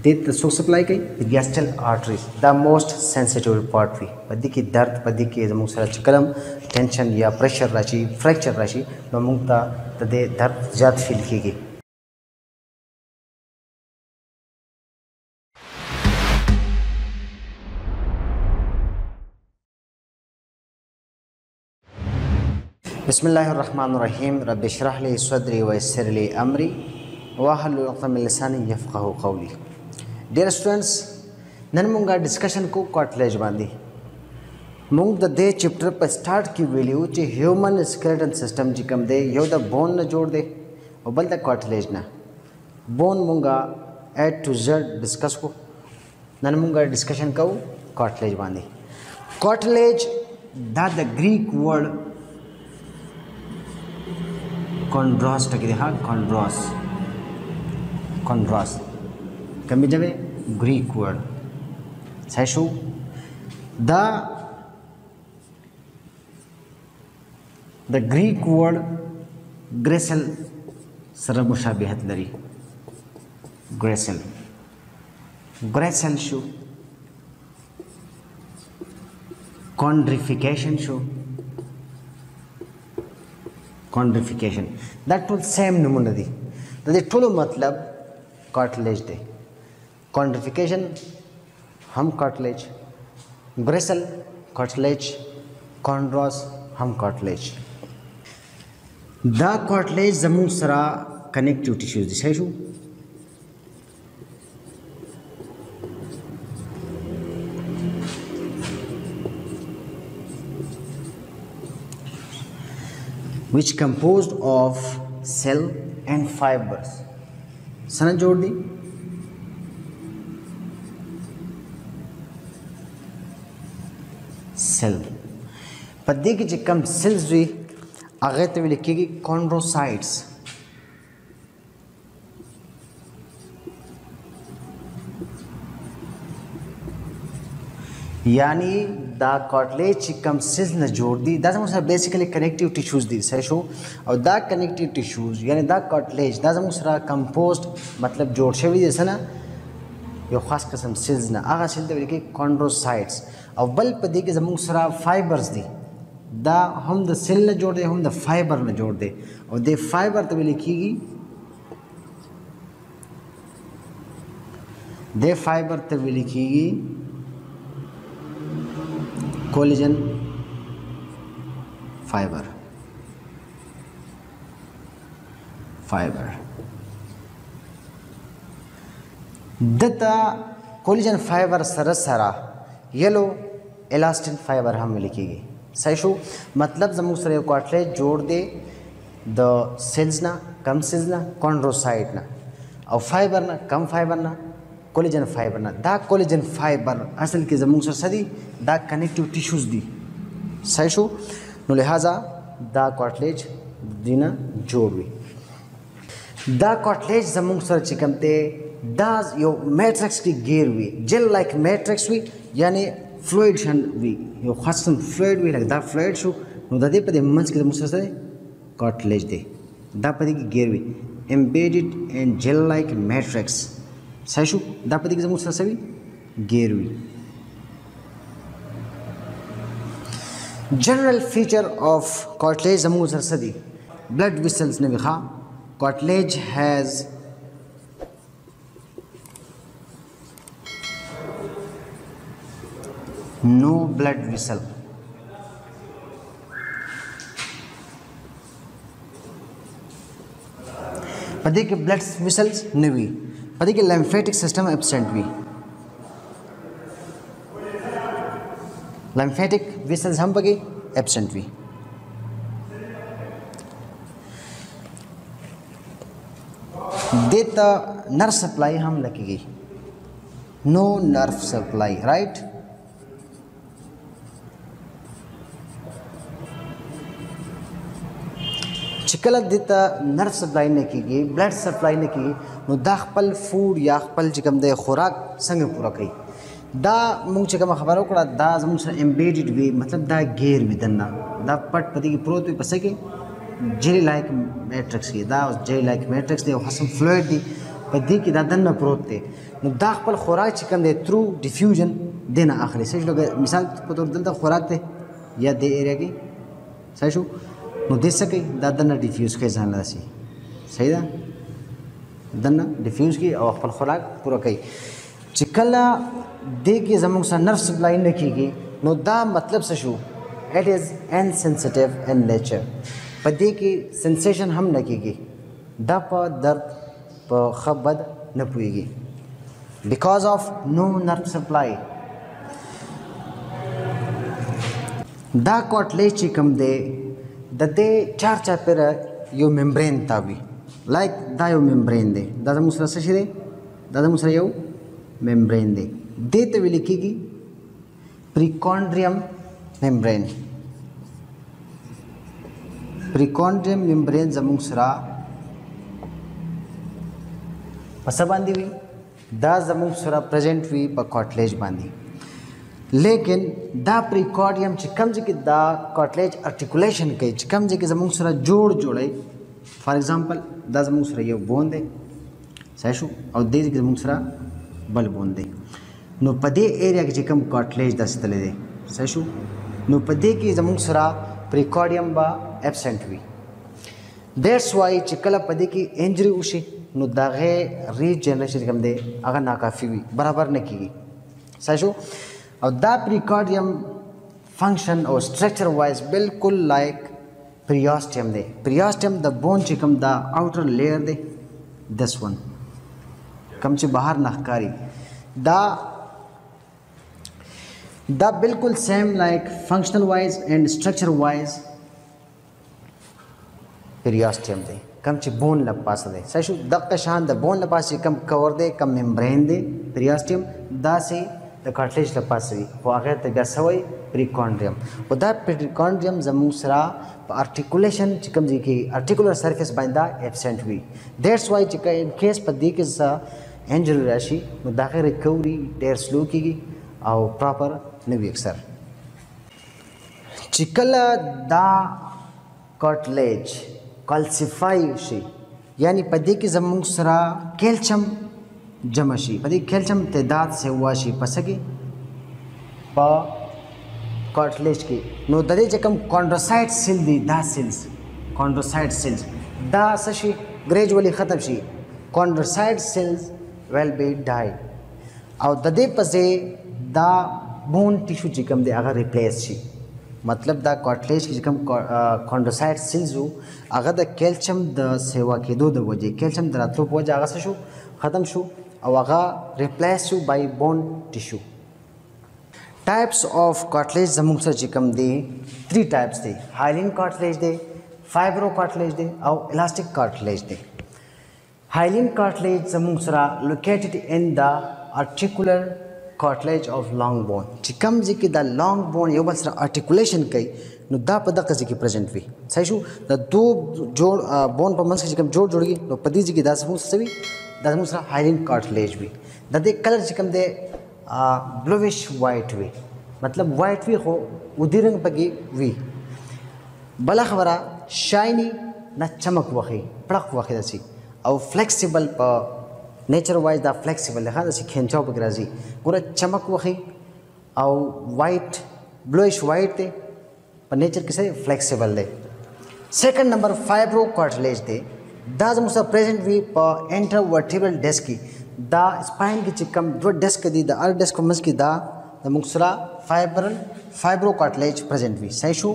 د څو سپلای کوي پریاسټل آرټریز دا موسټ سینسیټیو پارټ وي په دې کې درد په دې کې زموږ سره چې کلم ټینشن یا پریشر راشي فریکچر راشي نو موږ ته د دې درد زیات فیل کیږي بسم الله الرحمن الرحیم رب اشرح لي صدري ويسر لي امري واحلل عقدة من لساني يفقهوا قولي ډیر سټوډنټس نن مونږه ډسکشن کو کارټلیج باندې مونږ د دې چپټر په سٹارټ کې ویلو چې هیومن سکeleton سیستم چې کوم دی یو د بون نه جوړ دی او بل د کارټلیج نه بون مونږه A to Z ډسکس کو نن مونږه ډسکشن کوو کارټلیج باندې کارټلیج دا د گریک ورډ کونډراس ټکی دی ها کونډراس کمی جبه گریک ورډ صحیح شو دا د گریک ورډ ګریسل سره مشابهت لري. ګریسل شو، کونډریفیکیشن شو، کونډریفیکیشن دا ټول سیم نمونه دي. د دې ټولو مطلب کارټلیج دی. کونډریفیکیشن هم کارټلیج، ګریسل کارټلیج، کونډراس هم کارټلیج. دا کارټلیج زموږ سره کنیکټیو ټیشوز دي. صحیح شو؟ which composed of cell and fibers. سره جوړ دي. سیل په دې کې چې کم سیلز وي هغه ته ویل کېږي کونډروسایټس. یعنی دا کارټلیج چې کم سیلز نه جوړ دي دا زموږ سره بیسیکلی کنیکټیو ټیشوز دي. صحیح شو؟ او دا کنیکټیو ټیشوز یعنی دا کارټلیج دا زموږ سره کمپوزډ مطلب جوړ شوی دی څه نه یو خاص قسم سیلز نه. هغه سیل ته ویل کېږي کونډروسایټس. او بل په دې کې زموږ سره فایبرز دي. دا هم د سیل نه جوړ دی هم د فایبر نه جوړ دی. او د فایبر ته ویل کېږي collagen fibre. Datta collagen fibre सरा येलो एलास्टिन फाइबर हम लिखेगी. सही शो मतलब जमू सर कॉटलेज जोड़ दे the sales ना कम सेल्स ना कॉन्ड्रोसाइट ना और फाइबर ना कम फाइबर ना कोलेजन फाइबर ना. दा कोलेजन फाइबर असल के जमू सर सदी दा कनेक्टिव टिश्यूज दी. सही शो नो लिहाजा दा कॉटलेज दीना जोड़वी. दा कॉटलेज जमू सर चिकमते दा यो मैट्रिक्स की गेर हुई जेल लाइक मैट्रिक्स हुई यानी फ्लूइड शन हुई यो खासम फ्लूइड हुई लग दा फ्लूइड शो नो ददे पदे मंच के जमू सर कॉटलेज दे दा पदे की गेर हुई embedded and gel like matrix. सही शो दा पदे की जमू सर सभी गेर हुई. जनरल फीचर ऑफ कॉटलेज जमू सर सदी ब्लड वेसल्स ने लिखा कॉटलेज हैज no blood vessel. पदे के ब्लड वेसल्स न हुई. पदे के लिम्फेटिक सिस्टम एब्सेंट हुई. लिम्फेटिक वेसल्स हम पगे एब्सेंट हुई. देता नर्व सप्लाई हम लगी गई. No nerve supply right. चिकल देता नर्व सप्लाई ने की ब्लड सप्लाई ने की नो दा खपल फूड या खपल चिकम दे खुराक संग पूरा कई दा मुंग चिकम खबरों कड़ा दा जमुन से एम्बेडेड वे मतलब दा गेर भी दन्ना दा पट पति की प्रोत भी पसे के जेली लाइक मैट्रिक्स की दा जेली लाइक मैट्रिक्स दे हसम फ्लूइड दी पति की दा दन्ना प्रोत दे नो दा खपल खुराक चिकम दे थ्रू डिफ्यूजन देना आखिरी. सही लोग मिसाल को तौर दल दा खुराक दे या दे एरिया की सही शो नो दे सके दा दन्ना डिफ्यूज़ के जान लासी. सही दा दन्ना डिफ्यूज़ की और खपल खुराक पूरा कई चिकला दे के जमुन सा नर्व सप्लाई न की गई नो दा मतलब से show it is insensitive in nature. पदे की सेंसेशन हम न की गई दा पर दर्द पर खबद न पुएगी because of no nerve supply. दा कॉटलेज चिकम दे दते चार पर यो मेम्ब्रेन तावी लाइक दा यो मेम्ब्रेन दे दादा मुसरा से दे दादा मुसरा यो मेम्ब्रेन दे ते भी लिखेगी प्रीकॉन्ड्रियम मेम्ब्रेन. प्रीकॉन्ड्रियम मेम्ब्रेन जमुसरा पसा बांधी हुई दा जमुसरा प्रेजेंट हुई पर कॉटलेज बांधी. लेकिन दा प्रिकॉर्डियम چې کوم ځای کې دا کارټلیج ارټیکولیشن کوي چې کوم ځای کې زموږ سره جوړی فار ایگزامپل دا زموږ سره یو بون دی صحیح شو او دې ځای کې زموږ سره بل بون دی نو په دې ایریا کې چې کوم کارټلیج داسې تللی دی صحیح شو نو په دې کې زموږ سره پریکارډیم به ابسنټ وي دیټس وای چې کله په دې کې انجری وشي نو د هغې ریجنریشن چې کوم دی هغه ناکافي وي برابر نه کېږي صحیح شو او دا پریکارډیم فنکشن او سټرکچر وایز بالکل لایک پریاسټیم دی پریاسټیم د بون چې کوم دا آوټر لیئر دی دس ون کوم چې بهر نه ښکاري دا بالکل سیم لایک فنکشنل وایز اینڈ سټرکچر وایز پریاسټیم دی کم چې بون لپاسه دی صحیح شو دغه شان د بون لپاسه کم کور دی کم ممبرین دی پریاسټیم داسې د کارټلیج لپاسه وي خو هغې ته بیا څه وایي پریکانډریم خو دا پریکانډریم زموږ سره په ارټیکولیشن چې کوم ځای کې ارټیکولر سرفیس باندې دا ایبسنټ وي دیټس وای چې ان کیس په دې کې څه انجری راشي نو د هغې ریکوري ډېر سلو کېږي او پراپر نه وي اکثر چې کله دا کارټلیج کلسیفای شي یعنی په دې کې زموږ سره کیلشیم جمع شي په دې کیلشیم تعداد سیوا شي پس کې په کارټلیج کې نو د دې چې کوم کانډروسایټ سیل دي دا سیلز کانډروسایټ سیلز دا څه شي ګریجولی ختم شي کانډروسایټ سیلز ویل بی ډای او د دې پسې دا بون ټیشو چې کوم دی هغه ریپلیس شي مطلب دا کارټلیج کې چې کوم کانډروسایټ سیلز وو هغه د کیلشیم د سیوا کېدو د وجې کیلشیم د راتلو په وجه هغه څه شو ختم شو او هغه ریپلیس شو بای بون ټیشو ټایپس آف کارټلیج زموږ سره چې کوم دی 3 ټایپس دی هایلین کارټلیج دی فایبرو کارټلیج دی او الاستیک کارټلیج دی هایلین کارټلیج زموږ سره لوکیټډ ان د ارټیکولر کارټلیج اف لانګ بون چې کوم ځای کې دا لانګ بون یو بل سره ارټیکولیشن کوي نو دا په دغه ځای کې پرزنټ وي صحیح شو د دو جوړ بون په منځ کې چې کوم جوړیږي نو په دې ځای کې دا زموږ سره دا زموږ سره هایلین کارټلیج وي د دې کلر چې کوم دی بلویش وایټ وي مطلب وایټ وي خو ودی رنګ پکې وي بله خبره شایني نه چمک وخی پړق وخی داسې او فلیکسیبل په نیچر وایز دا فلیکسیبل دی ښه داسې کھینچاو پکې راځي ګوره چمک وخی او وایټ بلویش وایټ دی په نیچر کې څه فلیکسیبل دی سیکنډ نمبر فایبرو کارټلیج دی دا زموږ سره پریزنټ وي په انټر ورټیبرل ډسک کې دا سپاین کې چې کوم دوه ډسک دي د هر ډسک په منځ کې دا زموږ سره فایبرو کارټلیج پریزنټ وي صحیح شو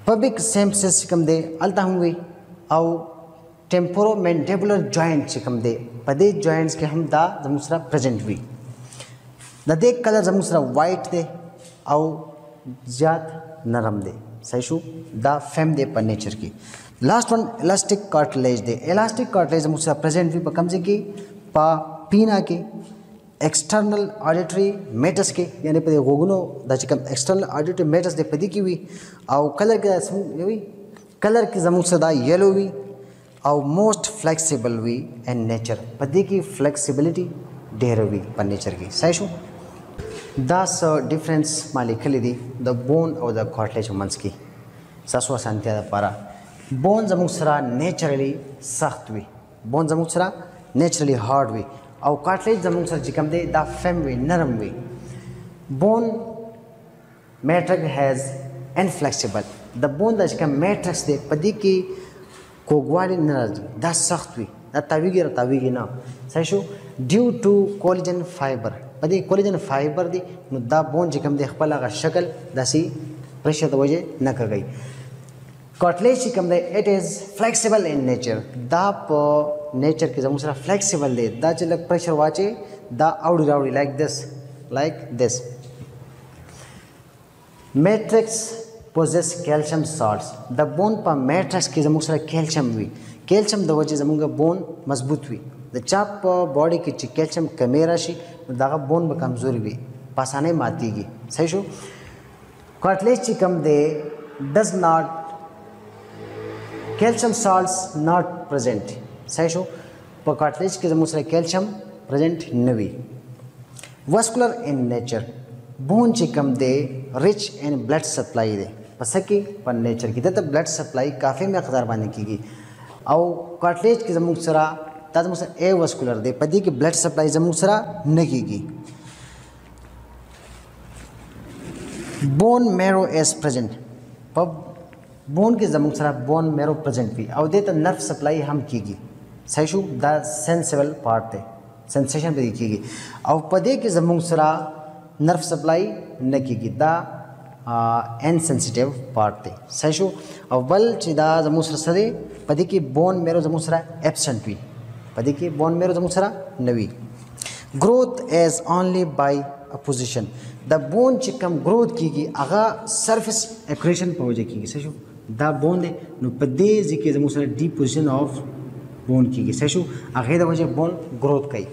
پبلک سیمپسس چې کوم دی هلته هم وي او ټیمپورو مینډیبولر جوینټ چې کوم دی په دې جوینټس کې هم دا زموږ سره پریزنټ وي د دې کلر زموږ سره وایټ دی او زیات نرم دی صحیح شو دا فیم دی په نیچر کې लास्ट वन इलास्टिक कार्टिलेज दे इलास्टिक कार्टिलेज زموږ سره پریزنټ وي په کوم ځای کې په پینا کې ایکسټرنل آډیټري میټس کې یعنی په غوګونو د چې کوم ایکسټرنل آډیټري میټس د پدې کې وي او کلر کې وي کلر کې زموږ سره دا یلو وي او موست فلیکسیبل وي ان نیچر پدې کې فلیکسیبিলিټي ډېر وي په نیچر کې صحیح شو دا څه ډیفرنس مالیکل دي د بون او د کارټلیج منځ کې تاسو اسانتیا لپاره بون زموږ سره نیچرلی سخت وي بون زموږ سره نیچرلی هارد وي او کارټلیج زموږ سره چې کوم دی دا فیم وي نرم وي بون میټرک هیز انفلیکسیبل د بون د چې کوم میټرکس دی په دې کې کوږوالی نه راځي دا سخت وي دا تاویږي نه صحیح شو ډیو ټو کولیجن فایبر په دې کولیجن فایبر دی نو دا بون چې کوم دی خپل هغه شکل داسې پریشر د وجې نه کوي کارټلیج چې کوم دی اټ از فلیکسیبل ان نیچر دا په نیچر کې زموږ سره فلیکسیبل دی دا چې لږ پریشر واچي دا اوړي راوړي لایک دس میټرکس پوزیس کیلشیم سالټس د بون په میټرکس کې زموږ سره کیلشیم وي کیلشیم د وجې زموږ بون مضبوط وي د چا په باډي کې چې کیلشیم کمی راشي نو دغه بون به کمزوري وي په اسانۍ ماتیږي صحیح شو کارټلیج چې کوم دی ډز ناٹ calcium salts not present صحیح شو په کارټلیج کې زموږ سره کیلشیم پرزنټ نه وي vascular in nature bone ची कम दे रिच इन ब्लड सप्लाई दे पस की पर नेचर की तो ब्लड सप्लाई काफ़ी मकदार बाने की और कार्टिलेज की जमुक सरा ताज मुसा ए वस्कुलर दे पदी की ब्लड सप्लाई जमुक सरा नहीं की bone marrow as present pub bone के जमुक सरा बोन मेरो प्रेजेंट भी और दे तो नर्व सप्लाई हम कीगी सही द सेंसिबल पार्ट थे सेंसेशन पे कीगी और पदे के जमुक सरा नर्व सप्लाई न कीगी द इनसेंसिटिव पार्ट थे सही और बल चिदा जमुक सरा सदे पदे की बोन मेरो जमुक सरा एब्सेंट भी पदे की बोन मेरो जमुक सरा नवी growth is only by apposition the bone चिकम ग्रोथ की आगा सरफेस एक्रेशन पहुँचे की सही द बोन दे नो पदे जिके जमुक सरा डीप पोजिशन ऑफ बोन की सही आगे द वजह बोन ग्रोथ कई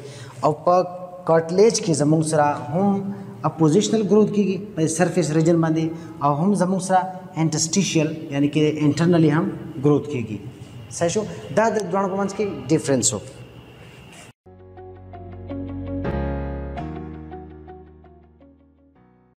और प कार्टिलेज की जमुक सरा हम अपोजिशनल ग्रोथ की सरफेस रीजन बांधे और हम जमुक सरा इंटरस्टिशियल यानी कि इंटरनली हम ग्रोथ की सही द दोनों के डिफरेंस हो।